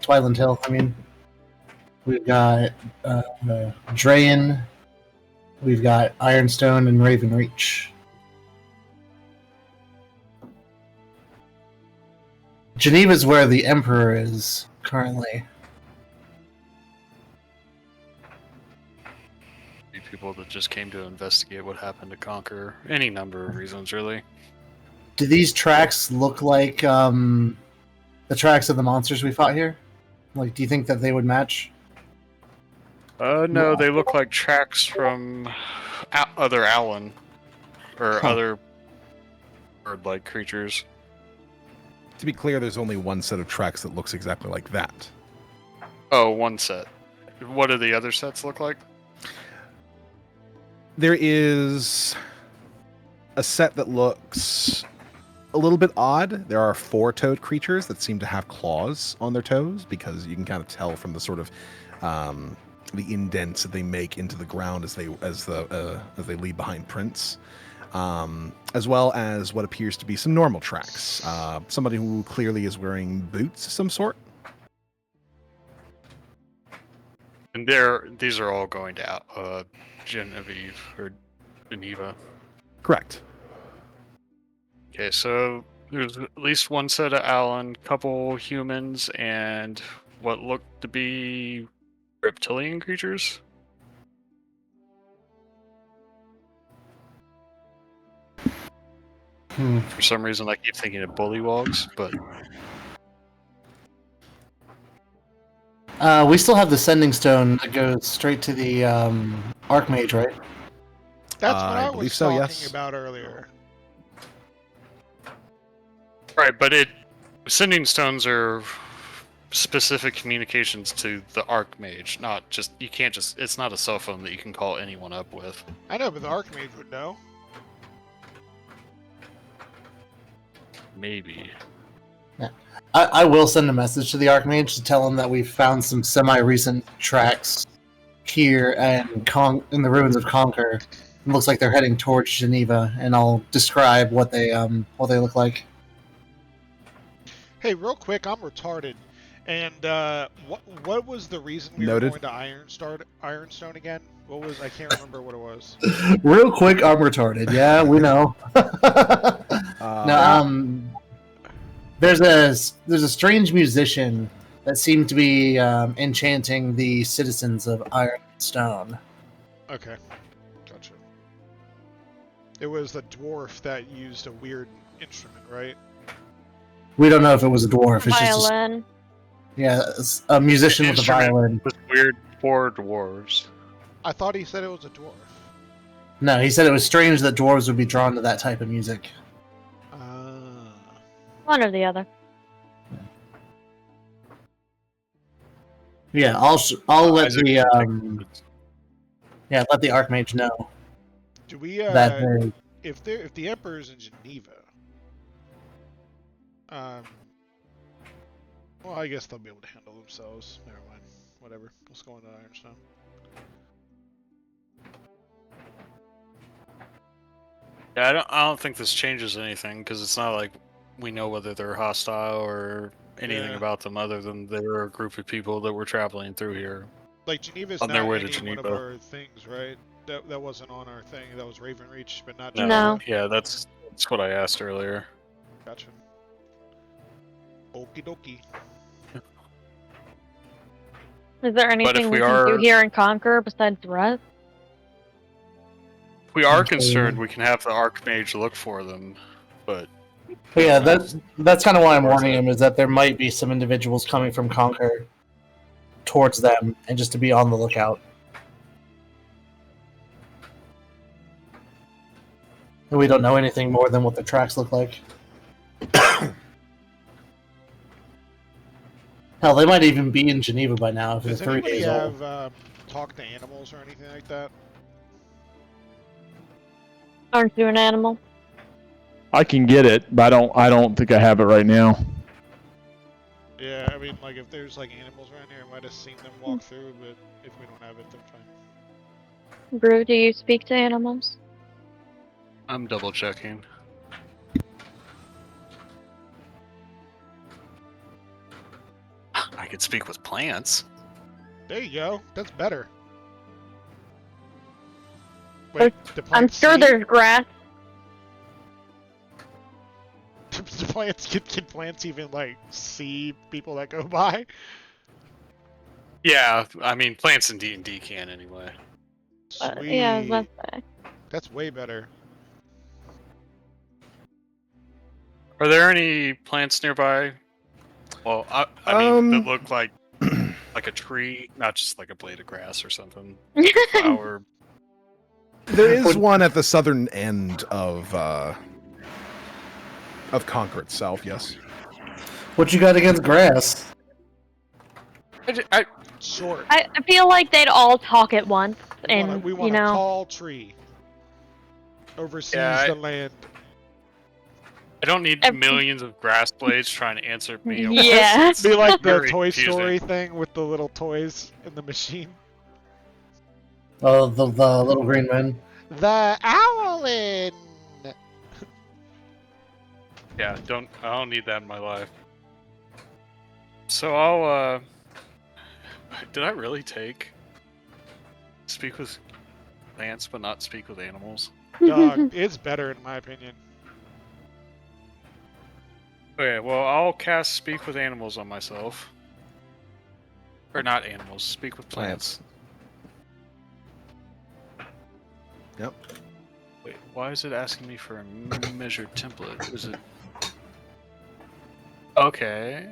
Twiland Hill, I mean. We've got Drayen. We've got Ironstone and Raven Reach. Geneva's where the Emperor is currently. People that just came to investigate what happened to Conquer. Any number of reasons, really. Do these tracks look like the tracks of the monsters we fought here? Like, do you think that they would match? No, they look like tracks from other Allen or other bird-like creatures. To be clear, there's only one set of tracks that looks exactly like that. Oh, one set. What do the other sets look like? There is a set that looks a little bit odd. There are 4-toed creatures that seem to have claws on their toes, because you can kind of tell from the sort of the indents that they make into the ground as they leave behind prints, as well as what appears to be some normal tracks. Somebody who clearly is wearing boots of some sort. And these are all going to Genevieve or Geneva. Correct. Okay, so there's at least one set of Allen, couple humans, and what looked to be reptilian creatures. For some reason, I keep thinking of bullywogs, but We still have the Sending Stone that goes straight to the Archmage, right? That's what I believe was so, talking yes. about earlier. right. But sending stones are specific communications to the Archmage, not just you can't just. It's not a cell phone that you can call anyone up with. I know, but the Archmage would know. Maybe. I will send a message to the Archmage to tell him that we've found some semi-recent tracks here in the ruins of Conquer. It looks like they're heading towards Geneva, and I'll describe what they look like. Hey, real quick, I'm retarded. And what was the reason we Noted. were going to Ironstone again? What was I can't remember what it was. Real quick, I'm retarded. Yeah, we know. No, there's a strange musician that seemed to be enchanting the citizens of Ironstone. Okay, gotcha. It was the dwarf that used a weird instrument, right? We don't know if it was a dwarf. It's just Violin. it's a musician with a Instrument violin. with weird four dwarves. I thought he said it was a dwarf. No, he said it was strange that dwarves would be drawn to that type of music. One or the other. Yeah, I'll let the let the Archmage know Do we that they, if the Emperor's in Geneva, well, I guess they'll be able to handle themselves. Never mind. Whatever. Let's go into Ironstone. Yeah, I don't think this changes anything because it's not like we know whether they're hostile or anything about them other than they're a group of people that were traveling through here. Like Geneva's on not their way any to one of Geneva. our things, right? That wasn't on our thing. That was Ravenreach, but not No. Geneva. Yeah, that's what I asked earlier. Gotcha. Okie dokie. Is there if anything we we can do are- here in Conquer besides rest? If we are concerned, we can have the Archmage look for them, but But yeah, that's kind of why I'm warning him, is that there might be some individuals coming from Conquer towards them, and just to be on the lookout. And we don't know anything more than what the tracks look like. Hell, they might even be in Geneva by now if they're Does 3 anybody days old. have talk to animals or anything like that? Aren't you an animal? I can get it, but I don't think I have it right now. Yeah, I mean, like if there's like animals around here, I might have seen them walk through, but if we don't have it, then fine. Brew, do you speak to animals? I'm double checking. I could speak with plants. There you go. That's better. Wait, the I'm plants sure see? there's grass. The plants can plants even like see people that go by? Yeah, I mean plants in D&D can anyway. Sweet. Yeah, That's way better. Are there any plants nearby? Well, I mean that look like a tree, not just like a blade of grass or something. Like a flower. There is one at the southern end of Conquer itself. Yes. What you got against grass? Short. I feel like they'd all talk at once, and We you want a know. tall tree. Oversees Yeah, the land. I don't need millions of grass blades trying to answer me. Yeah. It's Be like the very Toy confusing. Story thing with the little toys in the machine. Oh, the little green man. The Owlin! Yeah, I don't need that in my life. So I'll did I really take speak with plants but not speak with animals? Dog, it's better in my opinion. Okay, well I'll cast speak with animals on myself. Or not animals, speak with plants. Yep. Wait, why is it asking me for a measured template? Is it okay?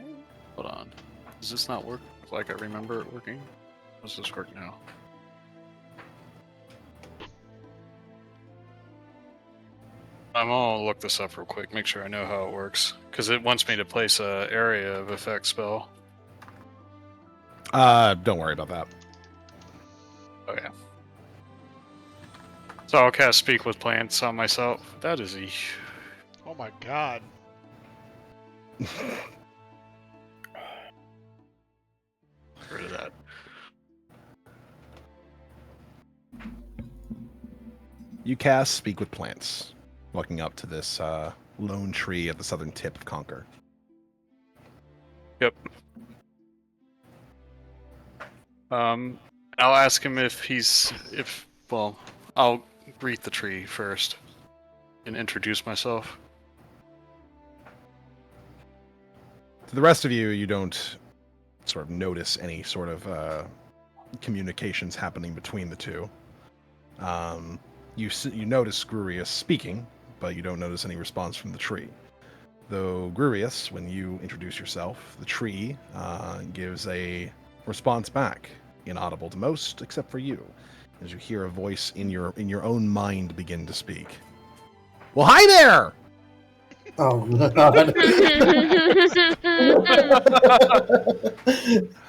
Hold on. Does this not work like I remember it working? How does this work now? I'm gonna look this up real quick, make sure I know how it works. Because it wants me to place a area of effect spell. Don't worry about that. Okay. So I'll cast Speak with Plants on myself. That is a... Oh my god. get rid of that. You cast Speak with Plants, walking up to this lone tree at the southern tip of Conquer. Yep. I'll ask him well, I'll greet the tree first and introduce myself. To the rest of you, you don't sort of notice any sort of communications happening between the two. You notice Grurius speaking, but you don't notice any response from the tree. Though Grurius, when you introduce yourself, the tree gives a response back, inaudible to most except for you, as you hear a voice in your own mind begin to speak. Well, hi there! Oh god.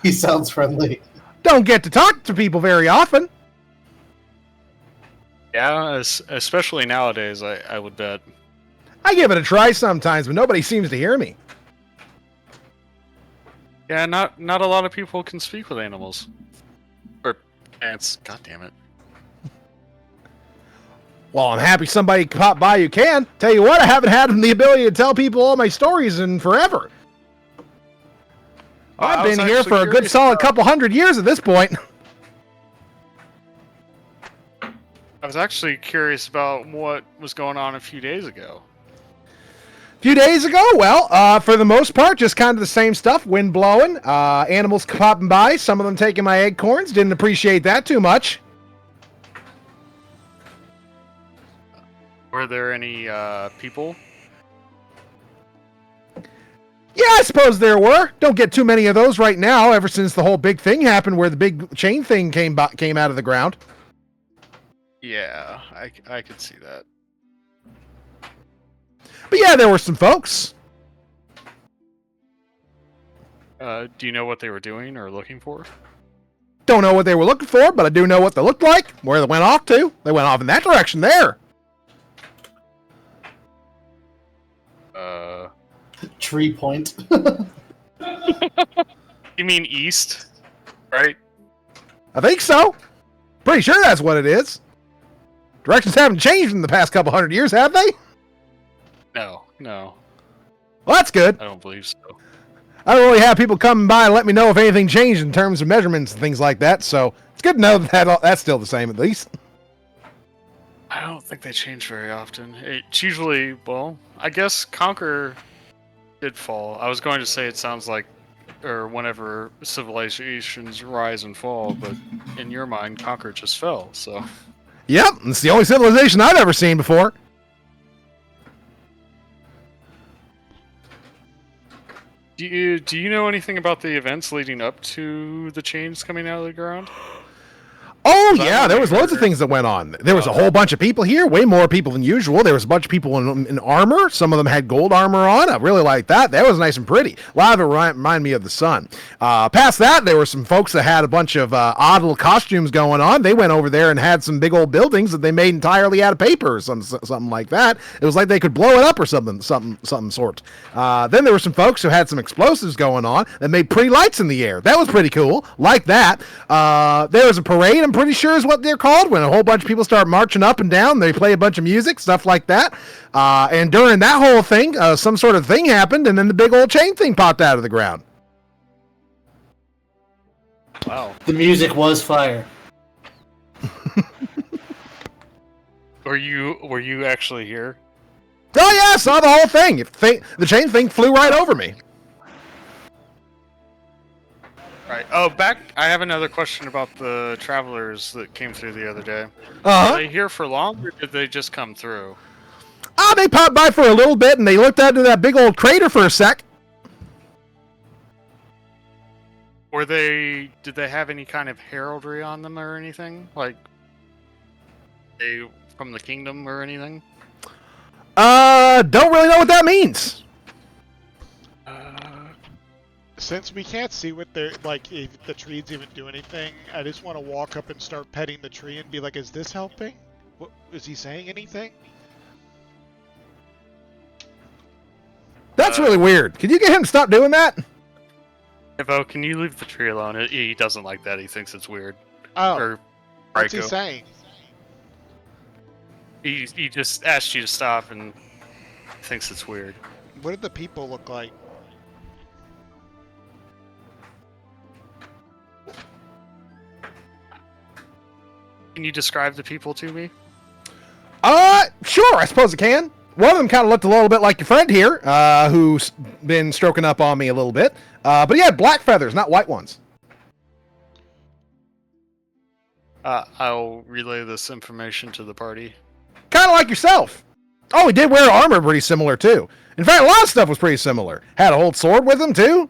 He sounds friendly. Don't get to talk to people very often. Yeah, especially nowadays, I would bet. I give it a try sometimes, but nobody seems to hear me. Yeah, not a lot of people can speak with animals. Or ants, god damn it. Well, I'm happy somebody popped by who can. Tell you what, I haven't had the ability to tell people all my stories in forever. I've been here for a good solid couple hundred years at this point. I was actually curious about what was going on a few days ago. A few days ago, well, for the most part, just kind of the same stuff. Wind blowing, animals popping by, some of them taking my acorns. Didn't appreciate that too much. Were there any people? Yeah, I suppose there were. Don't get too many of those right now, ever since the whole big thing happened where the big chain thing came out of the ground. Yeah, I could see that. But yeah, there were some folks. Do you know what they were doing or looking for? Don't know what they were looking for, but I do know what they looked like, where they went off to. They went off in that direction there. Tree point. You mean east, right? I think so. Pretty sure that's what it is. Directions haven't changed in the past couple hundred years, have they? No. Well, that's good. I don't believe so. I don't really have people coming by and let me know if anything changed in terms of measurements and things like that, so it's good to know that that's still the same at least. I don't think they change very often. It's usually, well, I guess Conquer did fall. I was going to say it sounds like, or whenever civilizations rise and fall, but in your mind, Conquer just fell, so... Yep, it's the only civilization I've ever seen before. Do you know anything about the events leading up to the chains coming out of the ground? Oh, yeah, there was loads of things that went on. There was a whole bunch of people here, way more people than usual. There was a bunch of people in armor. Some of them had gold armor on. I really liked that. That was nice and pretty. A lot of it reminded me of the sun. Past that, there were some folks that had a bunch of odd little costumes going on. They went over there and had some big old buildings that they made entirely out of paper or something like that. It was like they could blow it up or something sort. Then there were some folks who had some explosives going on that made pretty lights in the air. That was pretty cool. Like that. There was a parade, I'm pretty sure is what they're called, when a whole bunch of people start marching up and down. They play a bunch of music, stuff like that. And during that whole thing, some sort of thing happened, and then the big old chain thing popped out of the ground. Wow. The music was fire. Were you actually here? Oh yeah, I saw the whole thing. The chain thing flew right over me. Right. Oh, I have another question about the travelers that came through the other day. Uh-huh. Were they here for long, or did they just come through? They popped by for a little bit, and they looked out into that big old crater for a sec. Did they have any kind of heraldry on them or anything? Like, they from the kingdom or anything? Don't really know what that means. Since we can't see what they're like, if the trees even do anything, I just want to walk up and start petting the tree and be like, "Is this helping? What is he saying? Anything?" That's really weird. Can you get him to stop doing that? Evo, can you leave the tree alone? He doesn't like that. He thinks it's weird. Oh, Or what's he Raiko. saying? He just asked you to stop and thinks it's weird. What did the people look like? Can you describe the people to me? Sure, I suppose I can. One of them kind of looked a little bit like your friend here, who's been stroking up on me a little bit. But he had black feathers, not white ones. I'll relay this information to the party. Kind of like yourself. Oh, he did wear armor pretty similar, too. In fact, a lot of stuff was pretty similar. Had a whole sword with him, too.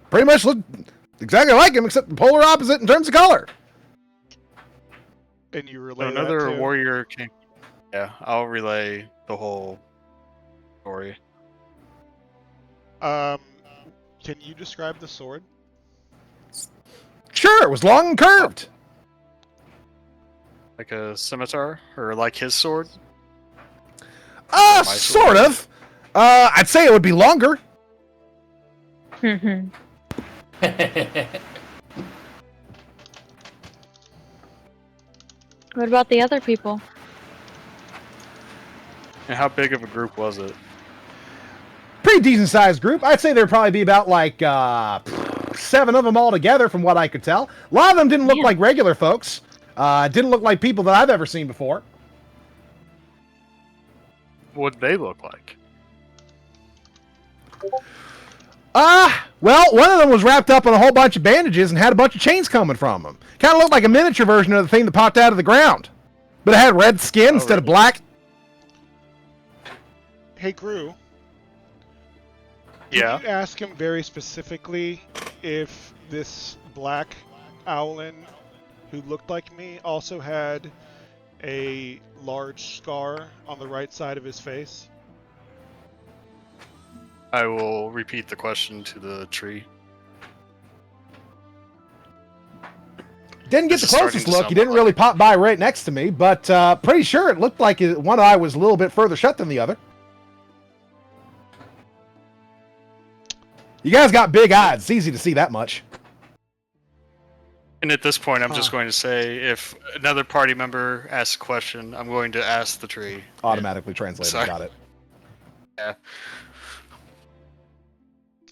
Pretty much looked exactly like him, except the polar opposite in terms of color. And you relay Another that to... warrior came. Yeah, I'll relay the whole story. Can you describe the sword? Sure, it was long and curved. Like a scimitar? Or like his sword? Sort of. I'd say it would be longer. What about the other people? And how big of a group was it? Pretty decent sized group. I'd say there'd probably be about like 7 of them all together from what I could tell. A lot of them didn't look like regular folks. Didn't look like people that I've ever seen before. What did they look like? Well, one of them was wrapped up in a whole bunch of bandages and had a bunch of chains coming from him. Kind of looked like a miniature version of the thing that popped out of the ground. But it had red skin instead of black. Hey, Gru. Yeah? Did you ask him very specifically if this black owlin who looked like me also had a large scar on the right side of his face? I will repeat the question to the tree. Didn't get the This is starting closest to look. sound He didn't like- really pop by right next to me, but pretty sure it looked like one eye was a little bit further shut than the other. You guys got big eyes. It's easy to see that much. And at this point, I'm just going to say, if another party member asks a question, I'm going to ask the tree. Automatically translated. Sorry. Got it. Yeah.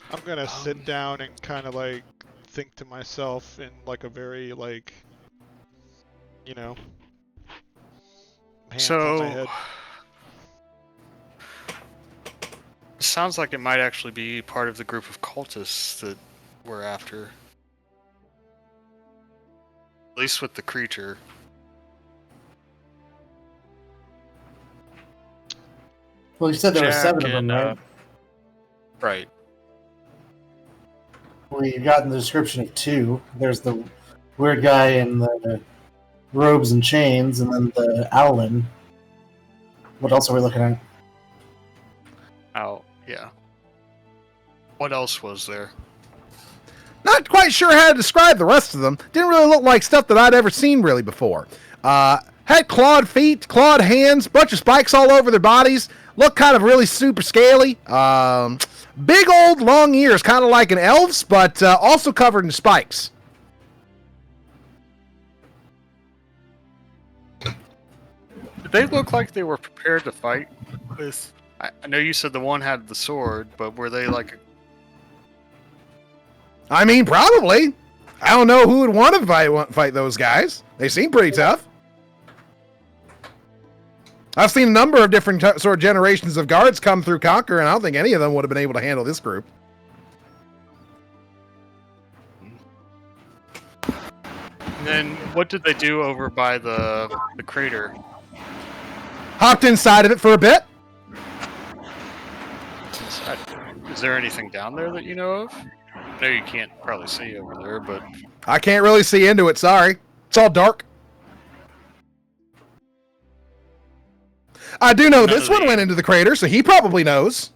I'm gonna sit down and kind of like think to myself in like a very like, you know, hands on my head. Sounds like it might actually be part of the group of cultists that we're after. At least with the creature. Well, you said there were Jack 7 of them, and, right? Right. Well, you got in the description of 2. There's the weird guy in the robes and chains, and then the owlin. What else are we looking at? Oh, yeah. What else was there? Not quite sure how to describe the rest of them. Didn't really look like stuff that I'd ever seen really before. Had clawed feet, clawed hands, bunch of spikes all over their bodies. Looked kind of really super scaly. Big old long ears, kind of like an elf's, but also covered in spikes. Did they look like they were prepared to fight with... I know you said the one had the sword, but were they like... I mean, probably. I don't know who would want to fight those guys. They seem pretty tough. I've seen a number of different sort of generations of guards come through Conquer, and I don't think any of them would have been able to handle this group. And then what did they do over by the crater? Hopped inside of it for a bit. Is there anything down there that you know of? I know you can't probably see over there, but... I can't really see into it, sorry. It's all dark. I do know this one went into the crater, so he probably knows.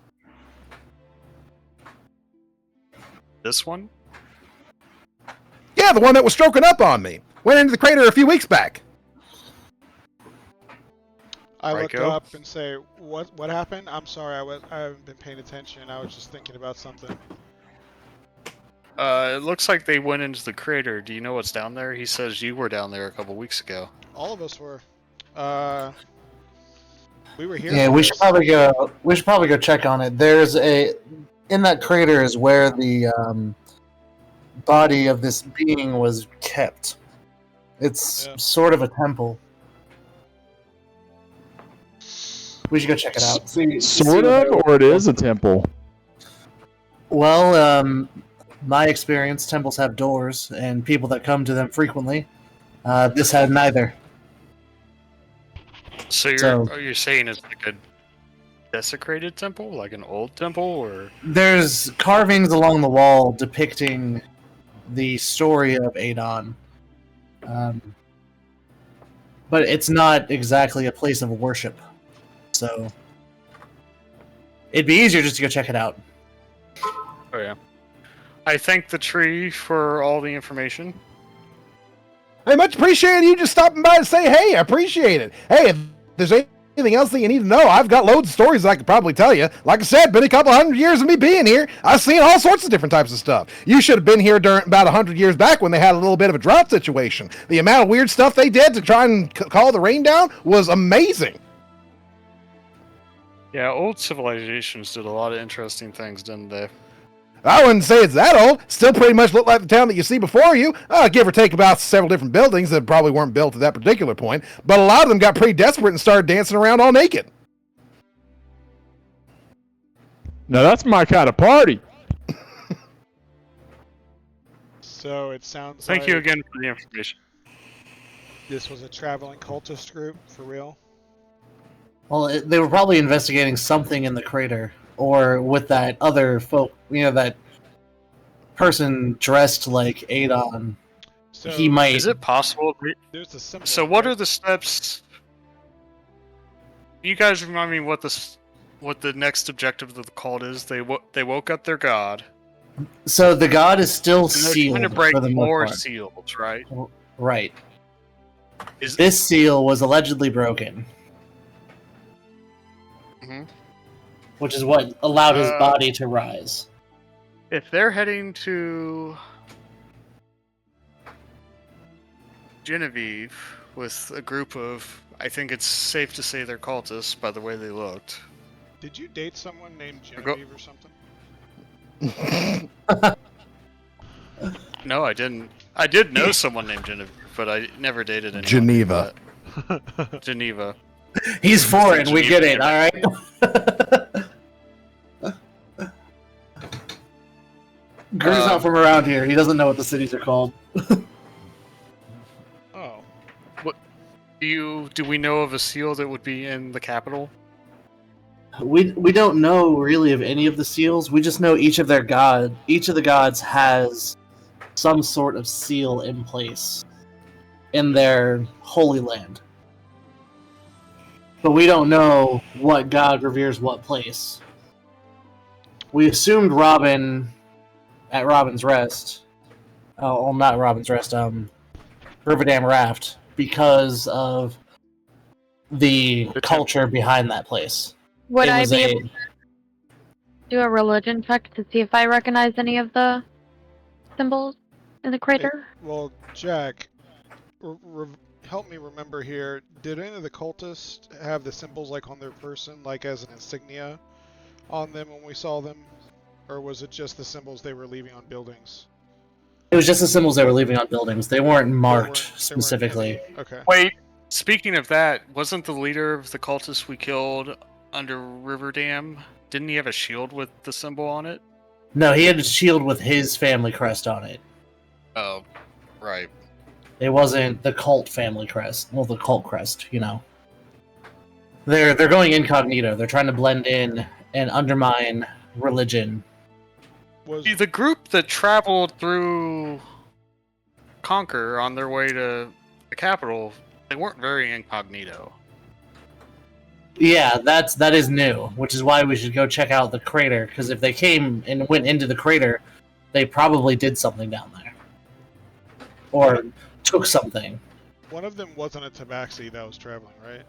This one? Yeah, the one that was stroking up on me. Went into the crater a few weeks back. I look Raiko? up and say, "What happened?" I'm sorry, I haven't been paying attention. I was just thinking about something. It looks like they went into the crater. Do you know what's down there? He says you were down there a couple weeks ago. All of us were. We were here. Yeah, for we this. should probably go. We should probably go check on it. In that crater is where the body of this being was kept. It's Yeah. sort of a temple. We should go check it out. Sort of, or it is a temple. Well, my experience, temples have doors, and people that come to them frequently. This had neither. So you're saying it's like a desecrated temple, like an old temple, or There's carvings along the wall depicting the story of Adon. But it's not exactly a place of worship. So it'd be easier just to go check it out. oh yeah. I thank the tree for all the information. Hey, much appreciated you just stopping by to say hey. I appreciate it. Hey, if there's anything else that you need to know, I've got loads of stories I could probably tell you. Like I said, been a couple 100 years of me being here. I've seen all sorts of different types of stuff. You should have been here during about 100 years back when they had a little bit of a drought situation. The amount of weird stuff they did to try and call the rain down was amazing. Yeah, old civilizations did a lot of interesting things, didn't they? I wouldn't say it's that old. Still pretty much look like the town that you see before you. Give or take about several different buildings that probably weren't built at that particular point. But a lot of them got pretty desperate and started dancing around all naked. Now that's my kind of party. So it sounds Thank like you again for the information. this was a traveling cultist group, for real. Well, they were probably investigating something in the crater, or with that other folk, that person dressed like Adon. So He might. Is it possible? There's a symbol. So what right? are the steps? You guys remind me what the next objective of the cult is. They woke up their god. So the god is still And they're sealed trying to break for the more most part. seals, right? Right. Is This seal was allegedly broken, Mhm. which is what allowed his Uh, body to rise. if they're heading to Genevieve with a group of, I think it's safe to say they're cultists by the way they looked. Did you date someone named go- Genevieve or something? No, I didn't. I did know someone named Genevieve, but I never dated anyone. Geneva. Geneva. He's foreign, we get it, alright? Gray's not from around here, he doesn't know what the cities are called. Oh, Do we know of a seal that would be in the capital? We don't know really of any of the seals, we just know each of the gods has some sort of seal in place in their holy land. But we don't know what god reveres what place. We assumed Robin at Robin's Rest. Oh, well, not Robin's Rest, Riverdam Raft, because of the culture behind that place. Would It I was be a- able to do a religion check to see if I recognize any of the symbols in the crater? well, Jack, help me remember here. Did any of the cultists have the symbols like on their person, like as an insignia on them when we saw them? Or was it just the symbols they were leaving on buildings? It was just the symbols they were leaving on buildings. They weren't marked They weren't specifically. heavy. Okay. Wait, speaking of that, wasn't the leader of the cultists we killed under Riverdam? Didn't he have a shield with the symbol on it? No, he had a shield with his family crest on it. Oh, right. It wasn't the cult family crest. Well, the cult crest, They're going incognito. They're trying to blend in and undermine religion. Was See, the group that traveled through Conquer on their way to the capital, they weren't very incognito. Yeah, that is new, which is why we should go check out the crater. Because if they came and went into the crater, they probably did something down there, or took something. one of them wasn't a tabaxi that was traveling, right?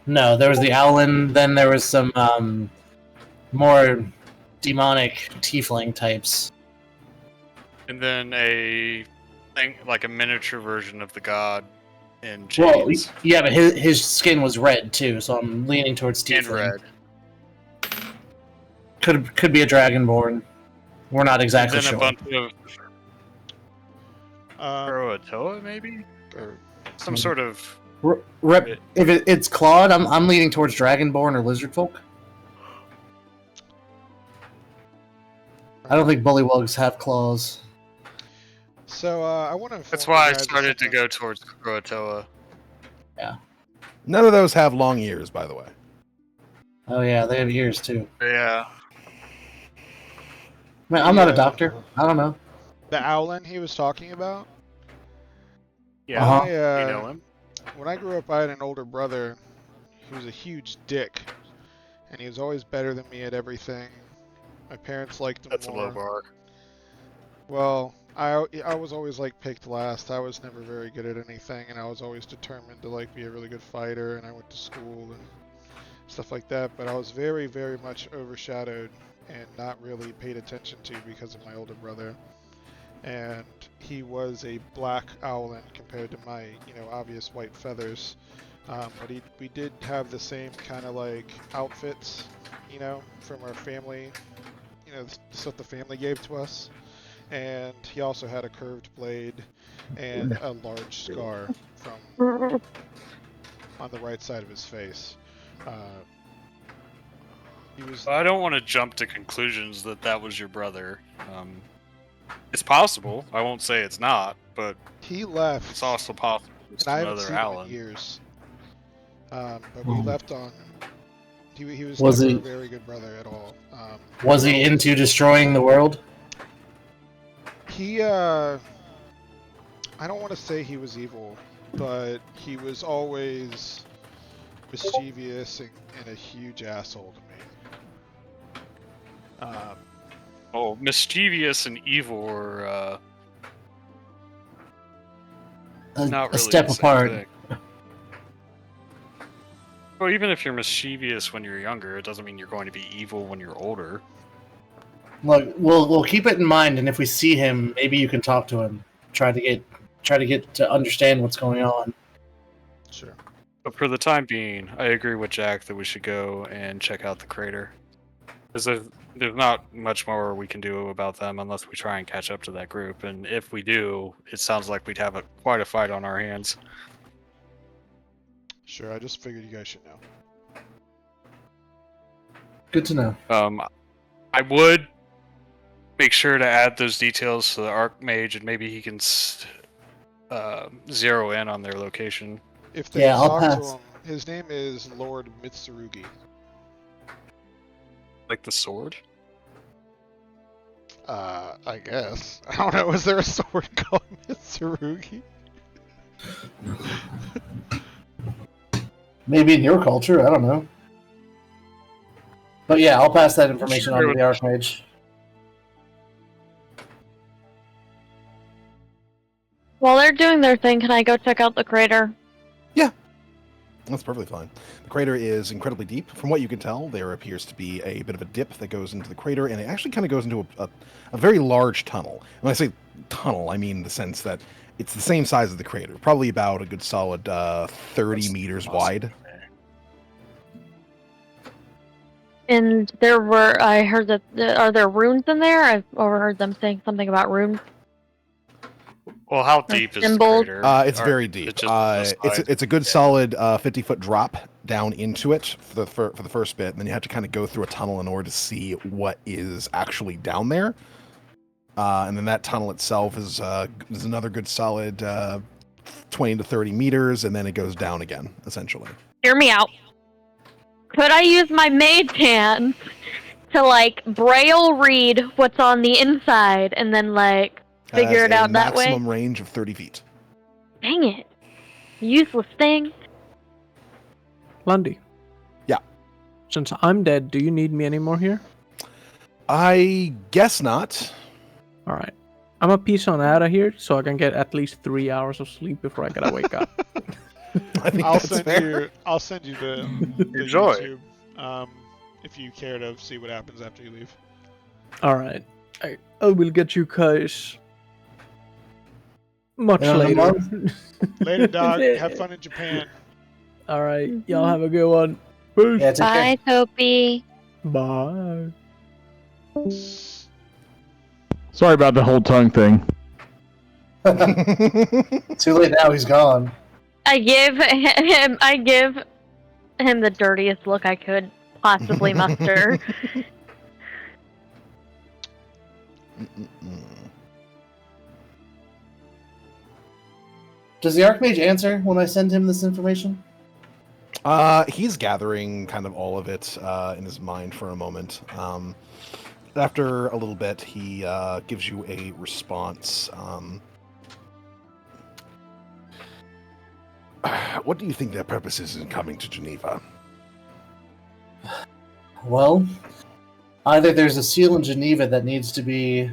No, there was the Owlin. Then there was some more demonic tiefling types. And then a thing like a miniature version of the god in Well, chains yeah, but his skin was red too, so I'm leaning towards and tiefling. red. Could be a dragonborn. We're not exactly And then sure. a bunch of Um, Croatoa, maybe? Or some sort of... If it's clawed, I'm leaning towards dragonborn or lizard folk. I don't think bullywugs have claws. So I want to. That's why I started to go towards Croatoa. Yeah. None of those have long ears, by the way. Oh yeah, they have ears too. Yeah. Man, I'm not a doctor. I don't know. The Owlin he was talking about. Yeah, Uh-huh. you know him. When I grew up, I had an older brother. He was a huge dick, and he was always better than me at everything. My parents liked him That's more. a low bar. Well, I was always like picked last. I was never very good at anything, and I was always determined to like be a really good fighter. And I went to school and stuff like that. But I was very, very much overshadowed and not really paid attention to because of my older brother. And he was a black owlin compared to my, obvious white feathers. But we did have the same kind of like outfits, from our family, the stuff the family gave to us. And he also had a curved blade and a large scar from on the right side of his face. I don't want to jump to conclusions that was your brother. It's possible. I won't say it's not, but he left. It's also possible it's and I haven't another seen him Alan. in years. But we left on. He was Was never he- a very good brother at all. Was he into destroying the world? He, I don't want to say he was evil, but he was always mischievous and a huge asshole to me. Mischievous and evil are not A really step the same apart. thing. Well, even if you're mischievous when you're younger, it doesn't mean you're going to be evil when you're older. Look, we'll keep it in mind, and if we see him, maybe you can talk to him. Try to get to understand what's going on. Sure. But for the time being, I agree with Jack that we should go and check out the crater. Because there's not much more we can do about them unless we try and catch up to that group. And if we do, it sounds like we'd have quite a fight on our hands. Sure, I just figured you guys should know. Good to know. I would make sure to add those details to the Archmage, and maybe he can zero in on their location. If they talk to him, his name is Lord Mitsurugi. Like the sword? I guess. I don't know. Is there a sword called Mitsurugi? Maybe in your culture, I don't know. But yeah, I'll pass that information on to the Archmage. While they're doing their thing, can I go check out the crater? Yeah, that's perfectly fine. The crater is incredibly deep. From what you can tell, there appears to be a bit of a dip that goes into the crater, and it actually kind of goes into a very large tunnel. And when I say tunnel, I mean the sense that it's the same size as the crater, probably about a good solid 30 meters wide. And I heard that, are there runes in there? I've overheard them saying something about runes. Well, how deep is the symbols? crater? It's very deep. It's just It's a good solid 50-foot drop down into it for the first bit, and then you have to kind of go through a tunnel in order to see what is actually down there. And then that tunnel itself is another good solid 20 to 30 meters, and then it goes down again, essentially. Hear me out. Could I use my mage hand to, braille read what's on the inside and then, figure it out that way? Maximum range of 30 feet. Dang it. Useless thing. Lundy. Yeah. Since I'm dead, do you need me anymore here? I guess not. Alright. I'm a piece on out of here so I can get at least 3 hours of sleep before I gotta wake up. I think I'll that's fair. send you the Enjoy. YouTube, if you care to see what happens after you leave. Alright. I will get you guys Much In a later. month? Later, Doc. Have fun in Japan. All right, y'all have a good one. Peace. Yeah, take care. Bye, Topi. Bye. Sorry about the whole tongue thing. Too late now, he's gone. I give him the dirtiest look I could possibly muster. Does the Archmage answer when I send him this information? He's gathering kind of all of it in his mind for a moment. After a little bit, he gives you a response. What do you think their purpose is in coming to Geneva? Well, either there's a seal in Geneva that needs to be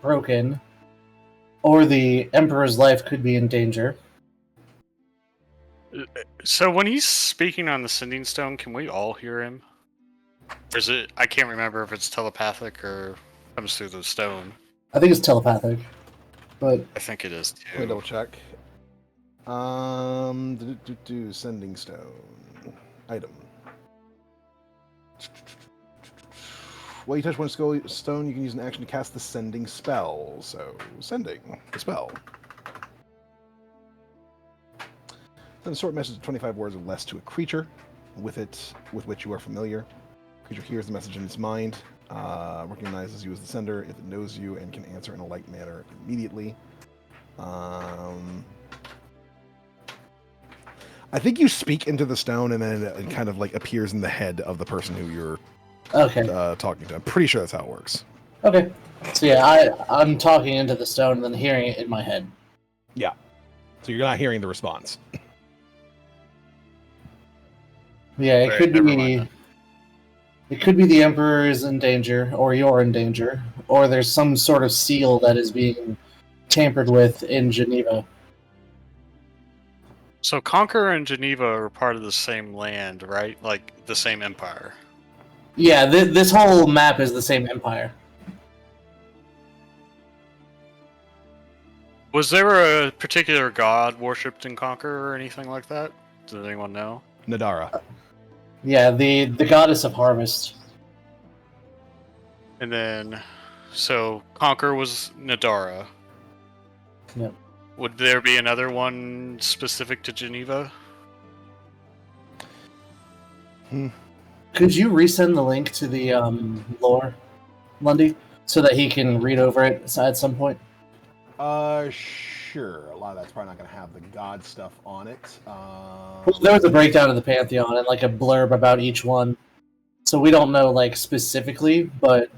broken, or the Emperor's life could be in danger. So when he's speaking on the Sending Stone, can we all hear him? Or is it? I can't remember if it's telepathic or comes through the stone. I think it's telepathic, but I think it is Let me too. double check. Sending stone. Item. While you touch one stone, you can use an action to cast the sending spell. So, sending the spell. Send a short message of 25 words or less to a creature with which you are familiar. Creature hears the message in its mind, recognizes you as the sender if it knows you, and can answer in a like manner immediately. I think you speak into the stone, and then it kind of like appears in the head of the person who you're talking to. I'm pretty sure that's how it works. okay. So yeah, I'm talking into the stone and then hearing it in my head. Yeah. So you're not hearing the response. Yeah, it Right, could never be. mind It could be the Emperor is in danger, or you're in danger, or there's some sort of seal that is being tampered with in Geneva. So Conquer and Geneva are part of the same land, right? Like the same empire. Yeah, this whole map is the same empire. Was there a particular god worshipped in Conquer or anything like that? Does anyone know? Nadara. Yeah, the goddess of harvest. And then, so Conquer was Nadara. Yep. Would there be another one specific to Geneva? Could you resend the link to the lore, Lundy, so that he can read over it at some point? Sure. A lot of that's probably not going to have the god stuff on it. Well, there was a breakdown of the Pantheon and like a blurb about each one, so we don't know like specifically, but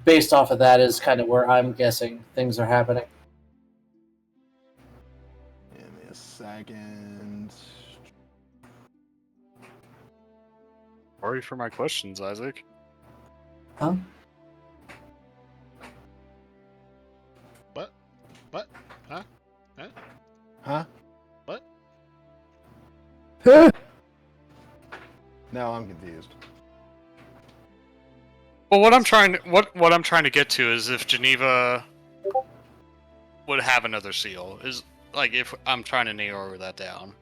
based off of that is kind of where I'm guessing things are happening. Give me a second. Sorry for my questions, Isaac. Huh? What? Huh? Huh? What? No, I'm confused. Well, what I'm trying to get to is if Geneva would have another seal. Is like if I'm trying to narrow that down.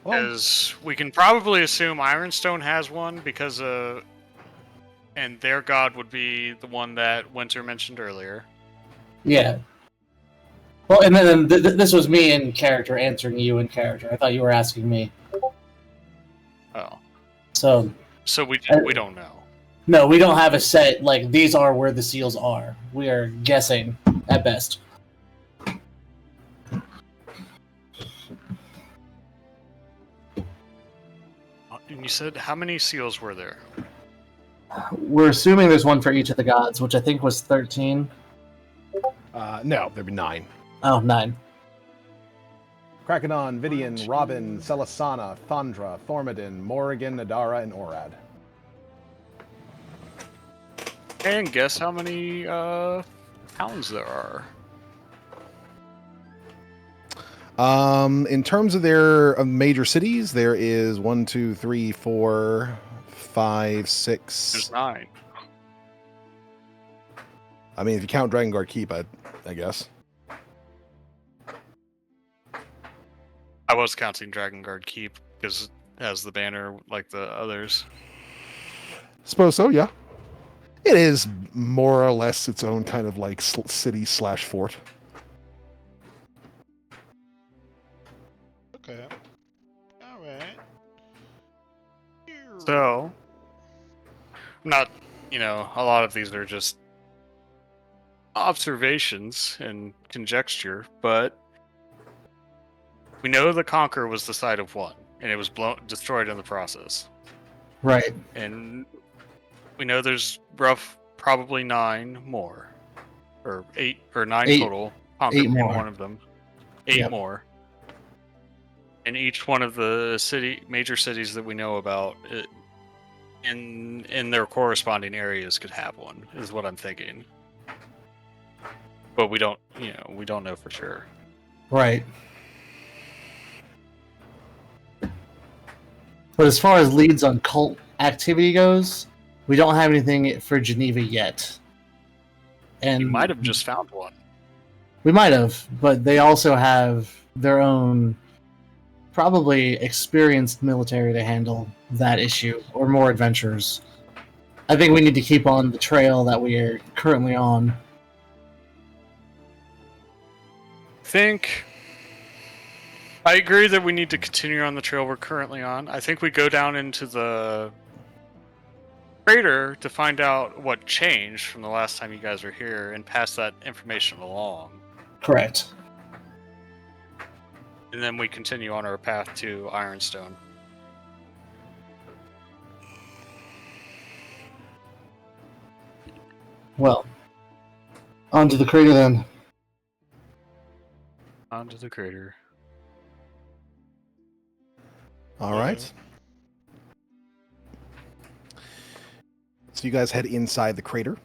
Because we can probably assume Ironstone has one because and their god would be the one that Winter mentioned earlier. Yeah. Well, and then this was me in character answering you in character. I thought you were asking me. Oh. So we don't know. no, we don't have a set like these are where the seals are. We are guessing at best. And you said how many seals were there? We're assuming there's one for each of the gods, which I think was 13. No, there'd be 9. Oh, 9. Krakodon, Vidian, Robin, Celisana, Thandra, Thormodin, Morrigan, Nadara, and Orad. And guess how many towns there are? In terms of their major cities, there is 1, 2, 3, 4, 5, 6. There's 9. I mean, if you count Dragon Guard Keep, I guess. I was counting Dragon Guard Keep because it has the banner like the others. Suppose so, yeah. It is more or less its own kind of like city / fort. Okay. All right. So, not, a lot of these are just observations and conjecture, but we know the Conqueror was the site of one, and it was destroyed in the process. Right. And we know there's probably 9 more, or 8 or 9 Eight. total. Conquered 8 in more. one of them. 8 Yep. more. And each one of the major cities that we know about, in their corresponding areas, could have one. Is what I'm thinking. But we don't know for sure. Right. But as far as leads on cult activity goes, we don't have anything for Geneva yet. And You might have just found one. we might have, but they also have their own probably experienced military to handle that issue, or more adventurers. I think we need to keep on the trail that we are currently on. I agree that we need to continue on the trail we're currently on. I think we go down into the crater to find out what changed from the last time you guys were here and pass that information along. Correct. And then we continue on our path to Ironstone. Well, on to the crater then. Onto the crater. All right. So you guys head inside the crater,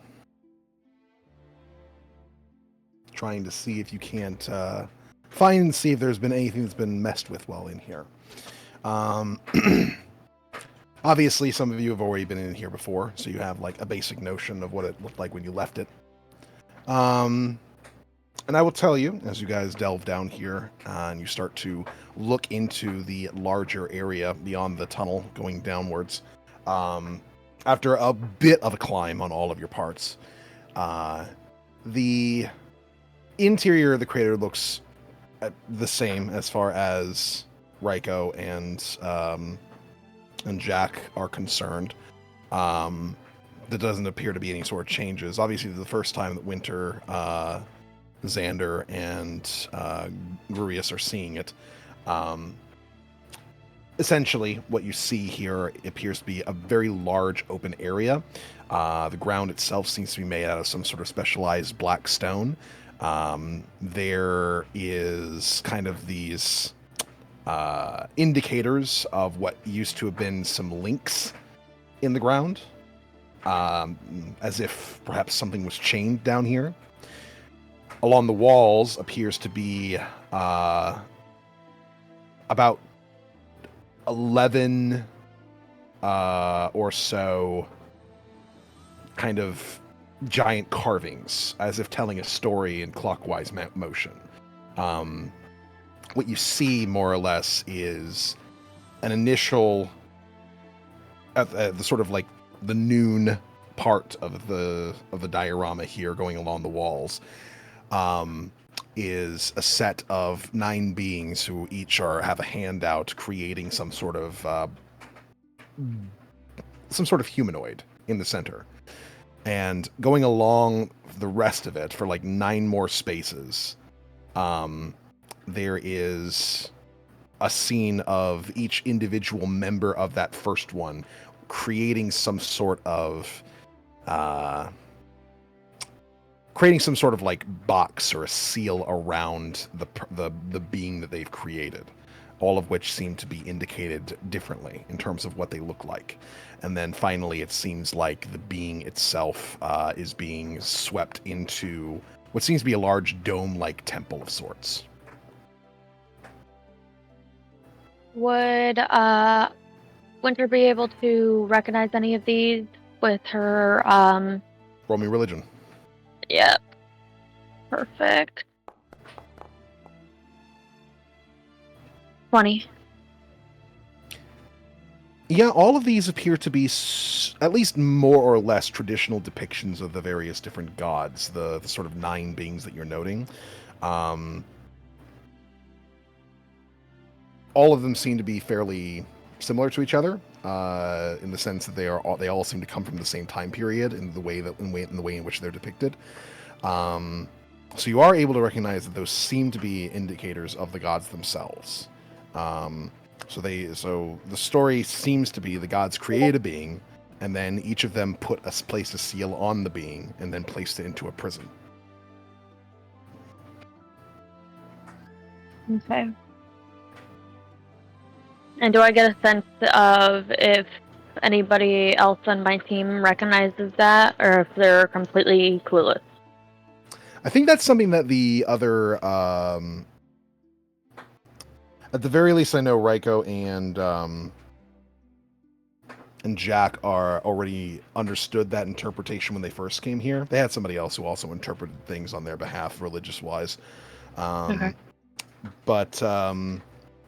trying to see if you can't see if there's been anything that's been messed with while in here. Obviously, some of you have already been in here before, so you have like a basic notion of what it looked like when you left it. And I will tell you, as you guys delve down here and you start to look into the larger area beyond the tunnel going downwards, after a bit of a climb on all of your parts, the interior of the crater looks the same as far as Raiko and Jack are concerned. There doesn't appear to be any sort of changes. Obviously, the first time that Winter, Xander, and Grurius are seeing it. Essentially, what you see here appears to be a very large open area. The ground itself seems to be made out of some sort of specialized black stone. There is kind of these indicators of what used to have been some links in the ground, as if perhaps something was chained down here. Along the walls appears to be about 11 or so kind of giant carvings, as if telling a story in clockwise motion. What you see, more or less, is an initial, at the sort of like the noon part of the diorama here, going along the walls, is a set of 9 beings who each have a handout creating some sort of humanoid in the center. And going along the rest of it for like 9 more spaces, there is a scene of each individual member of that first one creating some sort of like box or a seal around the being that they've created, all of which seem to be indicated differently in terms of what they look like. And then finally, it seems like the being itself is being swept into what seems to be a large dome-like temple of sorts. Would Winter be able to recognize any of these with her? Roll me religion. Yep. Perfect. 20. Yeah, all of these appear to be at least more or less traditional depictions of the various different gods, the sort of 9 beings that you're noting. All of them seem to be fairly similar to each other, in the sense that they all seem to come from the same time period in the way in which they're depicted. So you are able to recognize that those seem to be indicators of the gods themselves. So the story seems to be the gods create a being, and then each of them placed a seal on the being, and then placed it into a prison. Okay. And do I get a sense of if anybody else on my team recognizes that, or if they're completely clueless? I think that's something that the other, at the very least, I know Raiko and Jack are already understood that interpretation when they first came here. They had somebody else who also interpreted things on their behalf, religious-wise. Okay. But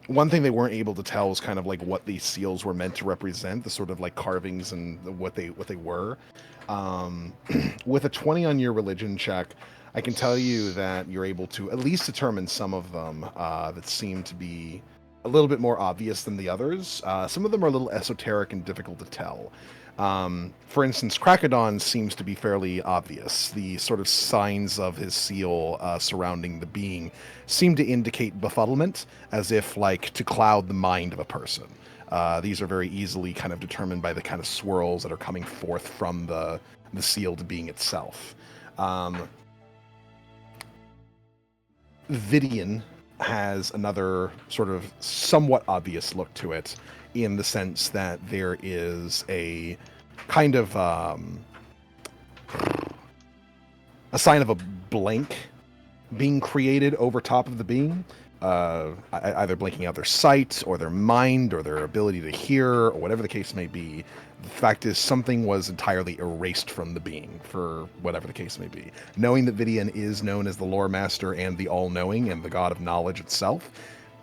one thing they weren't able to tell was kind of like what these seals were meant to represent, the sort of like carvings and what they were. With a 20 on your religion check, I can tell you that you're able to at least determine some of them that seem to be a little bit more obvious than the others. Some of them are a little esoteric and difficult to tell. For instance, Krakadon seems to be fairly obvious. The sort of signs of his seal surrounding the being seem to indicate befuddlement, as if like to cloud the mind of a person. These are very easily kind of determined by the kind of swirls that are coming forth from the sealed being itself. Vidian has another sort of somewhat obvious look to it, in the sense that there is a kind of a sign of a blank being created over top of the being, either blanking out their sight or their mind or their ability to hear or whatever the case may be. The fact is, something was entirely erased from the being, for whatever the case may be. Knowing that Vidian is known as the lore master and the all-knowing and the god of knowledge itself,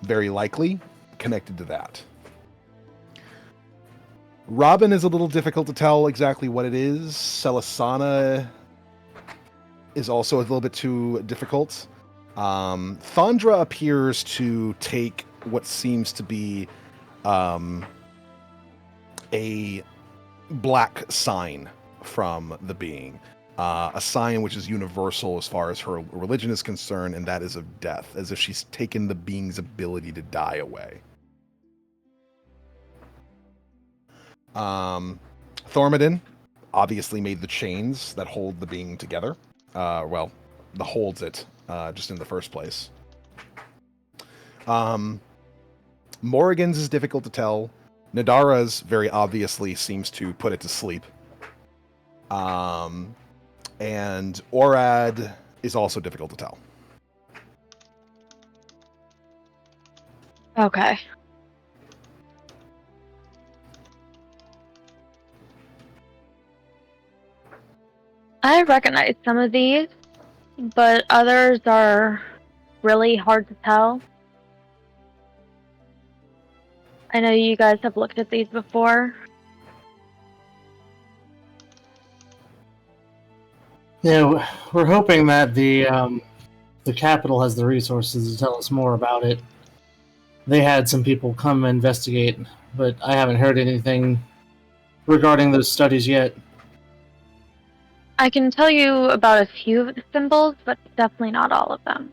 very likely connected to that. Robin is a little difficult to tell exactly what it is. Celisana is also a little bit too difficult. Thandra appears to take what seems to be a black sign from the being. A sign which is universal as far as her religion is concerned, and that is of death, as if she's taken the being's ability to die away. Thormodin obviously made the chains that hold the being together. That holds it, just in the first place. Morrigan's is difficult to tell. Nadara's very obviously seems to put it to sleep. And Orad is also difficult to tell. Okay. I recognize some of these, but others are really hard to tell. I know you guys have looked at these before. Yeah, we're hoping that the capital has the resources to tell us more about it. They had some people come investigate, but I haven't heard anything regarding those studies yet. I can tell you about a few of the symbols, but definitely not all of them.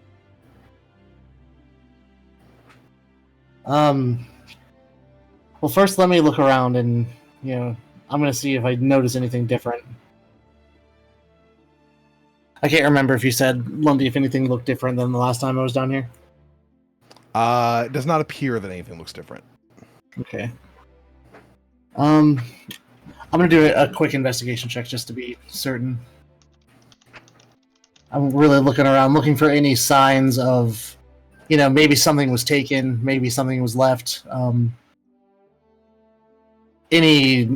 Well, first let me look around and, I'm going to see if I notice anything different. I can't remember if you said, Lundy, if anything looked different than the last time I was down here. It does not appear that anything looks different. Okay. I'm going to do a quick investigation check just to be certain. I'm really looking around, looking for any signs of, maybe something was taken, maybe something was left. Any,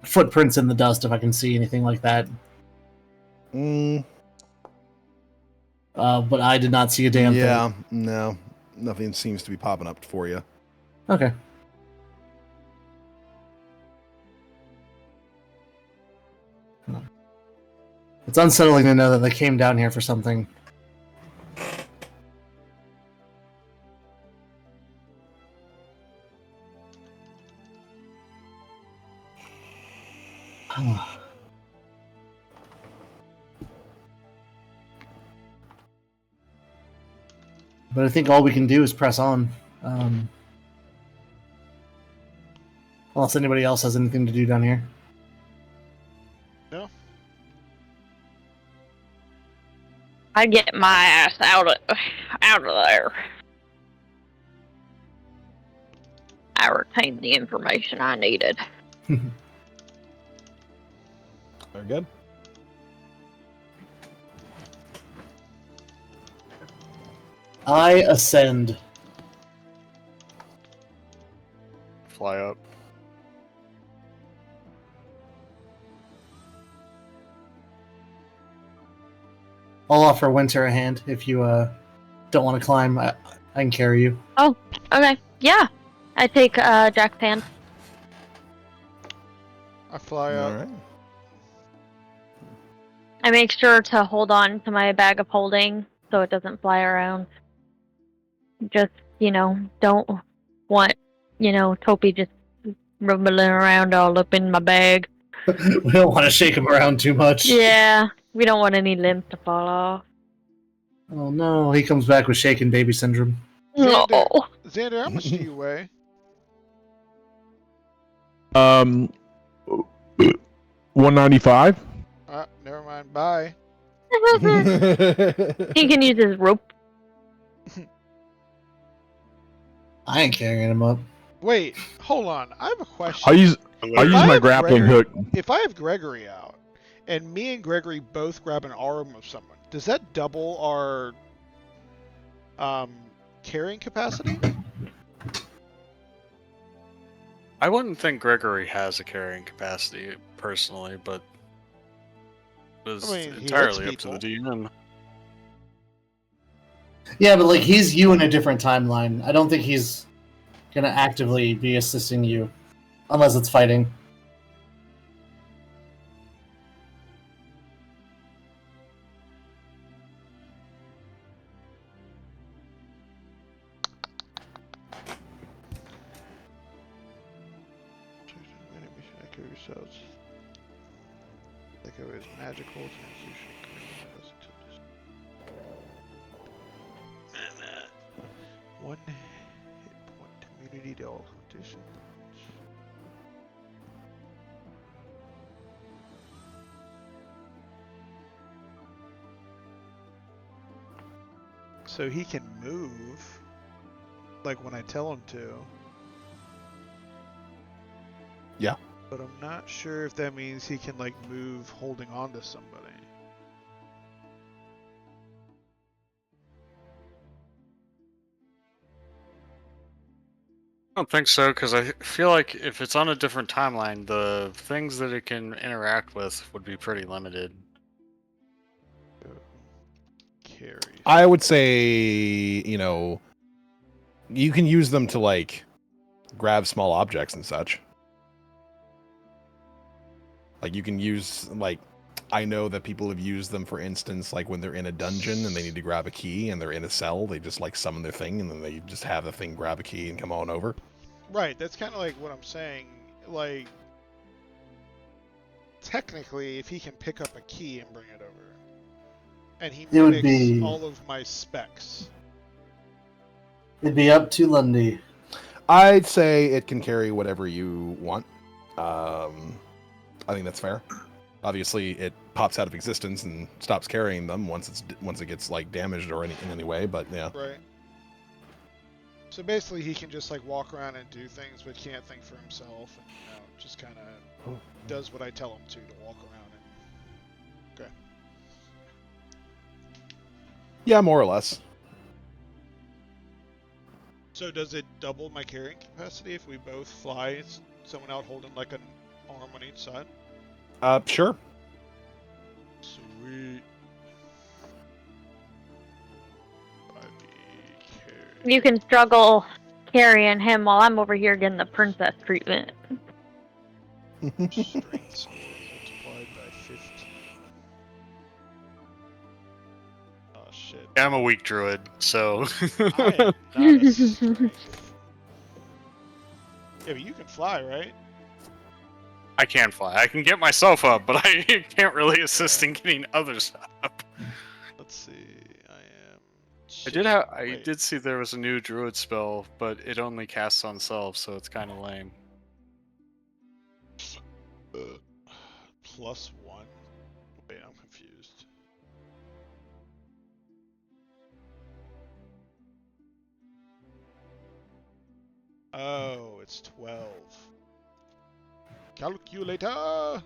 footprints in the dust, if I can see anything like that. but I did not see a damn thing. Yeah, no, nothing seems to be popping up for you. Okay. It's unsettling to know that they came down here for something. But I think all we can do is press on. Unless anybody else has anything to do down here. No. I'd get my ass out of there. I retained the information I needed. Very good. I ascend. Fly up. I'll offer Winter a hand if you don't want to climb. I can carry you. Oh, okay. Yeah. I take Jack's hand. I fly All up. right. I make sure to hold on to my bag of holding so it doesn't fly around. Just, don't want, Topi just rumbling around all up in my bag. We don't want to shake him around too much. Yeah, we don't want any limbs to fall off. Oh no, he comes back with shaken baby syndrome. No. Xander, how much do you weigh? 195. Never mind. Bye. He can use his rope. I ain't carrying him up. Wait, hold on. I have a question. I use I my have grappling Gregory- hook. If I have Gregory out, and me and Gregory both grab an arm of someone, does that double our carrying capacity? I wouldn't think Gregory has a carrying capacity personally, but it's I mean, he entirely hits up to the people. DM. Yeah, but like he's you in a different timeline. I don't think he's gonna actively be assisting you, unless it's fighting. Echo yourselves. Echo is magical. Transfusion. One hit point immunity to all condition points. So he can move, like when I tell him to. Yeah. But I'm not sure if that means he can like move holding on to somebody. I don't think so, because I feel like if it's on a different timeline, the things that it can interact with would be pretty limited. Carry. I would say, you can use them to like grab small objects and such. Like you can use I know that people have used them, for instance, like when they're in a dungeon and they need to grab a key and they're in a cell, they just like summon their thing and then they just have the thing grab a key and come on over. Right, that's kind of like what I'm saying. Like, technically, if he can pick up a key and bring it over, and he It would mimics be- all of my specs. It'd be up to Lundy. I'd say it can carry whatever you want. I think that's fair. Obviously, it pops out of existence and stops carrying them once it gets like damaged or in any way. But yeah, Right. So basically, he can just like walk around and do things, but can't think for himself, and just kind of does what I tell him to walk around and. Okay. yeah, more or less. So does it double my carrying capacity if we both fly someone out holding like an arm on each side? Sure. Sweet. You can struggle carrying him while I'm over here getting the princess treatment. Strength scores multiplied by 15. Oh shit. Yeah, I'm a weak druid, so. I am not a strength. Yeah, but you can fly, right? I can fly. I can get myself up, but I can't really assist in getting others up. Let's see. I am. I did see there was a new druid spell, but it only casts on self, so it's kind of lame. +1. Wait, I'm confused. Oh, it's 12. Calculator. Oh,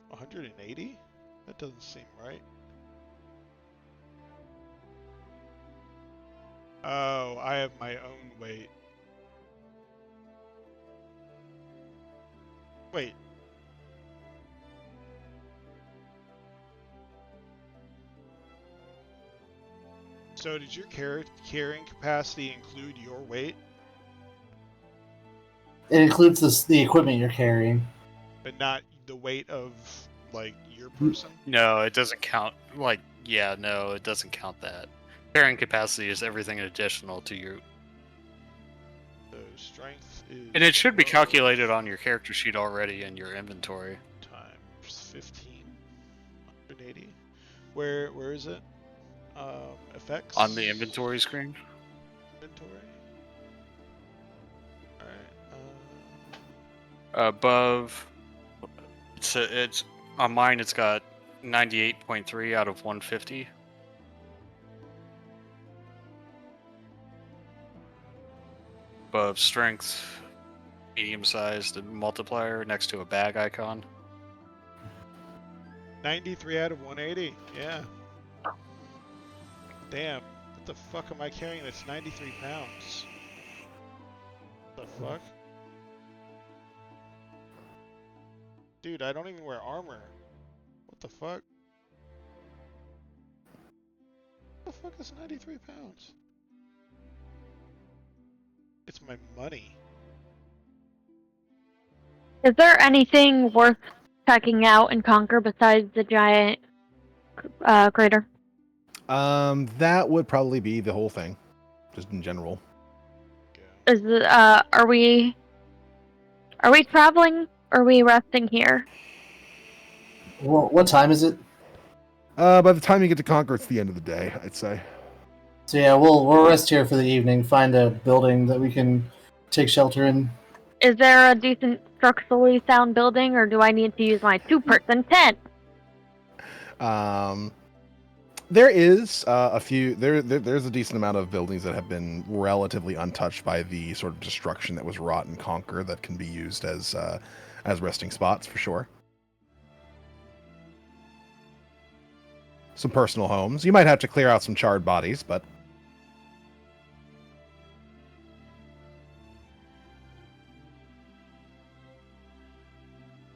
180? That doesn't seem right. Oh, I have my own weight. Wait. So did your carrying capacity include your weight? It includes the equipment you're carrying. But not the weight of, like, your person? No, it doesn't count. Like, yeah, no, it doesn't count that. Carrying capacity is everything additional to you. So strength is... And it should be calculated on your character sheet already in your inventory. Times 15. 180. Where is it? Effects? On the inventory screen? Inventory? Alright, Above... It's on mine, it's got 98.3 out of 150. Above strength, medium-sized and multiplier next to a bag icon. 93 out of 180. Yeah. Damn. What the fuck am I carrying that's 93 pounds? What the fuck? Dude, I don't even wear armor. What the fuck? What the fuck is 93 pounds? It's my money. Is there anything worth checking out and conquer besides the giant crater? That would probably be the whole thing, just in general. Is are we traveling? Or are we resting here? What time is it? By the time you get to Conquer, it's the end of the day, I'd say. So yeah, we'll rest here for the evening. Find a building that we can take shelter in. Is there a decent structurally sound building, or do I need to use my two-person tent? There is a few. There's a decent amount of buildings that have been relatively untouched by the sort of destruction that was wrought in Conquer that can be used as resting spots for sure. Some personal homes. You might have to clear out some charred bodies, but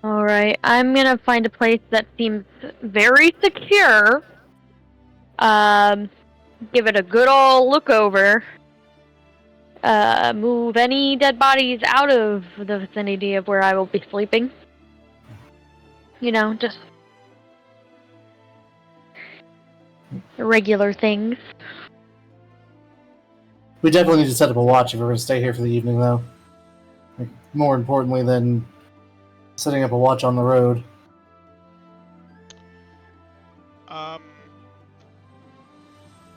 Alright, I'm gonna find a place that seems very secure. Give it a good old look over. Move any dead bodies out of the vicinity of where I will be sleeping. You know, just regular things. We definitely need to set up a watch if we're going to stay here for the evening, though. Like, more importantly than setting up a watch on the road.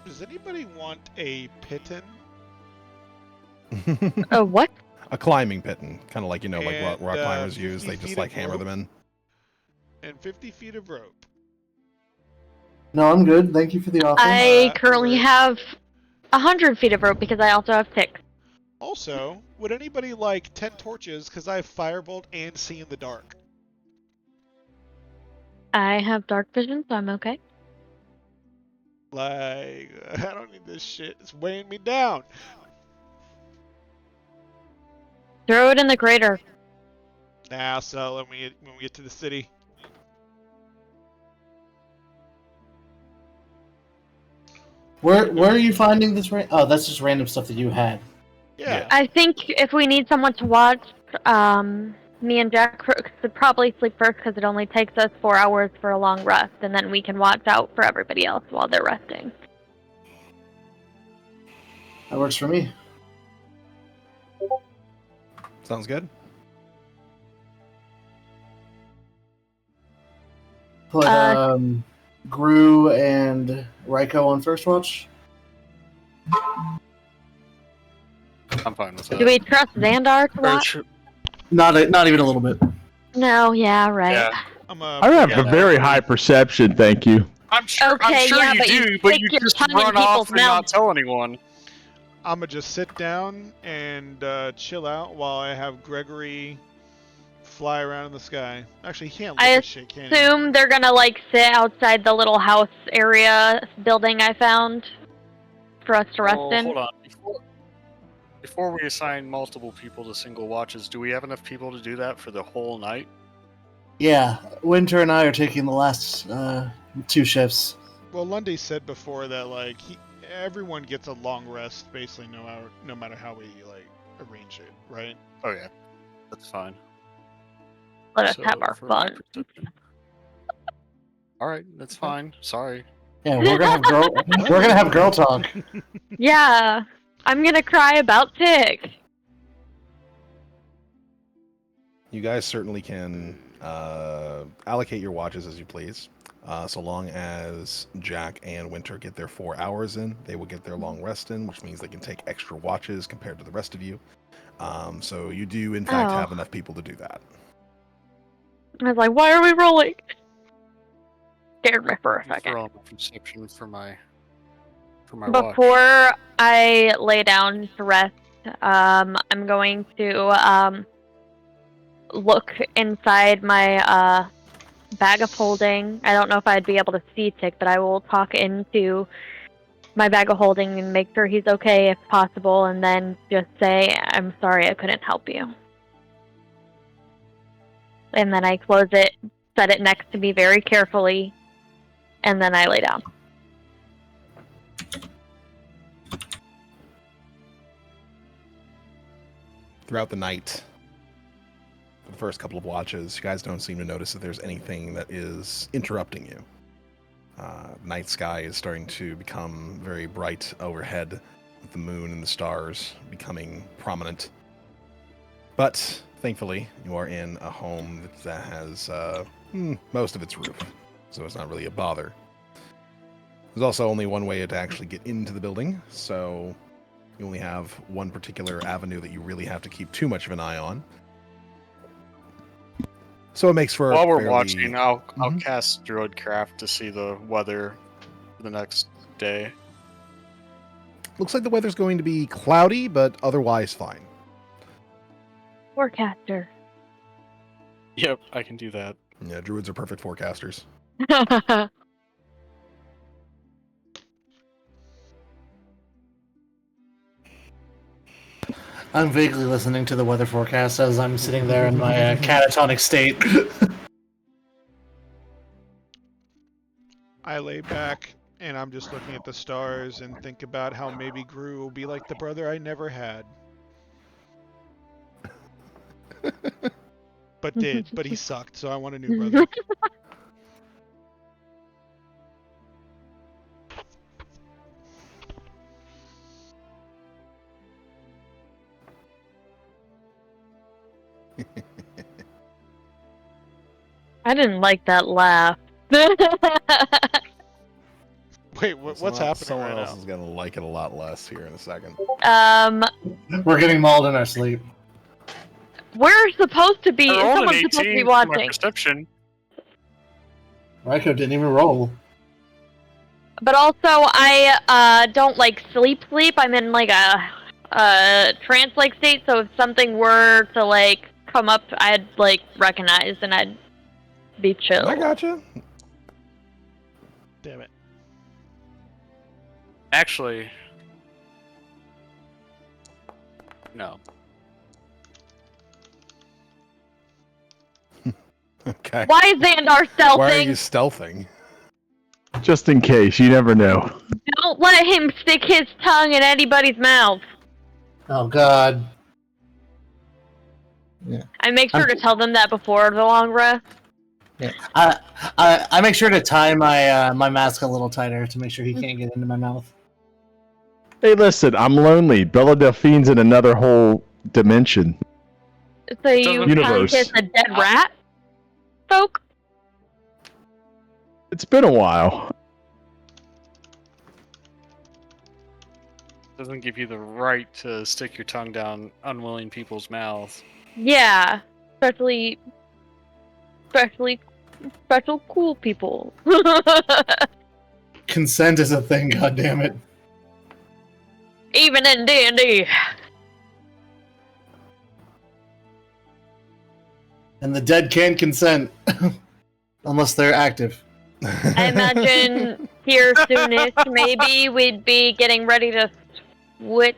Does anybody want a pitten? A what? a climbing pitten, kind of like like what rock And, climbers use. 50 They just feet like of hammer rope? them in. And 50 feet of rope. No, I'm good. Thank you for the offer. I currently or- have 100 feet of rope because I also have 6. Also, would anybody like 10 torches because I have firebolt and see in the dark? I have dark vision, so I'm okay. Like, I don't need this shit. It's weighing me down. Throw it in the crater. Nah, I'll sell it when we get to the city. Where are you finding this? Oh, that's just random stuff that you had. Yeah. I think if we need someone to watch, me and Jack should probably sleep first because it only takes us 4 hours for a long rest, and then we can watch out for everybody else while they're resting. That works for me. Sounds good. Put Gru and Raiko on first watch. I'm fine with that. Do we trust Xandar to watch? Not even a little bit. No, yeah, right. Yeah. I have a very high perception, thank you. I'm sure, Okay, yeah, you but you do, but stick you your just tongue in run off people's and not mouths. tell anyone. I'm gonna just sit down and chill out while I have Gregory fly around in the sky. Actually, he can't look at shit, can he? Assume they're gonna like sit outside the little house area building I found for us to rest in. Hold on. Before we assign multiple people to single watches, do we have enough people to do that for the whole night? Yeah, Winter and I are taking the last 2 shifts. Well, Lundy said before that like everyone gets a long rest basically no matter how we like arrange it, right? Oh yeah, that's fine. Let us have our for my fun. perception- All right, that's fine. Sorry. Yeah, we're gonna have girl talk. Yeah, I'm gonna cry about Tick. You guys certainly can allocate your watches as you please. So long as Jack and Winter get their 4 hours in, they will get their long rest in, which means they can take extra watches compared to the rest of you. So you do, in fact, have enough people to do that. I was like, why are we rolling? Scared me for a second. For all my perception for my watch. Before I lay down to rest, I'm going to look inside my bag of holding. I don't know if I'd be able to see Tick, but I will talk into my bag of holding and make sure he's okay if possible, and then just say, I'm sorry I couldn't help you. And then I close it, set it next to me very carefully, and then I lay down. Throughout the night, for the first couple of watches, you guys don't seem to notice that there's anything that is interrupting you. Night sky is starting to become very bright overhead, with the moon and the stars becoming prominent. But thankfully, you are in a home that has most of its roof, so it's not really a bother. There's also only one way to actually get into the building, so you only have one particular avenue that you really have to keep too much of an eye on. So it makes for While we're fairly... watching, I'll cast Druidcraft to see the weather for the next day. Looks like the weather's going to be cloudy, but otherwise fine. Forecaster. Yep, I can do that. Yeah, druids are perfect forecasters. I'm vaguely listening to the weather forecast as I'm sitting there in my catatonic state. I lay back and I'm just looking at the stars and think about how maybe Gru will be like the brother I never had. But he sucked, so I want a new brother. I didn't like that laugh. Wait, what's happening Someone right else now? is going to like it a lot less here in a second. We're getting mauled in our sleep. We're supposed to be. I rolled an Someone's supposed to 18 be for my watching. perception. Raiko didn't even roll. But also, I don't like sleep. I'm in like a trance-like state. So if something were to like come up, I'd like recognize and I'd be chill. I gotcha. Damn it. Actually, no. Okay. Why is Xandar stealthing? Why are you stealthing? Just in case, you never know. Don't let him stick his tongue in anybody's mouth. Oh God. I make sure to tell them that before the long rest. Yeah. I make sure to tie my my mask a little tighter to make sure he can't get into my mouth. Hey, listen, I'm lonely. Bella Delphine's in another whole dimension. So you tongue Universe. kiss a dead rat, folk? It's been a while. Doesn't give you the right to stick your tongue down unwilling people's mouths. Yeah, especially special cool people. Consent is a thing, goddammit. Even in D&D. And the dead can consent. Unless they're active. I imagine here soonish, maybe we'd be getting ready to switch.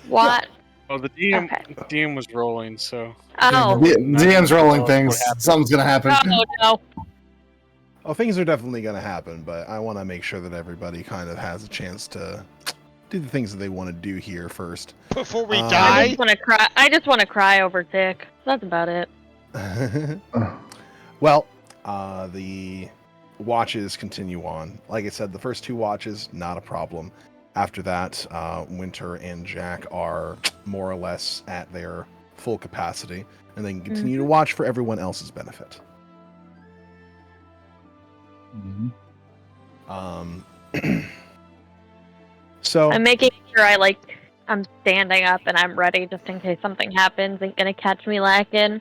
What? Oh, the DM, Okay. DM was rolling, so. Oh. DM's rolling things. Something's gonna happen. Oh no. Oh, things are definitely going to happen, but I want to make sure that everybody kind of has a chance to do the things that they want to do here first. Before we I die? just want to cry. I just want to cry over Tick. That's about it. Well, the watches continue on. Like I said, the first 2 watches, not a problem. After that, Winter and Jack are more or less at their full capacity, and they can continue to watch for everyone else's benefit. So I'm making sure I'm standing up and I'm ready just in case something happens and gonna catch me lacking.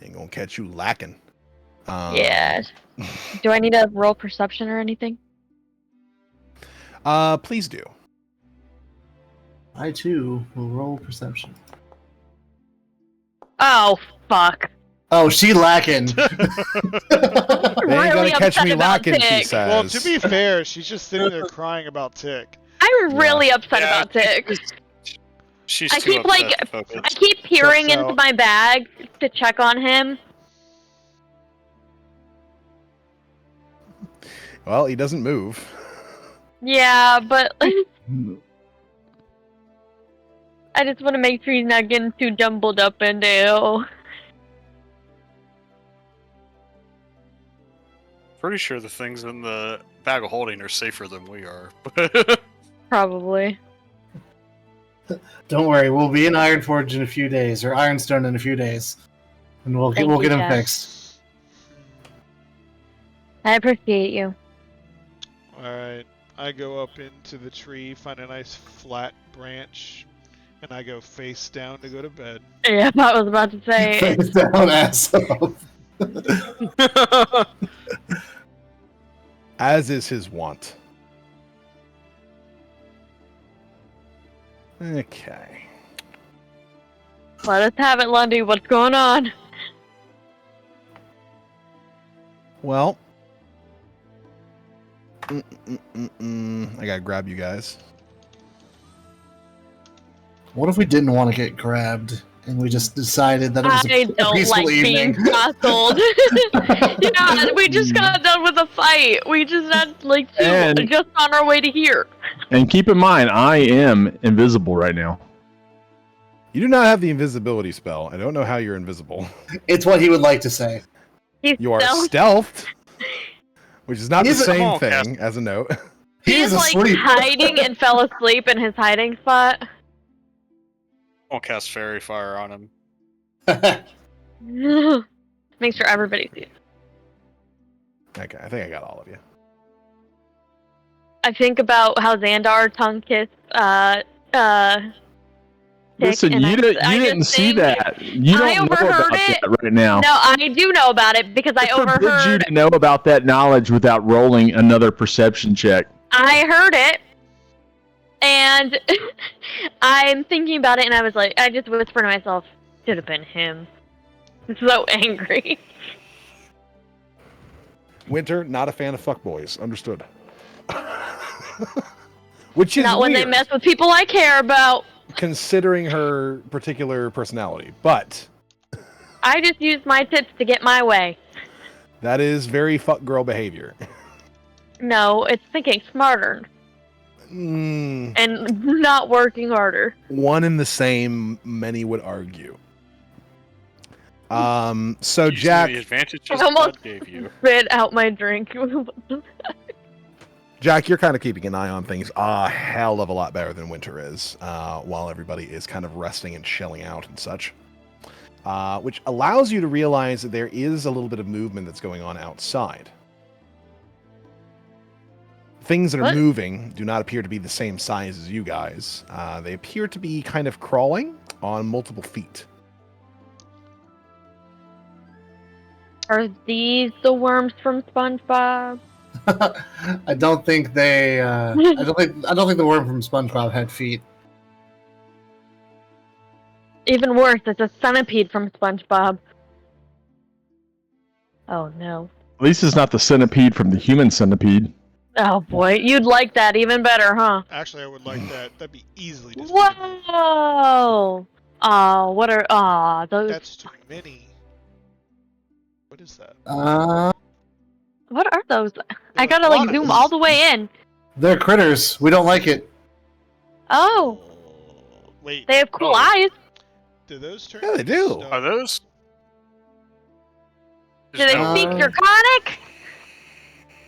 ain't gonna catch you lacking. Yeah. Do I need to roll perception or anything? Please do. I too will roll perception. Oh fuck. Oh, she lacking. They ain't gonna catch me lacking, she says. Well, to be fair, she's just sitting there crying about Tick. I'm really upset about Tick. She's I too keep upset to focus. I keep peering Checks into out. my bag to check on him. Well, he doesn't move. Yeah, but I just want to make sure he's not getting too jumbled up into. Pretty sure the things in the bag of holding are safer than we are. Probably. Don't worry, we'll be in Ironforge in a few days, or Ironstone in a few days, and we'll get you, him Jeff. fixed. I appreciate you. Alright, I go up into the tree, find a nice flat branch, and I go face down to go to bed. Yeah, I was about to say. Face down, ass up. As is his wont. Okay. Let us have it, Lundy. What's going on? Well. I gotta grab you guys. What if we didn't want to get grabbed, and we just decided that it was I a don't peaceful like evening? being jostled. Yeah, we just got done with a fight. We just had just on our way to here. And keep in mind, I am invisible right now. You do not have the invisibility spell. I don't know how you're invisible. It's what he would like to say. You are stealthed, which is not the same thing, as a note. He's like hiding and fell asleep in his hiding spot. Won't cast fairy fire on him. Make sure everybody sees. Okay, I think I got all of you. I think about how Xandar tongue kissed Listen, you didn't see that. You don't know about that right now. No, I do know about it because I overheard. Forbid you to know about that knowledge without rolling another perception check. I heard it, and I'm thinking about it, and I was like, I just whispered to myself, "Should have been him." I'm so angry. Winter, not a fan of fuckboys. Understood. Which is not when they weird, mess with people I care about. considering her particular personality. But I just used my tips to get my way. That is very fuck girl behavior. No, it's thinking smarter Mm, and not working harder. one and the same, many would argue. So Using Jack, the advantages I almost God gave you. spit out my drink. Jack, you're kind of keeping an eye on things a hell of a lot better than Winter is, while everybody is kind of resting and chilling out and such. Which allows you to realize that there is a little bit of movement that's going on outside. Things that are What? moving do not appear to be the same size as you guys. They appear to be kind of crawling on multiple feet. Are these the worms from SpongeBob? I don't think they. I don't think the worm from SpongeBob had feet. Even worse, it's a centipede from SpongeBob. Oh no. At least it's not the centipede from the human centipede. Oh boy, you'd like that even better, huh? Actually, I would like that. That'd be easily defeatable. Whoa! Oh, what are those? That's too many. What is that? What are those? I They're gotta like iguanas. zoom all the way in. They're critters. We don't like it. Oh, Wait. they have cool Oh. eyes. Do those turn? Yeah, they do. stone? Are those? Do they no- speak Draconic?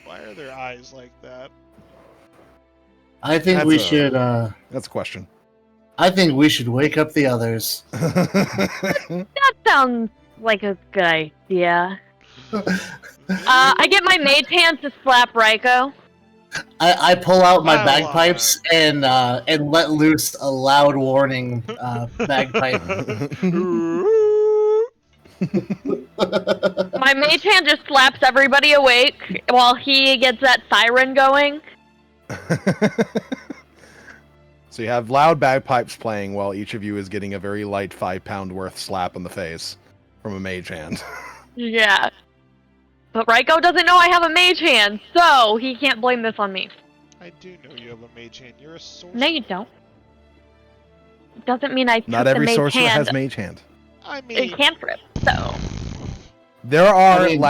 Why are their eyes like that? I think That's we a- should. That's a question. I think we should wake up the others. That sounds like a good idea. I get my mage hand to slap Raiko. I pull out my I bagpipes and let loose a loud warning bagpipe. My mage hand just slaps everybody awake while he gets that siren going. So you have loud bagpipes playing while each of you is getting a very light 5-pound worth slap in the face from a mage hand. Yeah. But Raiko doesn't know I have a mage hand, so he can't blame this on me. I do know you have a mage hand. You're a sorcerer. No, you don't. Doesn't mean I took Not the every mage sorcerer hand has mage hand. I mean, a cantrip, so. There are I mean,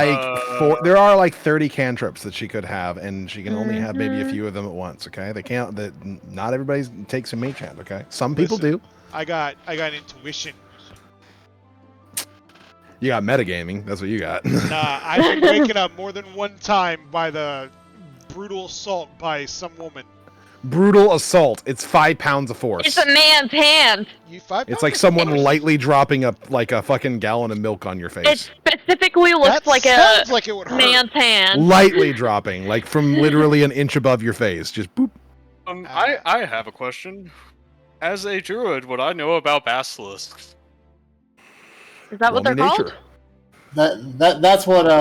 there are like 30 cantrips that she could have, and she can only have maybe a Mhm. few of them at once. Okay, they can't. Not everybody takes a mage hand. Okay, some people Listen. do. I got intuition. You got metagaming. That's what you got. Nah, I've been waken up more than one time by the brutal assault by some woman. Brutal assault. It's 5 pounds of force. It's a man's hand. You 5 It's like someone lightly dropping like a fucking gallon of milk on your It face. specifically looks That like sounds a like it would hurt. man's hand. Lightly dropping, like from literally an inch above your face. Just boop. I have a question. As a druid, would I know about basilisks? Is that what Roll they're me called? nature. That's what the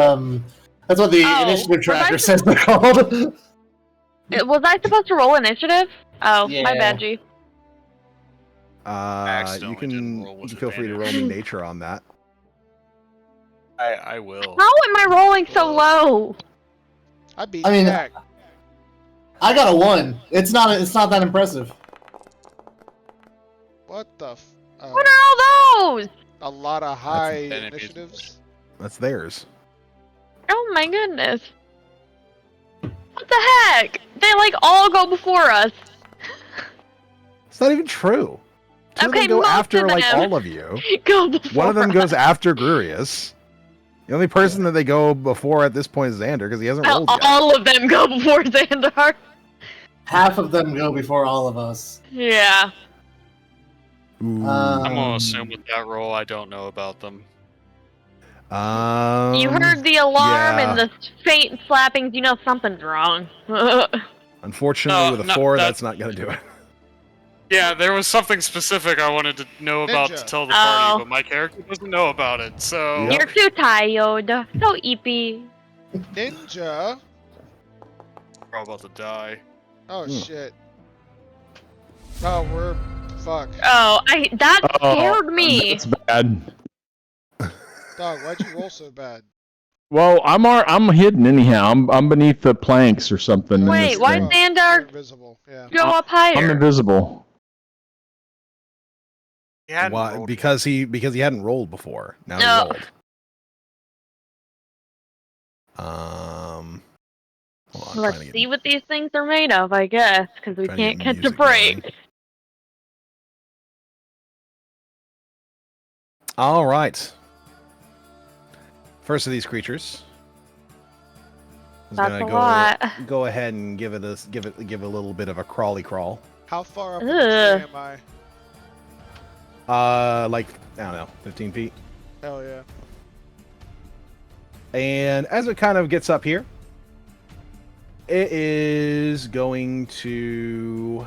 Oh, initiative was tracker I- says they're called. Was I supposed to roll initiative? Oh, my Yeah. bad, G. You accidentally can, didn't roll you with can feel free to roll me advantage. nature on that. I will. How am I rolling so low? I beat I mean, Jack. I got a 1. It's not that impressive. What the? What are all those? A lot of high enemies. initiatives. That's theirs. Oh my goodness. What the heck? They like all go before us. It's not even true. Two of Okay, them go most after of like them. all of you. Go before One of them us. goes after Grurius. The only person that they go before at this point is Xander because he hasn't rolled yet. All of them go before Xandar. Half of them go before all of us. Yeah. Ooh. I'm gonna assume with that roll, I don't know about them. You heard the alarm yeah. and the faint slappings, you know something's wrong. Unfortunately, No, with a no, 4, that- that's not going to do it. Yeah, there was something specific I wanted to know about to Ninja. tell the party, Oh. but my character doesn't know about it, so... Yep. You're too tired. So eepy. Ninja. We're all about to die. Oh Hmm. shit. Oh, we're fuck. Oh, that scared me. That's bad. Dog, why'd you roll so bad? Well, I'm hidden anyhow. I'm beneath the planks or something. in Wait, this why thing. is You're Xandar invisible. Yeah. go up I'm higher? invisible. Why? Because he hadn't rolled before. Now No. he rolled. Hold on, Let's trying to see get, what these things are made of, I guess, because we trying to can't get catch a music break. going. All right. First of these creatures is That's gonna a lot. go ahead and give it a little bit of a crawly crawl. How far up in the tree am I? Like I don't know, 15 feet. Hell yeah. And as it kind of gets up here, it is going to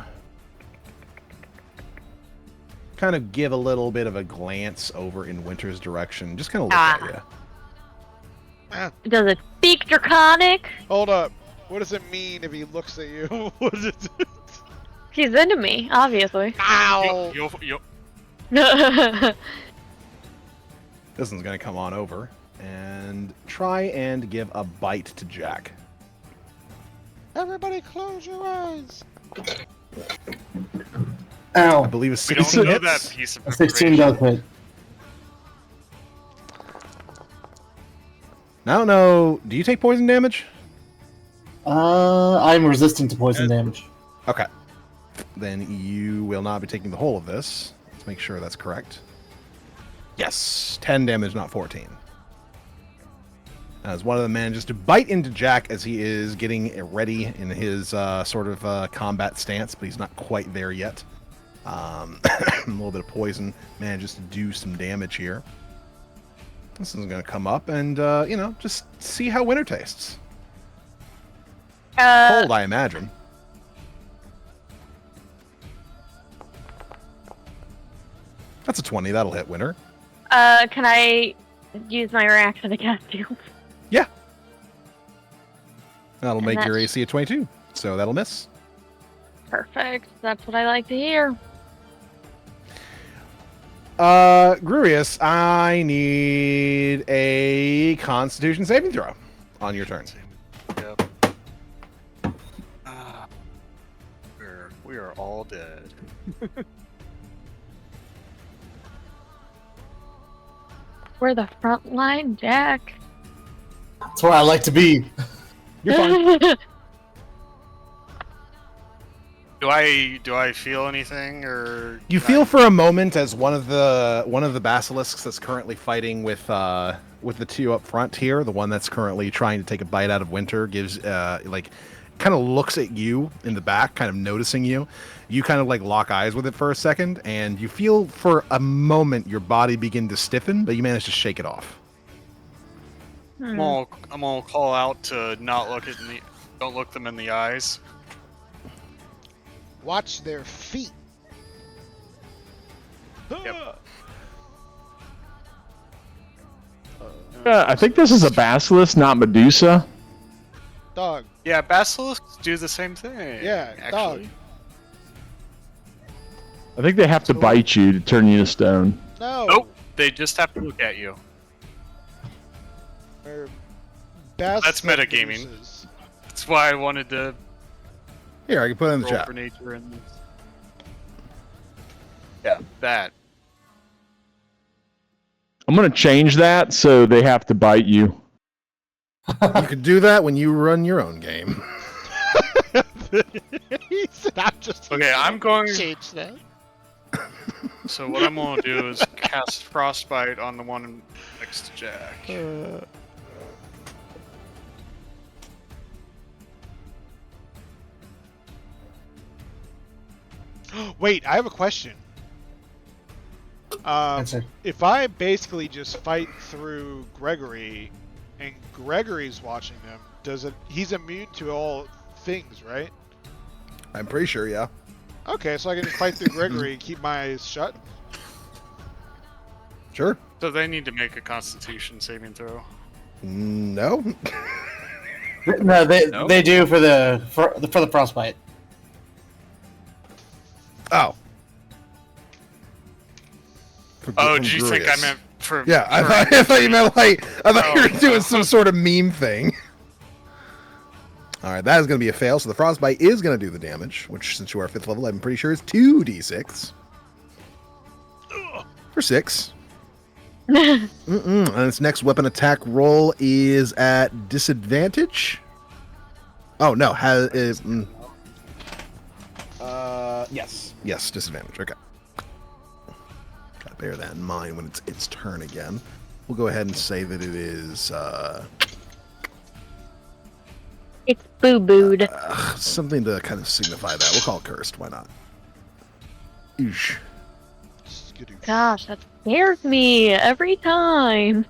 kind of give a little bit of a glance over in Winter's direction. Just kind of look at you. Does it speak Draconic? Hold up. What does it mean if he looks at you? What does it do? He's into me, obviously. Ow! This one's going to come on over and try and give a bite to Jack. Everybody close your eyes. Ow. I believe a We 16 don't know hits. that piece of A 16 information. does hit. Now, I don't know. Do you take poison damage? I'm resistant to poison damage. Okay. Then you will not be taking the whole of this. Let's make sure that's correct. Yes. 10 damage, not 14. As one of them manages to bite into Jack as he is getting ready in his sort of combat stance, but he's not quite there yet. A little bit of poison manages to do some damage here. This is going to come up and, just see how winter tastes. Cold, I imagine. That's a 20. That'll hit winter. Can I use my reaction to cast you? Yeah. That'll And make your that's- AC a 22. So that'll miss. Perfect. That's what I like to hear. Grurius, I need a Constitution saving throw on your turn. Yep. We are all dead. We're the front line, Jack. That's where I like to be. You're fine. Do I feel anything or You can feel I- for a moment as one of the basilisks that's currently fighting with the two up front here, the one that's currently trying to take a bite out of Winter, gives kind of looks at you in the back, kind of noticing you. You kind of like lock eyes with it for a second, and you feel for a moment your body begin to stiffen, but you manage to shake it off. I'm gonna call out to not look don't look them in the eyes. Watch their feet. Yep. I think this is a basilisk, not Medusa. Dog. Yeah, basilisks do the same thing. Yeah, dog. actually. I think they have to bite you to turn you to stone. No. Nope. They just have to look at you. They're That's basilisk metagaming. Medusas. That's why I wanted to Here, I can put it in the roll chat. for nature and yeah, that. I'm gonna change that so they have to bite you. You can do that when you run your own game. He said, I'm just Okay, I'm going. change that. So what I'm gonna do is cast frostbite on the one next to Jack. Wait, I have a question. Answer. If I basically just fight through Gregory, and Gregory's watching them, he's immune to all things, right? I'm pretty sure, yeah. Okay, so I can just fight through Gregory and keep my eyes shut? Sure. So they need to make a Constitution saving throw. No. No, No? they do for the frostbite. Oh. Oh, did you think I meant for? Yeah, for- I thought you meant like I thought you were Oh, doing no. some sort of meme thing. All right, that is going to be a fail. So the frostbite is going to do the damage, which since you are 5th level, I'm pretty sure is 2d6 for 6. And its next weapon attack roll is at disadvantage. Oh no, yes, disadvantage. Okay, gotta bear that in mind when it's its turn again. We'll go ahead and say that it is It's boo-booed. something to kind of signify that. We'll call it cursed. Why not? Eesh. Gosh, that scares me every time.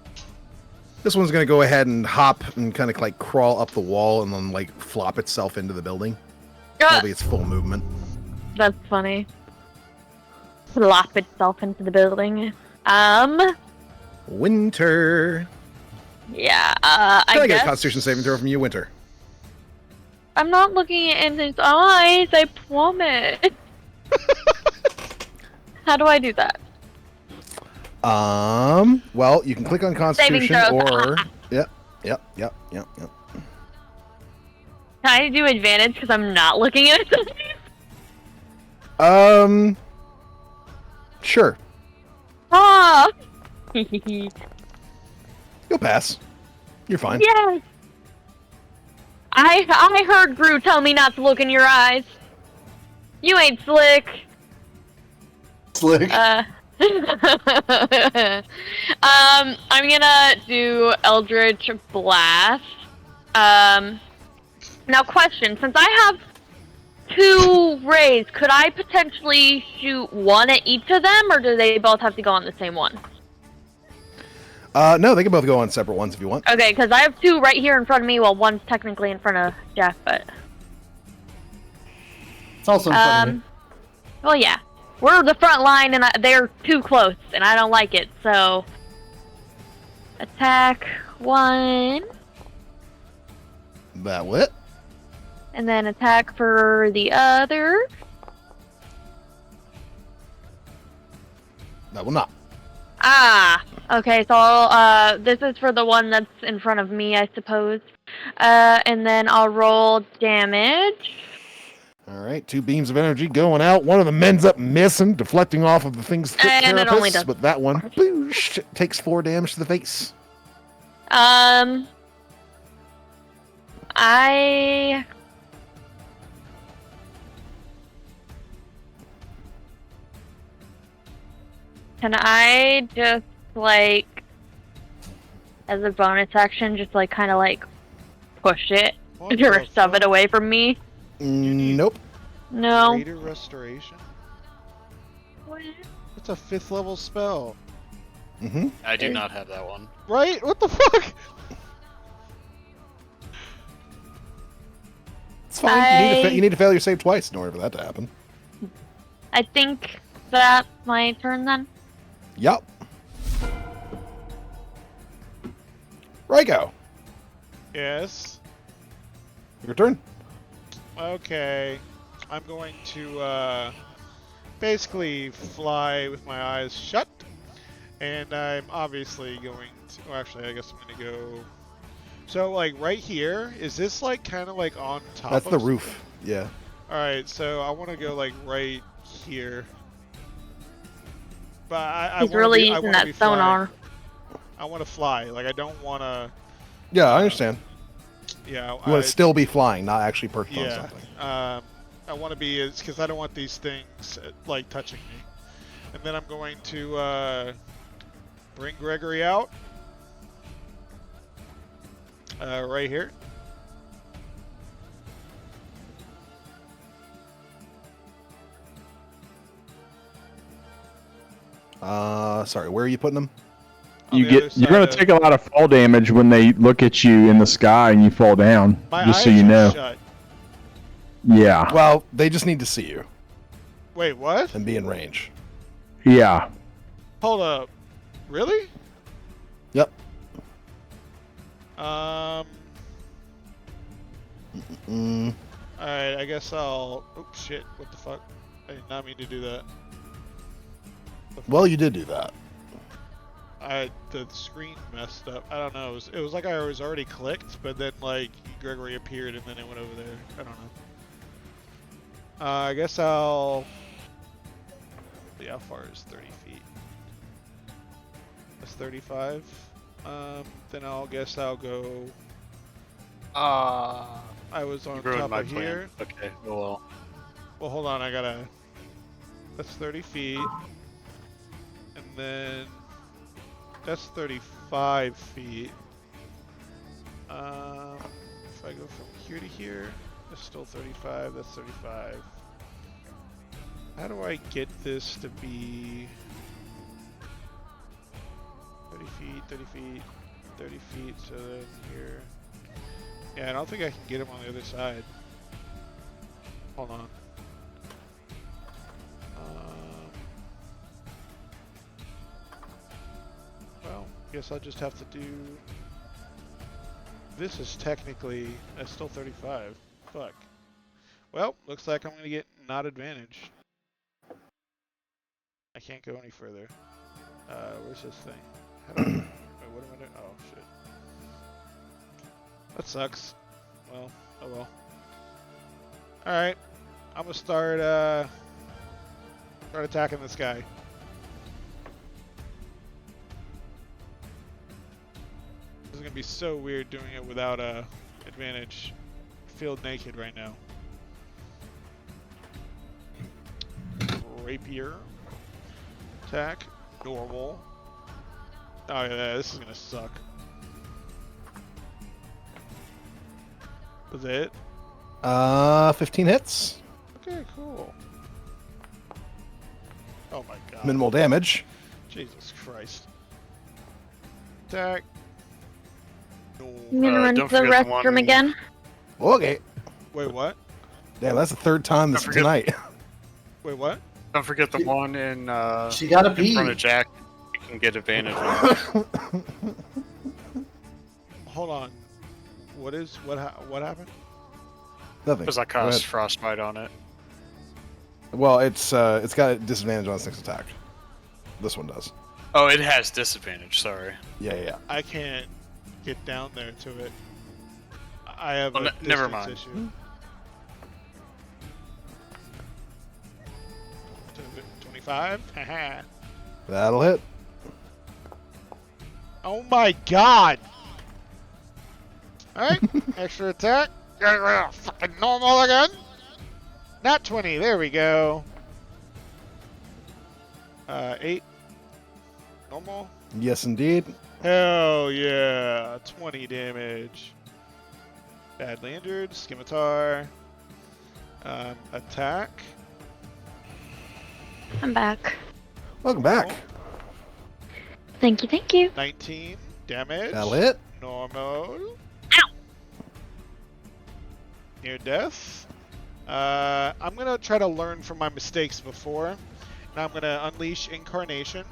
This one's gonna go ahead and hop and kind of like crawl up the wall and then like flop itself into the building. Probably its full movement. That's funny. Flop itself into the building. Winter. Yeah, Can I get a guess Constitution saving throw from you, Winter? I'm not looking in his eyes, I promise. How do I do that? Well, you can click on Constitution Saving throws. or yep. Can I do advantage because I'm not looking at it? Sure. Ah! You'll pass. You're fine. Yes! I heard Gru tell me not to look in your eyes. You ain't slick. Slick. I'm gonna do Eldritch Blast. Now question, since I have 2 rays, could I potentially shoot one at each of them, or do they both have to go on the same one? No, they can both go on separate ones if you want. Okay, because I have 2 right here in front of me, while one's technically in front of Jeff, but... It's also in front of me. Well, yeah. We're the front line, and they're too close, and I don't like it, so... Attack 1... That will hit. And then attack for the other. That will not. Ah, okay, so this is for the one that's in front of me, I suppose. And then I'll roll damage. All right, 2 beams of energy going out. One of them ends up missing, deflecting off of the thing's And it only carapace, does but that one boosh, takes 4 damage to the face. Can I just, like, as a bonus action, just, like, kind of, like, push it? What Or the shove it fuck? away from me? Nope. No. Greater Restoration? It's a 5th level spell. Mm-hmm. I do not have that one. Right? What the fuck? It's fine. You need to fail your save twice in order for that to happen. I think that's my turn then. Yup. Ryko, Yes. your turn. Okay. I'm going to basically fly with my eyes shut. And I'm obviously going to... Well, actually, I guess I'm going to go... So, like, right here, is this, like, kind of, like, on top That's of... the roof. Yeah. Alright, so I want to go, like, right here. But I He's wanna really be, I using wanna that be flying. sonar. I want to fly. Like, I don't want to... Yeah, I understand. Yeah, You want to still be flying, not actually perched on yeah. something. I want to be... It's because I don't want these things, like, touching me. And then I'm going to bring Gregory out. Right here. Sorry, where are you putting them? On the other You're side gonna of- take a lot of fall damage when they look at you in the sky and you fall down. My just eyes so you are know. shut. Yeah. Well, they just need to see you Wait, what? and be in range. Yeah. Hold up. Really? Yep. Alright, I guess I'll... Oh, shit. What the fuck? I did not mean to do that. Well, you did do that. The screen messed up. I don't know. It was like I was already clicked, but then, like, Gregory appeared and then it went over there. I don't know. I guess I'll... See, how far is 30 feet? That's 35. Then I'll guess I'll go. Ah. I was on You ruined top my of plan. here. Okay, well. Well, hold on. I gotta. That's 30 feet. And then that's 35 feet. If I go from here to here, that's still 35. That's 35. How do I get this to be 30 feet, 30 feet, 30 feet, so then here. Yeah, I don't think I can get him on the other side. Hold on. Well, guess I'll just have to do... This is technically... That's still 35. Fuck. Well, looks like I'm gonna get not advantage. I can't go any further. Where's this thing? How do I... Wait, what am I doing? Oh, shit. That sucks. Well, oh well. Alright. I'm gonna start attacking this guy. This is gonna be so weird doing it without advantage. I feel naked right now. Rapier. Attack. Normal. Oh yeah, this is gonna suck. Was it? 15 hits. Okay, cool. Oh my god. Minimal damage. Jesus Christ. Attack. I'm gonna run to don't the forget the restroom one- again. Okay. Wait, what? Damn, that's the third time this Don't forget- tonight. Wait, what? Don't forget the one in She gotta in pee. front of Jack. You can get advantage on. Hold on. What happened? Nothing. Because I Go ahead. cast frostbite on it. Well, it's got a disadvantage on its next attack. This one does. Oh, it has disadvantage. Sorry. Yeah. I can't get down there to it. I have Well, a never distance mind. issue. 25? Haha. That'll hit. Oh my god! Alright, extra attack. Fucking normal again. Not 20, there we go. 8. Normal. Yes, indeed. Hell yeah, 20 damage. Badly injured, scimitar. Attack. I'm back. Welcome back. Thank you, thank you. 19 damage. That'll hit. Normal. Ow! Near death. I'm gonna try to learn from my mistakes before, and I'm gonna unleash incarnation.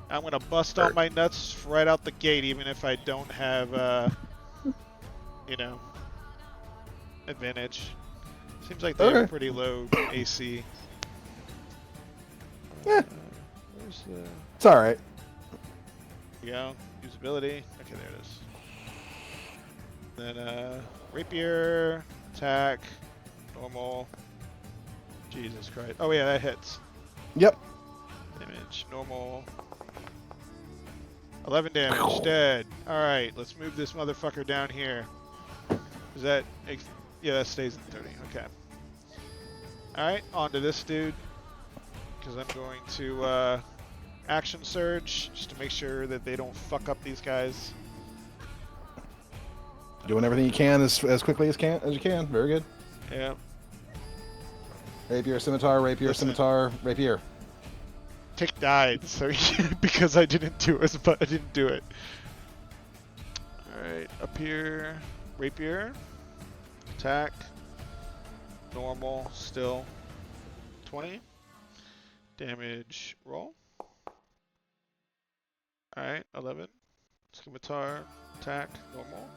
I'm gonna bust all my nuts right out the gate, even if I don't have, you know, advantage. Seems like they have Okay. pretty low AC. Yeah. Where's the? It's all right. There we go. Usability. Okay, there it is. Then rapier, attack, normal. Jesus Christ. Oh yeah, that hits. Yep. Damage, normal. 11 damage, dead. Alright, let's move this motherfucker down here. Is that... Yeah, that stays in 30. Okay. Alright, on to this dude. Because I'm going to action surge, just to make sure that they don't fuck up these guys. Doing everything you can as quickly as you can. Very good. Yeah. Rapier, scimitar, rapier, Listen. scimitar, rapier. Tick died, so because I didn't do it, but I didn't do it. Alright, up here, rapier, attack, normal, still, 20, damage, roll. Alright, 11, scimitar, attack, normal.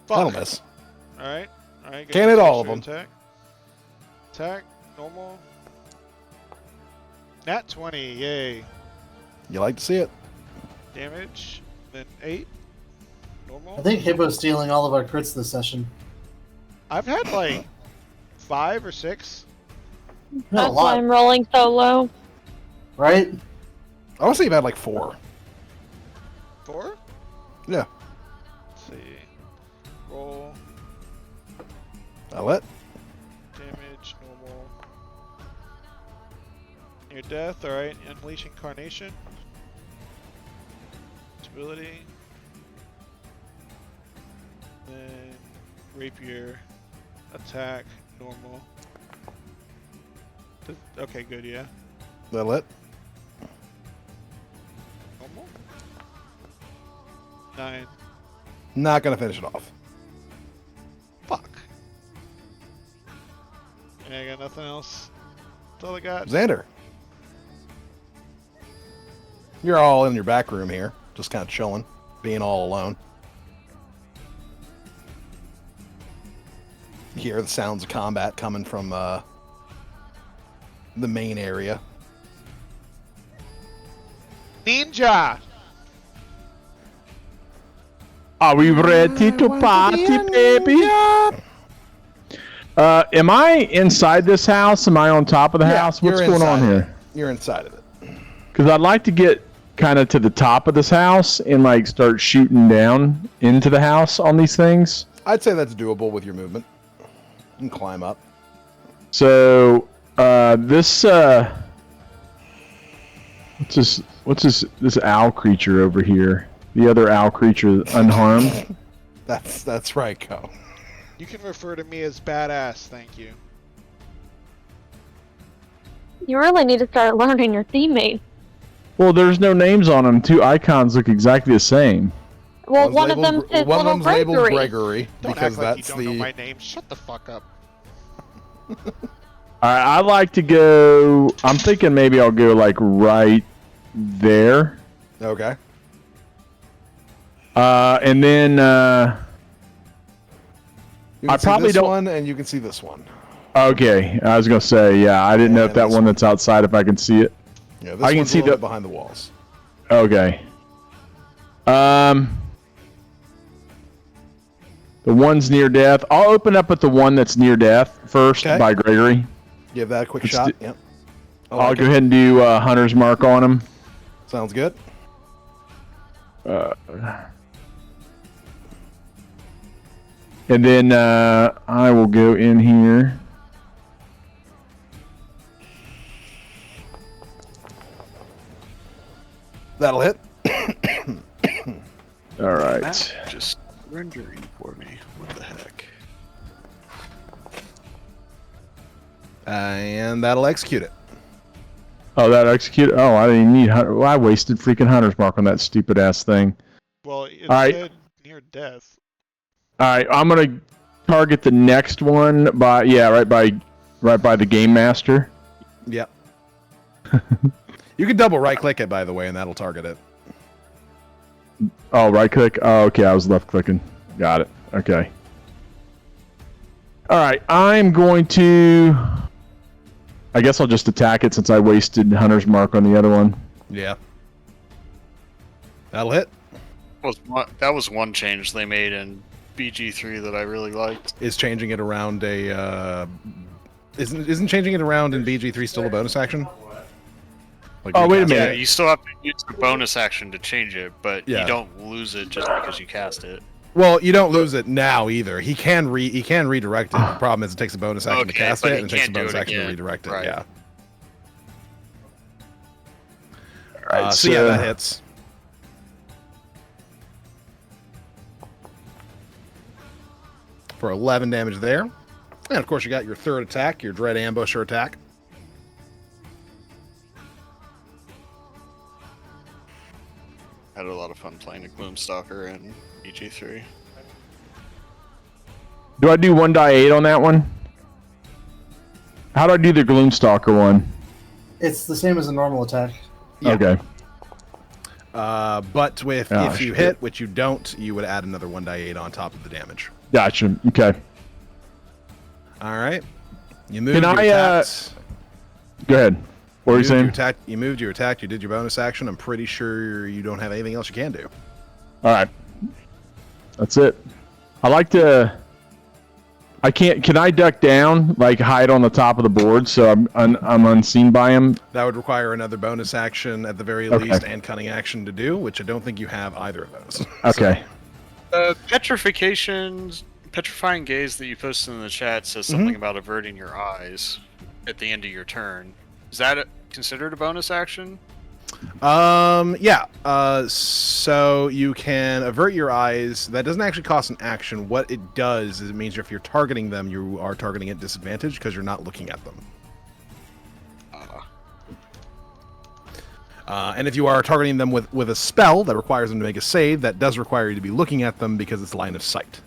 That'll Fuck. miss. Alright, Can't hit all of extra Attack, normal. Nat 20, yay. You like to see it. Damage, then 8. Normal. I think Hippo's stealing all of our crits this session. I've had like 5 or 6. Not a That's why lot, I'm rolling so low. right? I want to say you've had like 4. 4? Yeah. Let's see. Roll. I'll let. Damage, normal. Near death, alright. Unleash Incarnation. Ability. Then Rapier. Attack, normal. Okay, good, yeah. That'll it. Normal? 9. Not gonna finish it off. Fuck. Yeah, I got nothing else. That's all I got. Xander. You're all in your back room here, just kind of chilling, being all alone. You hear the sounds of combat coming from the main area. Ninja! Are we ready to party, baby? Am I inside this house? Am I on top of the house? What's you're going on inside of here? it. You're inside of it. Because I'd like to get kind of to the top of this house and like start shooting down into the house on these things. I'd say that's doable with your movement. You can climb up. So this what's this owl creature over here? The other owl creature unharmed. That's Ryko. You can refer to me as badass, thank you. You really need to start learning your teammates. Well, there's no names on them. 2 icons look exactly the same. Well, one of them says one of little them's labeled Gregory. Gregory Don't because act like that's you don't know the my name. Shut the fuck up. All right, I'd like to go. I'm thinking maybe I'll go like right there. okay. And then You can I see probably this don't- one, and you can see this one. okay, I was gonna say yeah. I didn't know if And that this one one. that's outside if I can see it. Yeah, this I can one's see a little the- bit behind the walls. Okay. The one's near death. I'll open up with the one that's near death first Okay. by Gregory. Give that a quick Let's shot. do- Yep. I'll like go it. ahead and do Hunter's Mark on him. Sounds good. And then I will go in here. That'll hit. All right. Just rendering for me. What the heck? And that'll execute it. Oh, that execute. Oh, I didn't need. Well, I wasted freaking Hunter's Mark on that stupid ass thing. Well, it Alright. said near death. All right, I'm gonna target the next one by right by the game master. Yep. You can double right click it, by the way, and that'll target it. Oh, right click. Oh, okay. I was left clicking. Got it. Okay. All right. I'm going to. I guess I'll just attack it since I wasted Hunter's Mark on the other one. Yeah. That'll hit. That was one change they made in BG3 that I really liked. Is changing it around a isn't changing it around in BG3 still a bonus action? Like Oh, wait a recast minute. Yeah, you still have to use the bonus action to change it, but Yeah. you don't lose it just because you cast it. Well, you don't lose it now either. He can redirect it. The problem is it takes a bonus action to Okay, cast but it, he and it takes a can't do bonus it action to again. redirect it. Right. Yeah. All right. So yeah, that hits. For 11 damage there. And of course you got your third attack, your Dread Ambusher attack. Had a lot of fun playing a Gloomstalker in BG3. Do I do 1 die 8 on that one? How do I do the Gloomstalker one? It's the same as a normal attack. Yeah. Okay. But with Oh, if you shit. hit, which you don't, you would add another 1d8 on top of the damage. Gotcha. Okay. All right. You moved. Can you I, attacked. Go ahead. What were you moved, saying? attacked. You moved. You attacked. You did your bonus action. I'm pretty sure you don't have anything else you can do. All right. That's it. I like to. I can't. Can I duck down, like hide on the top of the board, so I'm unseen by him? That would require another bonus action at the very Okay. least, and cunning action to do, which I don't think you have either of those. Okay. Petrifying gaze that you posted in the chat says something about averting your eyes at the end of your turn. Is that considered a bonus action? Yeah. So you can avert your eyes. That doesn't actually cost an action. What it does is it means if you're targeting them, you are targeting at disadvantage because you're not looking at them. And if you are targeting them with a spell that requires them to make a save, that does require you to be looking at them because it's line of sight.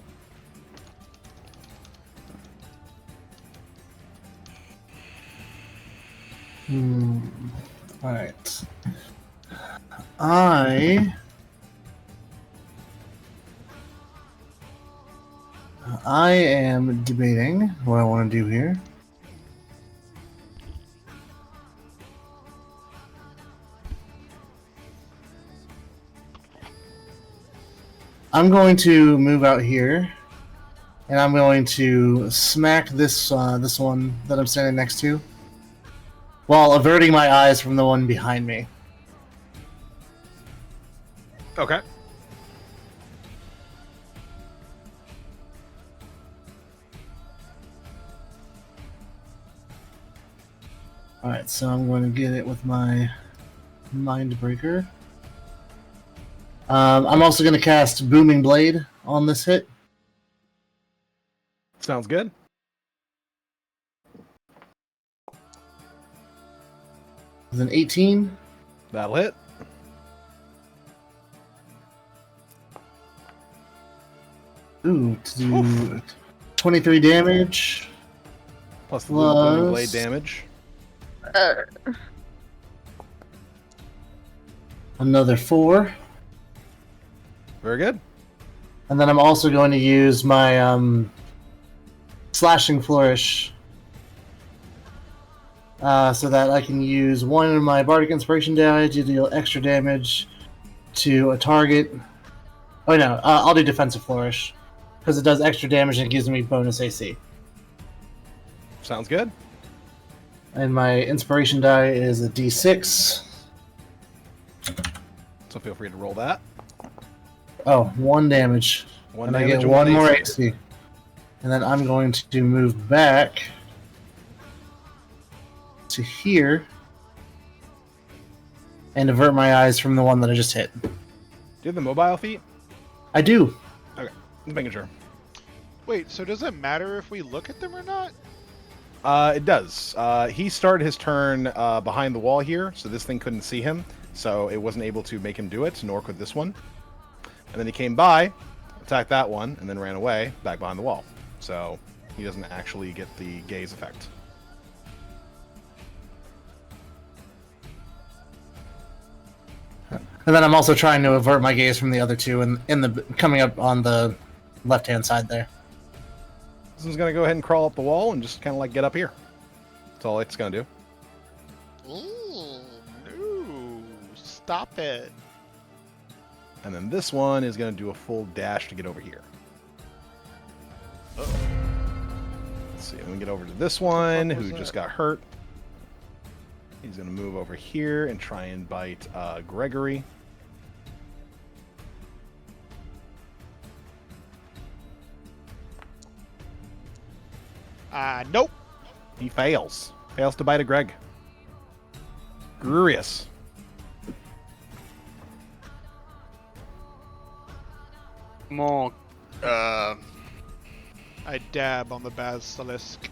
Alright. I am debating what I want to do here. I'm going to move out here, and I'm going to smack this this one that I'm standing next to, while averting my eyes from the one behind me. Okay. Alright, so I'm going to get it with my Mind Breaker. I'm also going to cast Booming Blade on this hit. Sounds good. With an 18. That'll hit. Ooh, to do 23 damage. Plus the booming blade damage. Another 4. Very good. And then I'm also going to use my Slashing Flourish so that I can use one of my Bardic Inspiration die to deal extra damage to a target. Oh no, I'll do Defensive Flourish because it does extra damage and it gives me bonus AC. Sounds good. And my Inspiration die is a D6. So feel free to roll that. Oh, 1 damage. One and damage I get and 1 more AC. AC. And then I'm going to move back to here and avert my eyes from the one that I just hit. Do you have the mobile feat? I do. Okay, just making sure. Wait, so does it matter if we look at them or not? It does. He started his turn behind the wall here, so this thing couldn't see him, so it wasn't able to make him do it, nor could this one. And then he came by, attacked that one, and then ran away back behind the wall. So he doesn't actually get the gaze effect. And then I'm also trying to avert my gaze from the other two and in the coming up on the left-hand side there. This one's gonna go ahead and crawl up the wall and just kind of like get up here. That's all it's gonna do. Ooh, no, stop it. And then this one is gonna do a full dash to get over here. Uh-oh. Let's see, let me get over to this one who just got hurt. He's gonna move over here and try and bite Gregory. Nope. He fails. Fails to bite a Greg. Glorious. More, I dab on the basilisk.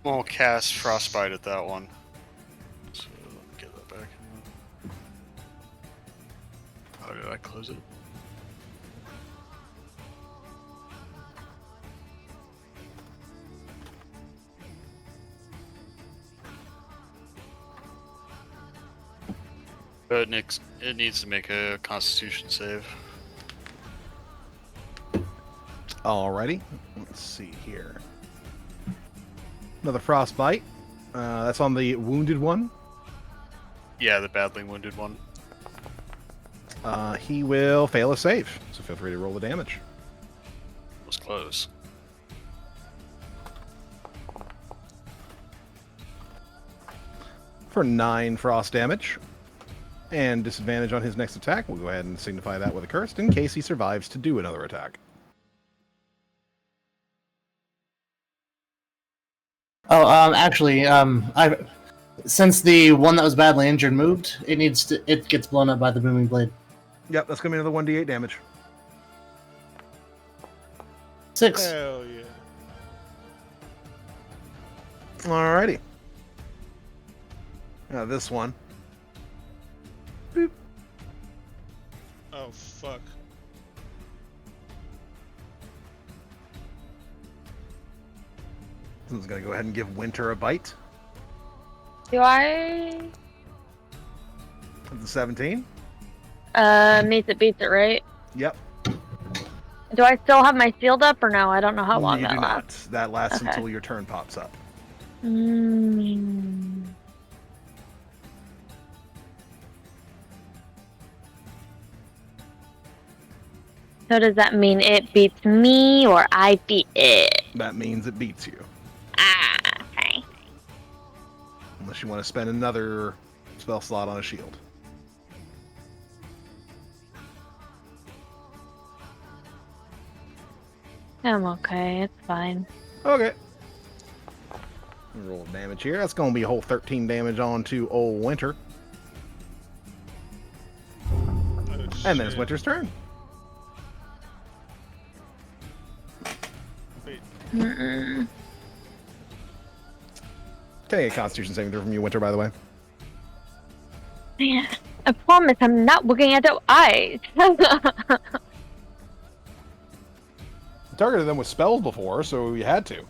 more cast frostbite at that one. So let me get that back. How did I close it? It needs to make a Constitution save. Alrighty. Let's see here. Another frostbite. That's on the wounded one. Yeah, the badly wounded one. He will fail a save, so feel free to roll the damage. Was close. For 9 frost damage. And disadvantage on his next attack. We'll go ahead and signify that with a curse in case he survives to do another attack. Oh, actually, since the one that was badly injured moved, it gets blown up by the booming blade. Yep, that's going to be another 1d8 damage. 6. Hell yeah. Alrighty. Now this one. Boop. Oh, fuck. This one's going to go ahead and give Winter a bite. Do I? With the 17. Meets it, beats it, right? Yep. Do I still have my shield up or no? I don't know how long you that do lasts. not. That lasts Okay. until your turn pops up. Mm. So does that mean it beats me or I beat it? That means it beats you. Ah, okay. Unless you want to spend another spell slot on a shield. I'm okay. It's fine. Okay. Roll damage here. That's going to be a whole 13 damage on to old Winter. Oh, And then it's shit. Winter's turn. Wait, Mm-mm. Take a Constitution saving throw from you, Winter, by the way. Man, I promise I'm not looking at the eyes. Targeted them with spells before, so you had to.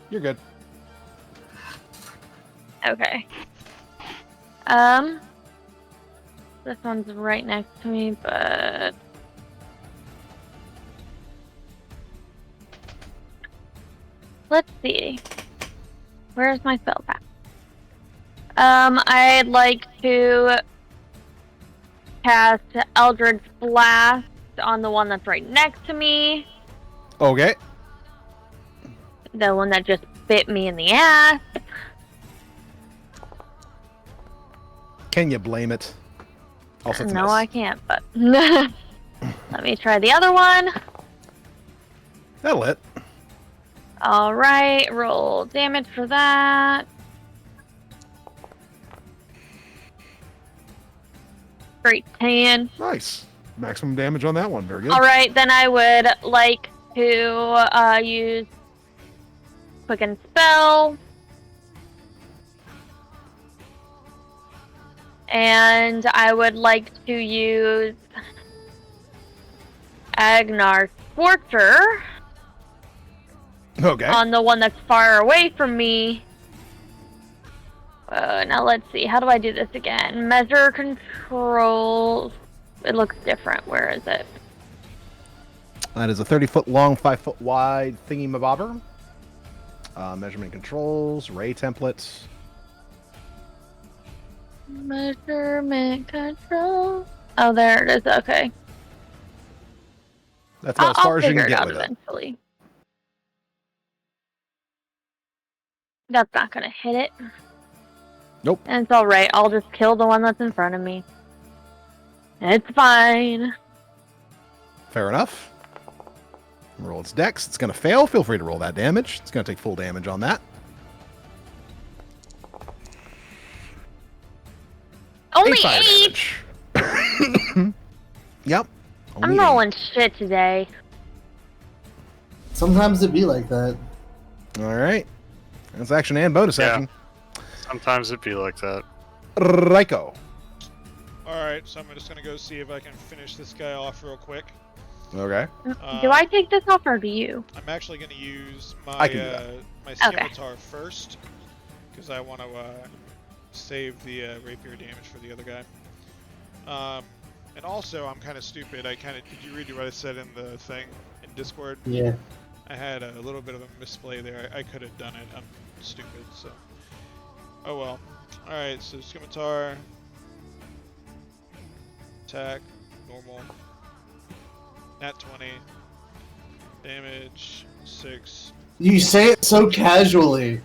You're good. Okay. This one's right next to me, but let's see. Where's my spell pack? I'd like to cast Eldritch Blast on the one that's right next to me. Okay. The one that just bit me in the ass. Can you blame it? Also, it's a No, miss. I can't, but let me try the other one. That'll hit. Alright, roll damage for that. Great 10. Nice. Maximum damage on that one. Very good. Alright, then I would like to use Quicken Spell. And I would like to use Agnar Scorcher Okay. on the one that's far away from me. Now let's see. How do I do this again? Measure controls. It looks different. Where is it? That is a 30-foot long, 5-foot wide thingy-mabobber. Measurement controls, ray templates. Measurement control. Oh, there it is. Okay. That's about as far as you figure can it get out with it. eventually. That's not gonna hit it. Nope. And it's alright. I'll just kill the one that's in front of me. It's fine. Fair enough. Roll its dex. It's going to fail. Feel free to roll that damage. It's going to take full damage on that. Only 8 fire 8! damage. Yep. I'm Only rolling shit today. Sometimes it be like that. 8. All right. That's action and bonus Yeah. action. Sometimes it'd be like that. Raiko. alright, so I'm just gonna go see if I can finish this guy off real quick. Okay. Do I take this off or do you? I'm actually gonna use my I can do that. my Okay. scimitar first, because I want to save the rapier damage for the other guy. And also, I'm kind of stupid. Did you read what I said in the thing in Discord? Yeah. I had a little bit of a misplay there. I could have done it. I'm stupid, so. Oh well. Alright, so Scimitar. Attack. Normal. Nat 20. Damage. 6. You say it so casually.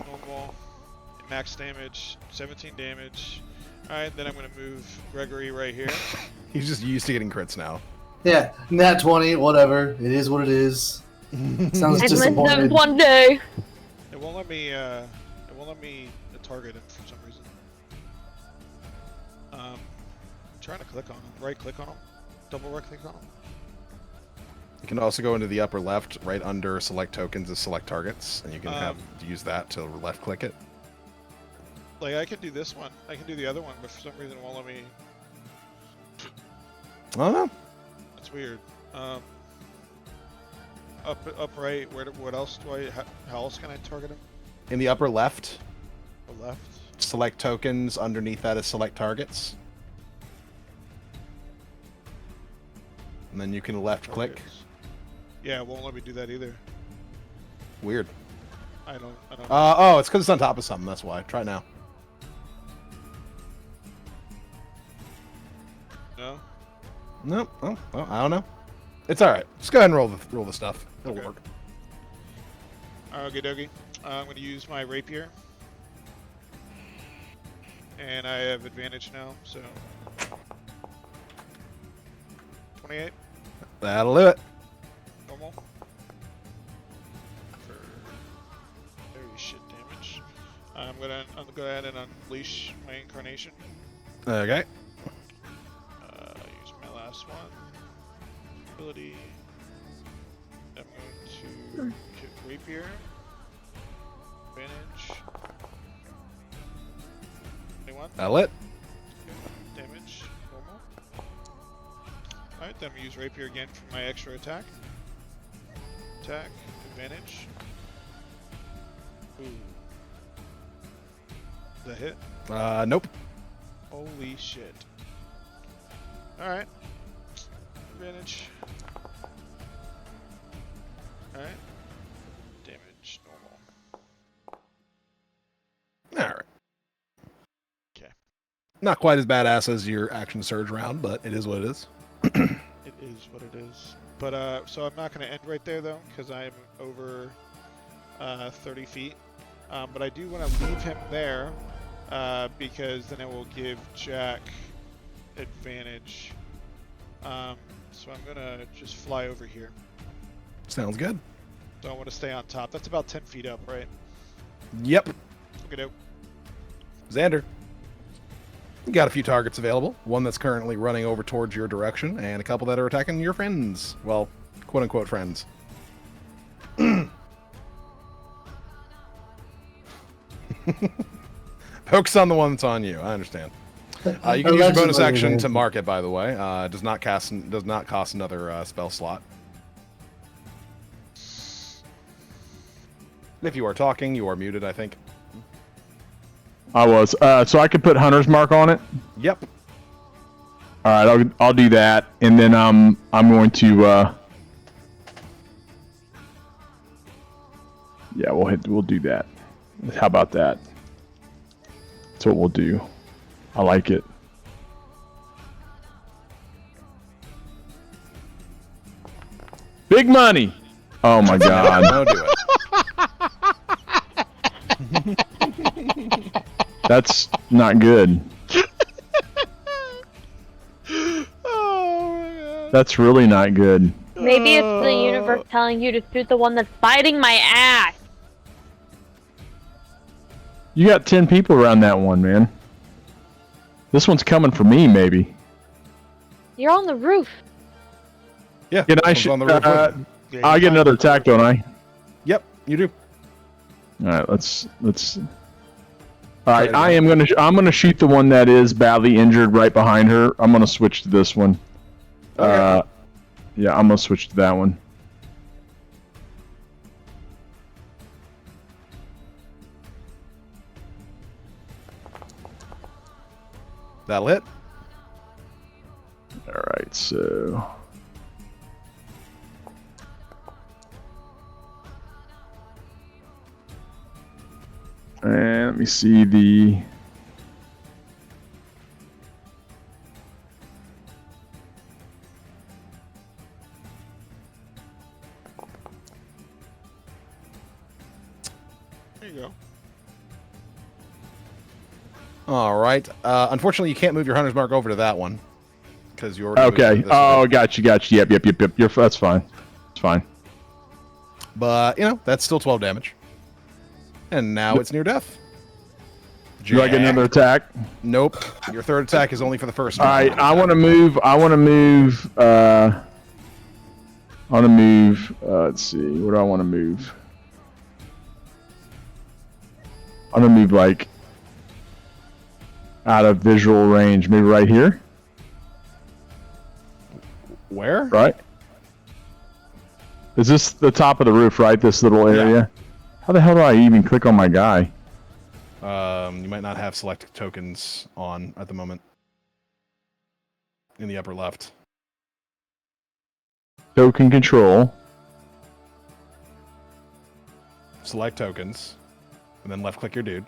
Normal. Max damage. 17 damage. Alright, then I'm going to move Gregory right here. He's just used to getting crits now. Yeah, nat 20, whatever. It is what it is. Sounds It's my disappointed. seventh one day. It won't let me target him for some reason. I'm trying to click on him. Right click on him. Double right click on him. You can also go into the upper left, right under select tokens as select targets, and you can use that to left click it. Like I can do this one. I can do the other one, but for some reason it won't let me. I don't know. That's weird. Up right. What else do I? How else can I target him? In the upper left, The left. select tokens. Underneath that is select targets. And then you can left click. Targets. Yeah, it won't let me do that either. Weird. I don't. Oh, it's because it's on top of something. That's why. Try it now. No. Nope. Oh, well, I don't know. It's all right. Just go ahead and roll the stuff. It'll Okay. work. Okie dokie. I'm going to use my rapier. And I have advantage now, so. 28. That'll do it. Normal. For very shit damage. I'm gonna go ahead and unleash my incarnation. Okay. Use my last one. Ability. I'm going to hit rapier. Advantage. 21. That'll it. Okay. Damage. Normal. Alright, then we use rapier again for my extra attack. Attack. Advantage. Ooh. Is that hit? Nope. Holy shit. Alright. Advantage. Alright. Damage. Normal. All right. Okay. Not quite as badass as your action surge round, but it is what it is. It is what it is. But, so I'm not going to end right there, though, because I'm over 30 feet. But I do want to leave him there, because then it will give Jack advantage. So I'm going to just fly over here. Sounds good. So I want to stay on top. That's about 10 feet up, right? Yep. Okay, Xander. You got a few targets available. One that's currently running over towards your direction, and a couple that are attacking your friends. Well, quote-unquote friends. Focus on the one that's on you. I understand. You can use your bonus action to mark it, by the way. Does not cost another spell slot. If you are talking, you are muted, I think. I was. So I could put Hunter's Mark on it. Yep. All right, I'll do that, and then I'm going to. Yeah, we'll do that. How about that? That's what we'll do. I like it. Big money. Oh my God. Don't do it. That's not good. Oh my god. That's really not good. Maybe it's the universe telling you to shoot the one that's biting my ass. You got 10 people around that one, man. This one's coming for me, maybe. You're on the roof. Yeah. Can I one's on the roof with you. Yeah, I get another attack, don't I? Yep, you do. All right, let's. All right, I'm gonna shoot the one that is badly injured right behind her. I'm gonna switch to this one. Okay. Yeah, I'm gonna switch to that one. That'll hit. All right, so. And Let me see the. There you go. All right. Unfortunately, you can't move your hunter's mark over to that one because you already. Okay. moved it this Oh, way. got you. Yep. That's fine. It's fine. But that's still 12 damage. And now it's near death. Do I get another attack? Nope. Your third attack is only for the first All one. right. I want to move. Let's see. What do I want to move? I'm gonna move like out of visual range. Maybe right here. Where? Right. Is this the top of the roof? Right. This little area. How the hell do I even click on my guy? You might not have select tokens on at the moment. In the upper left. Token control. Select tokens. And then left click your dude.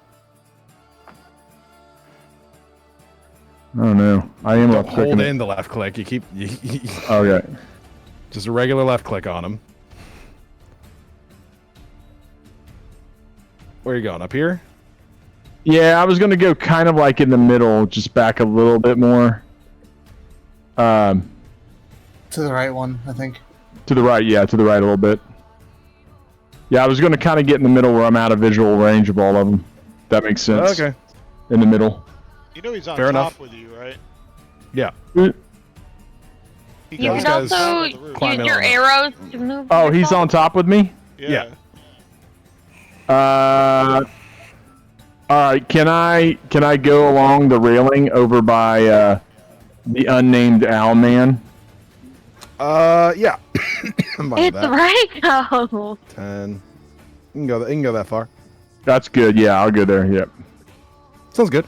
Oh no. I am Don't left hold clicking in the left click. You keep Okay. just a regular left click on him. Where are you going? Up here? Yeah, I was gonna go kind of like in the middle, just back a little bit more. To the right one, I think. To the right, yeah, to the right a little bit. Yeah, I was gonna kind of get in the middle where I'm out of visual range of all of them. That makes sense. Okay. In the middle. You know he's on Fair top enough. with you, right? Yeah. You goes can guys also the roof. climb use in your on them. arrows to move. Oh, he's on top with me? Yeah. All right, can I go along the railing over by the unnamed owl man? Yeah. I'm fine with It's that. Ryko. 10. You can go that far. That's good. Yeah, I'll go there. Yep. Sounds good.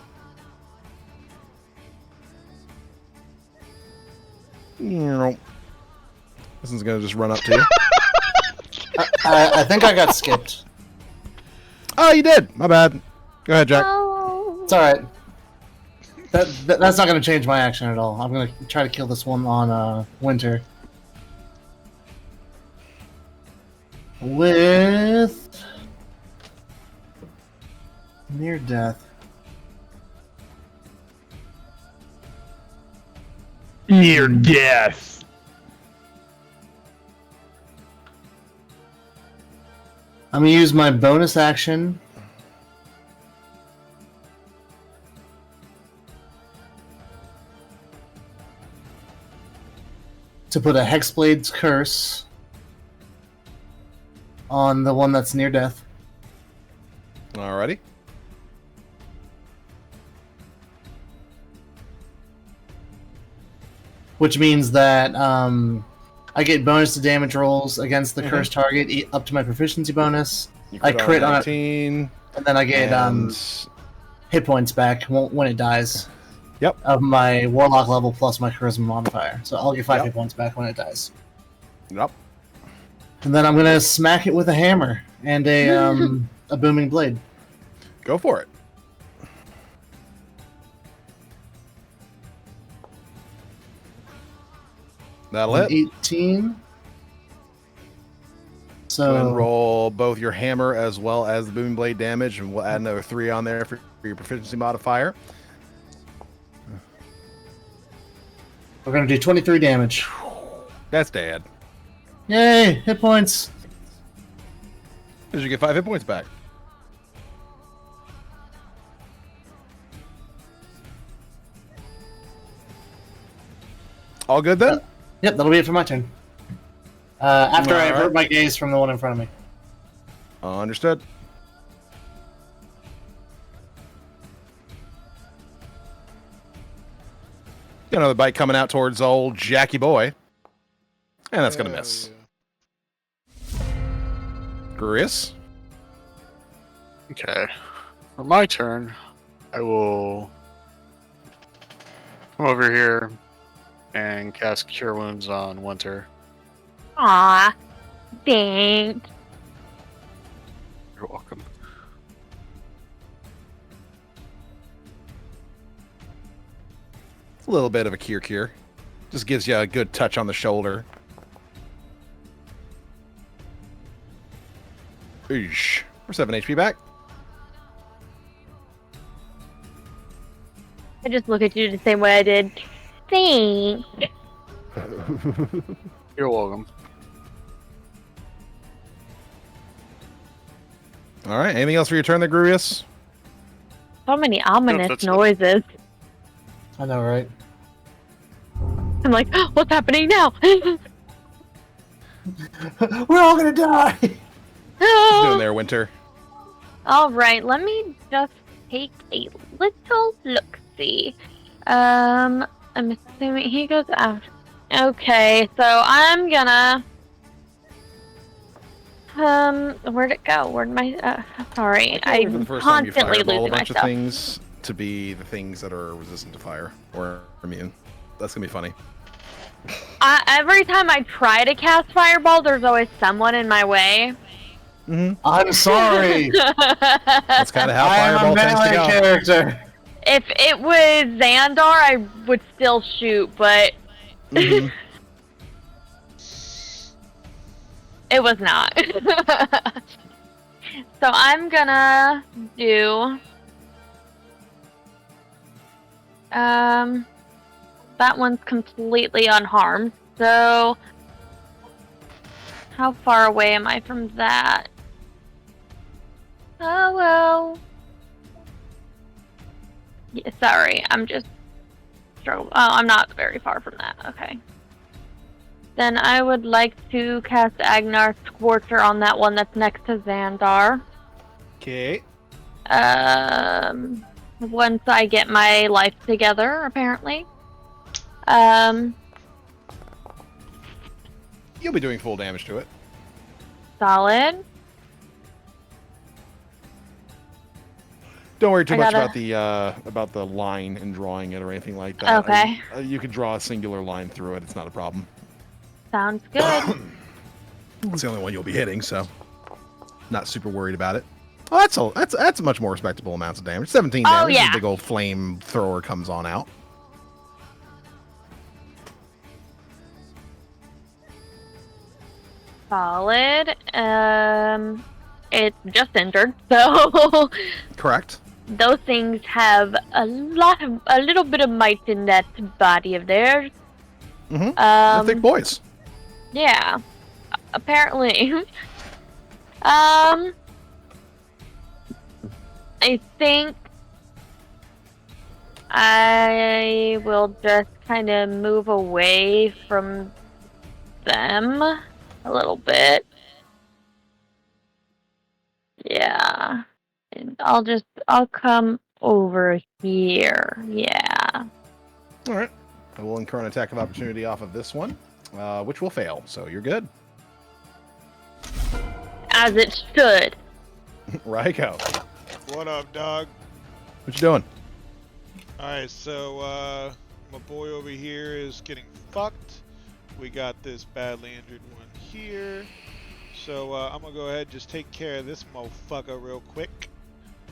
This one's gonna just run up to you. I think I got skipped. Oh, you did. My bad. Go ahead, Jack. It's alright. That's not going to change my action at all. I'm going to try to kill this one on Winter. With... near death. Near death. I'm going to use my bonus action to put a Hexblade's Curse on the one that's near death. Alrighty. Which means that I get bonus to damage rolls against the cursed target up to my proficiency bonus. You I crit on it, 19, and then I get and hit points back when it dies. Yep. Of my warlock level plus my charisma modifier. So I'll get 5 Yep. hit points back when it dies. Yep. And then I'm gonna smack it with a hammer and a booming blade. Go for it. That'll hit. 18. Go ahead and So roll both your hammer as well as the booming blade damage, and we'll add another 3 on there for your proficiency modifier. we're gonna do 23 damage. That's dad. Yay! Hit points. Did you get 5 hit points back? All good then? Yep, that'll be it for my turn. After I Alright. avert my gaze from the one in front of me. Understood. Got another bite coming out towards old Jackie Boy. And that's going to miss. Chris? Okay. For my turn, I will come over here and cast Cure Wounds on Winter. Aw, thanks. You're welcome. It's a little bit of a cure. Just gives you a good touch on the shoulder. Eesh. We're 7 HP back. I just look at you the same way I did. Thanks. You're welcome. All right. Anything else for your turn there, Grurius? So many ominous that's it. noises. I know, right? I'm like, what's happening now? We're all gonna die! What you doing there, Winter? Alright, let me just take a little look-see. I'm assuming he goes after. Okay, so I'm gonna. Where'd it go? Where'd my. Sorry, For the I'm first time you constantly fireball losing a bunch of myself. things to be the things that are resistant to fire or immune. That's gonna be funny. Every time I try to cast Fireball, there's always someone in my way. I'm sorry! That's kind of how I am fireball a tends to melee go. character! If it was Xandar, I would still shoot, but Mhm. it was not. So I'm gonna do that one's completely unharmed. So how far away am I from that? Oh well. Yeah, sorry, I'm just struggling. Oh, I'm not very far from that. Okay. Then I would like to cast Agnar Scorcher on that one that's next to Xandar. Okay. Once I get my life together, apparently. You'll be doing full damage to it. Solid. Don't worry too I much gotta- about the line and drawing it or anything like that. Okay. You could draw a singular line through it. It's not a problem. Sounds good. It's the only one you'll be hitting, so not super worried about it. Oh, that's a much more respectable amounts of damage. 17 damage. yeah. A big old flame thrower comes on out. Solid. It's just injured, so Correct. those things have a little bit of might in that body of theirs. Mm-hmm. They're thick boys. Yeah. Apparently. I think I will just kind of move away from them a little bit. Yeah. And I'll come over here. Yeah. All right. I will incur an attack of opportunity off of this one, which will fail. So you're good. As it should. Raiko, What up, dog? what you doing? Alright, so my boy over here is getting fucked. We got this badly injured one here. So I'm gonna go ahead and just take care of this motherfucker real quick.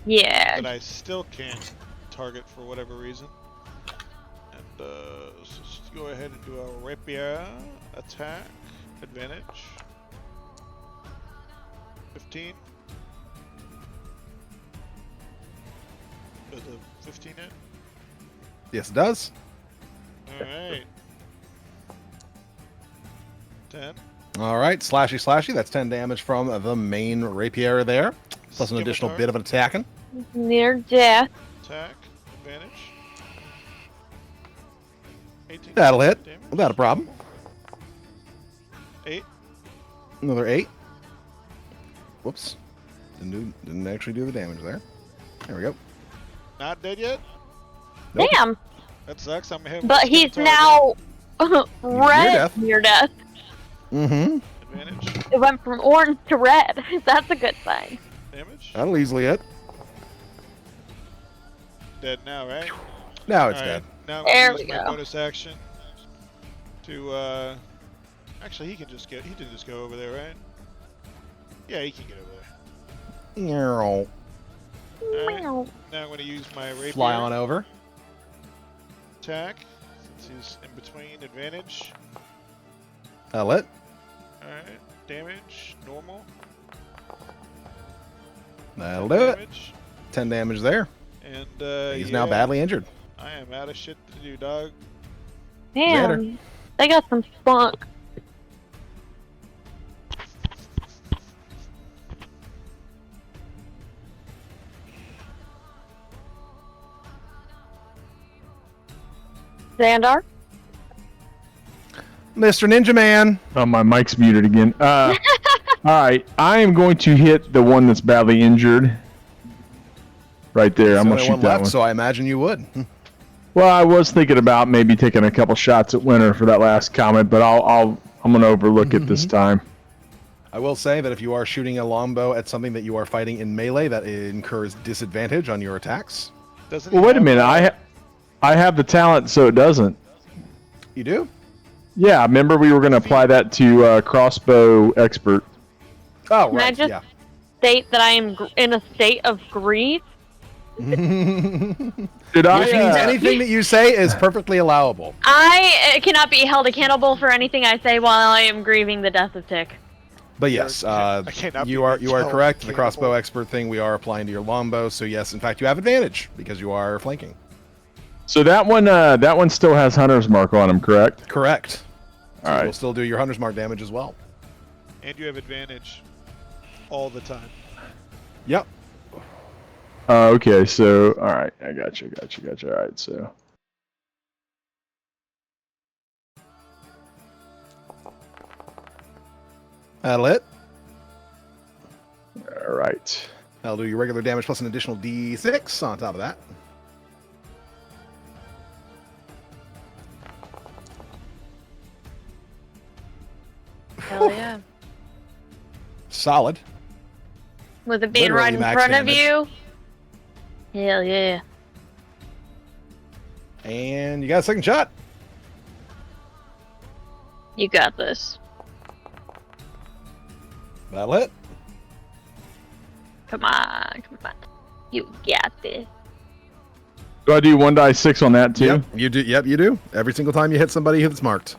Yeah. But I still can't target for whatever reason. And so let's go ahead and do a rapier attack. Advantage. 15. Does a 15 hit? Yes, it does. Alright. 10. All right, slashy. That's 10 damage from the main rapier there, plus an additional Scimitar. bit of an attacking. Near death. Attack. Advantage. 18. That'll hit Damage. without a problem. 8. Another 8. Whoops. Didn't actually do the damage there. There we go. Not dead yet? Nope. Damn. That sucks. I'm hit. But he's now red near death. Mm-hmm. Advantage. It went from orange to red. That's a good sign. Damage. That'll easily hit. Dead now, right? Now it's Alright, dead. Now I'm There gonna use we my go. bonus action to actually he can just go over there, right? Yeah, he can get over there. Meow. Alright. Now I'm gonna use my rapier Fly on over. attack. He's in between. Advantage. Lit. Alright. Damage. Normal. That'll do it. Damage. 10 damage there. And He's now badly injured. I am out of shit to do, dog. Damn. They got some spunk. Xandar? Mr. Ninja Man. Oh, my mic's muted again. All right, I am going to hit the one that's badly injured. Right there, I'm There's gonna only shoot one that left, one. so I imagine you would. Well, I was thinking about maybe taking a couple shots at Winter for that last comment, but I'm gonna overlook it this time. I will say that if you are shooting a longbow at something that you are fighting in melee, that incurs disadvantage on your attacks. Doesn't Well, he wait a have, minute. I have the talent, so it doesn't. You do? Yeah, remember we were going to apply that to crossbow expert. Oh, Can right. I just Yeah. state that I am in a state of grief? Did Which I? means anything that you say is perfectly allowable. I cannot be held accountable for anything I say while I am grieving the death of Tick. But yes, I cannot you be are held correct. The accountable. crossbow expert thing we are applying to your longbow. So yes, in fact, you have advantage because you are flanking. So that one still has Hunter's Mark on him, correct? Correct. All So right. you'll still do your Hunter's Mark damage as well. And you have advantage all the time. Yep. Okay, so all right, I got you. All right, so That'll hit. all right. That'll do your regular damage plus an additional D6 on top of that. Hell yeah. Solid. With it being Literally right in max front damage. of you? Hell yeah. And you got a second shot. You got this. That'll hit. Come on, come on. You got this. Do I do 1d6 on that too? Yep, you do. Yep, you do. Every single time you hit somebody that's marked.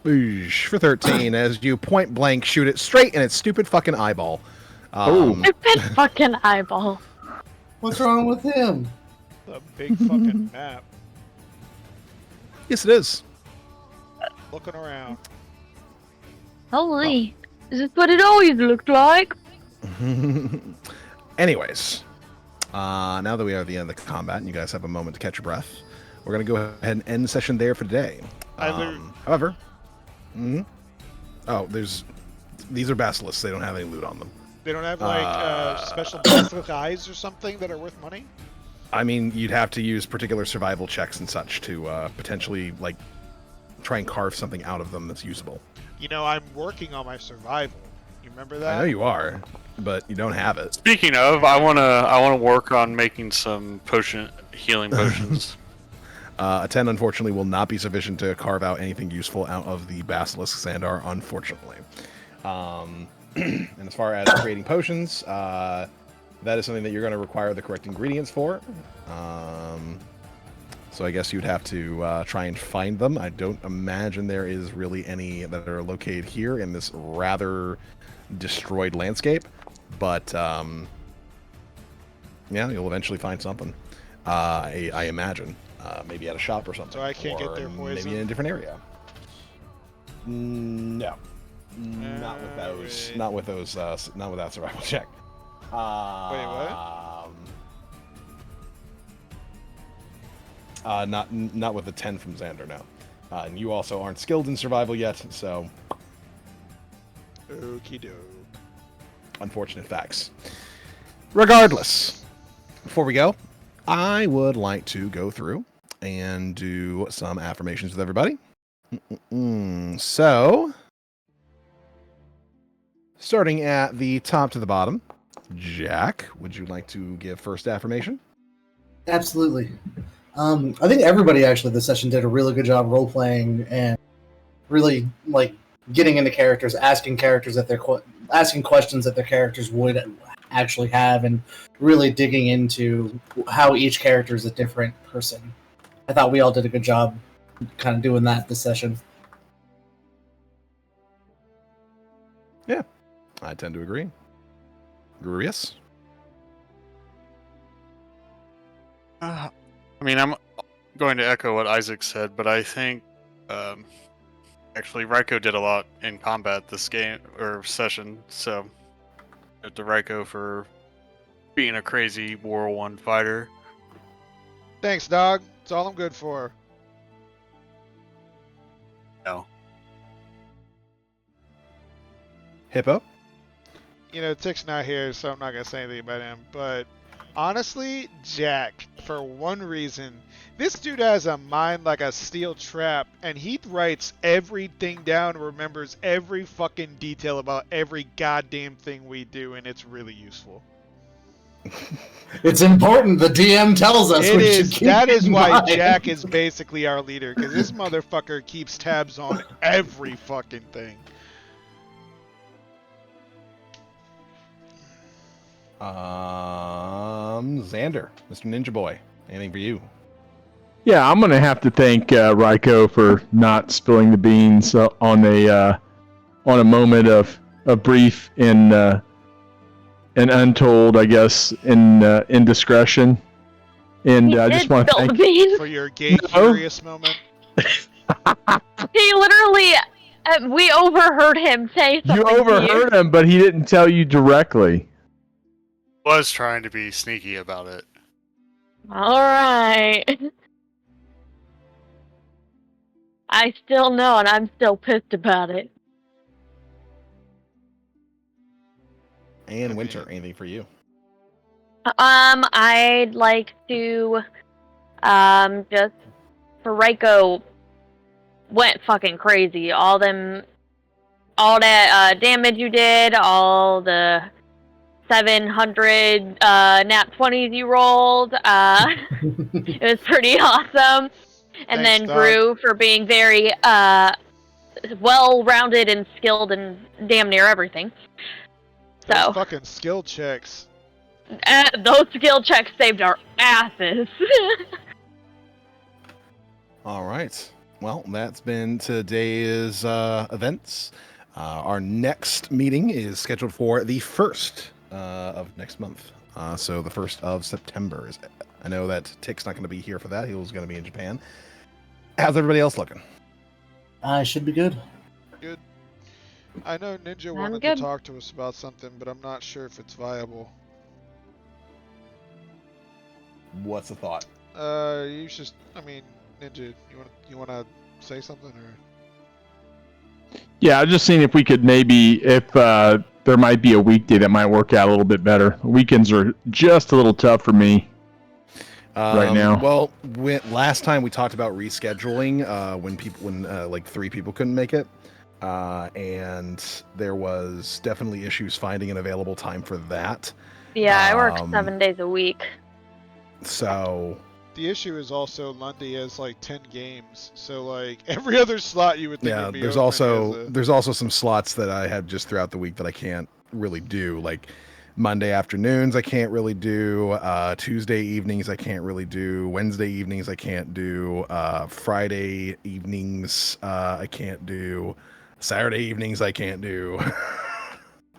Boosh, for 13, as you point blank shoot it straight in its stupid fucking eyeball. Stupid fucking eyeball. What's wrong with him? The big fucking map. Yes, it is. Looking around. Holy. Is this what it always looked like? Anyways, now that we are at the end of the combat and you guys have a moment to catch your breath, we're going to go ahead and end the session there for today. However, oh, these are basilisks. They don't have any loot on them. They don't have like special basilisk eyes or something that are worth money? I mean, you'd have to use particular survival checks and such to potentially like try and carve something out of them that's usable. You know, I'm working on my survival. You remember that? I know you are, but you don't have it. Speaking of, I wanna work on making some healing potions. A 10, unfortunately, will not be sufficient to carve out anything useful out of the Basilisk Xandar, unfortunately. And as far as creating potions, that is something that you're going to require the correct ingredients for. So I guess you'd have to try and find them. I don't imagine there is really any that are located here in this rather destroyed landscape. But, yeah, you'll eventually find something. I imagine. Maybe at a shop or something. So I can't get or their poison? maybe in a different area. No. Not with those. Alright. Not with those. Not with that survival check. Wait, what? Not with the 10 from Xander. No. And you also aren't skilled in survival yet, so Okie doke. unfortunate facts. Regardless, before we go, I would like to go through and do some affirmations with everybody. So, starting at the top to the bottom, Jack, would you like to give first affirmation? Absolutely. I think everybody actually this session did a really good job role playing and really like getting into characters, asking characters that asking questions that their characters would actually have, and really digging into how each character is a different person. I thought we all did a good job kind of doing that this session. Yeah, I tend to agree. Glorious. I mean, I'm going to echo what Isaac said, but I think actually Raiko did a lot in combat this game or session, so to Raiko for being a crazy War 1 fighter. Thanks, dog. That's all I'm good for. No. Hippo? You know, Tick's not here, so I'm not going to say anything about him. But honestly, Jack, for one reason, this dude has a mind like a steel trap, and he writes everything down and remembers every fucking detail about every goddamn thing we do, and it's really useful. It's important. The DM tells us It we is. should keep That it is in why mind. Jack is basically our leader, because this motherfucker keeps tabs on every fucking thing. Xander, Mr. Ninja Boy, anything for you? Yeah, I'm gonna have to thank Raiko for not spilling the beans on a moment of brief and untold, I guess, indiscretion. And I just want to thank For your gay curious moment. He literally, we overheard him say something. you overheard him, but he didn't tell you directly. Was trying to be sneaky about it. All right. I still know, and I'm still pissed about it. And Winter, anything for you? I'd like to, just for Raiko went fucking crazy. All that damage you did, all the 700 nat 20s you rolled. It was pretty awesome. And Thanks, then dog. Brew for being very well-rounded and skilled in damn near everything. Those So fucking skill checks. those skill checks saved our asses. All right. Well, that's been today's events. Our next meeting is scheduled for the 1st of next month. So the 1st of September. I know that Tick's not going to be here for that. He was going to be in Japan. How's everybody else looking? I should be good. Good. I know Ninja I'm wanted good. to talk to us about something, but I'm not sure if it's viable. What's the thought? You just, I mean, Ninja, you want to say something or? Yeah, I was just seeing if we could maybe, if there might be a weekday that might work out a little bit better. Weekends are just a little tough for me right now. Well, last time we talked about rescheduling when like 3 people couldn't make it, and there was definitely issues finding an available time for that. Yeah, I work 7 days a week. So The issue is also Lundy has like 10 games, so like every other slot you would think yeah, would be there's open also some slots that I have just throughout the week that I can't really do, like Monday afternoons I can't really do, Tuesday evenings I can't really do, Wednesday evenings I can't do, Friday evenings I can't do, Saturday evenings I can't do.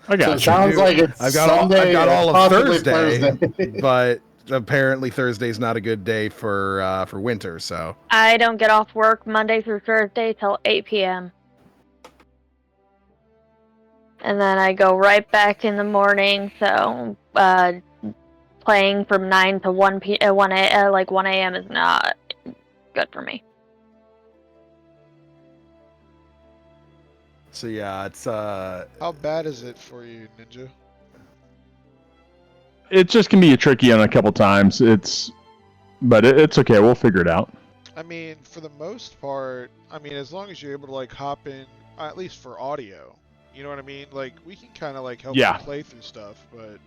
I got So it sounds like it's I've got Sunday all of possibly Thursday, but apparently Thursday's not a good day for Winter, so I don't get off work Monday through Thursday till 8 p.m. And then I go right back in the morning, so playing from 9 to 1 a.m. is not good for me. so yeah, it's How bad is it for you, Ninja? It just can be tricky on a couple times. But it's okay. We'll figure it out. I mean, for the most part, I mean, as long as you're able to like hop in, at least for audio, you know what I mean? Like, we can kind of like help Yeah. you play through stuff, but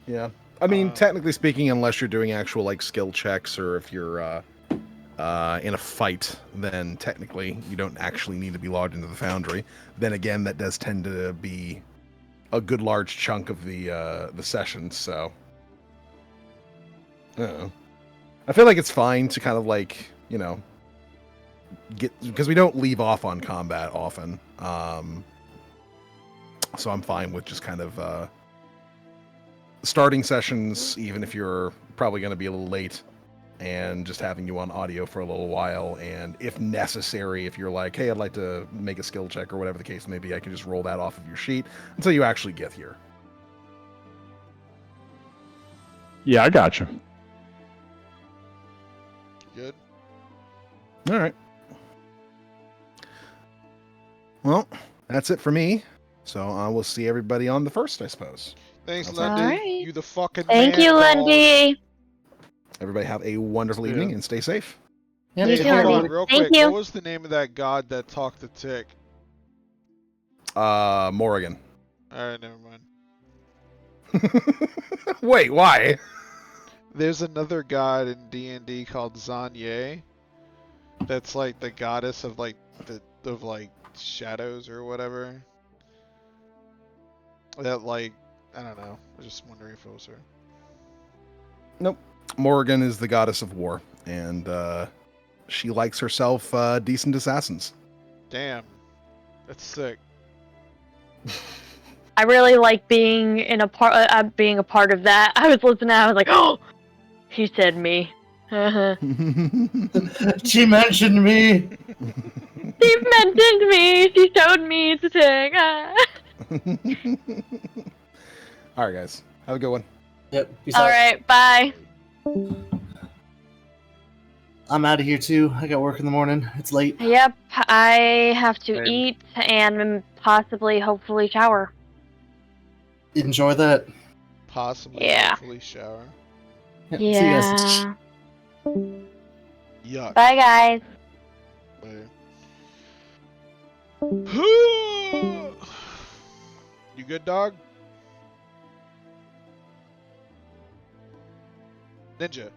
yeah. I mean, technically speaking, unless you're doing actual like skill checks or if you're in a fight, then technically you don't actually need to be logged into the Foundry. Then again, that does tend to be a good large chunk of the sessions, so I don't know. I feel like it's fine to kind of like you know, because we don't leave off on combat often. So I'm fine with just kind of starting sessions, even if you're probably going to be a little late, and just having you on audio for a little while. And if necessary, if you're like, hey, I'd like to make a skill check or whatever the case may be, I can just roll that off of your sheet until you actually get here. Yeah, I got you. Good. All right. Well, that's it for me. So I will see everybody on the 1st, I suppose. Thanks, That's Lundy. all right. You the fucking Thank man, you, dog. Lundy. Everybody have a wonderful Yeah. evening and stay safe. Yeah, You Hey, too, hold Lundy. on, real Thank quick. you. What was the name of that god that talked to Tick? Morrigan. Alright, never mind. Wait, why? There's another god in D&D called Zanye. That's like the goddess of like shadows or whatever. That like, I don't know. I was just wondering if it was her. Nope. Morrigan is the goddess of war, and she likes herself decent assassins. Damn. That's sick. I really like being being a part of that. I was listening. I was like, oh, he said me. She mentioned me. She mentioned me. She showed me to take. All right, guys. Have a good one. Yep. Peace All out. right, bye. I'm out of here too. I got work in the morning. It's late. Yep, I have to Same. eat and possibly, hopefully, shower. Enjoy that. Possibly, Yeah. hopefully shower. Yep, see you guys. Yeah. Yuck. Bye, guys. Bye. You good, dog? Ninja.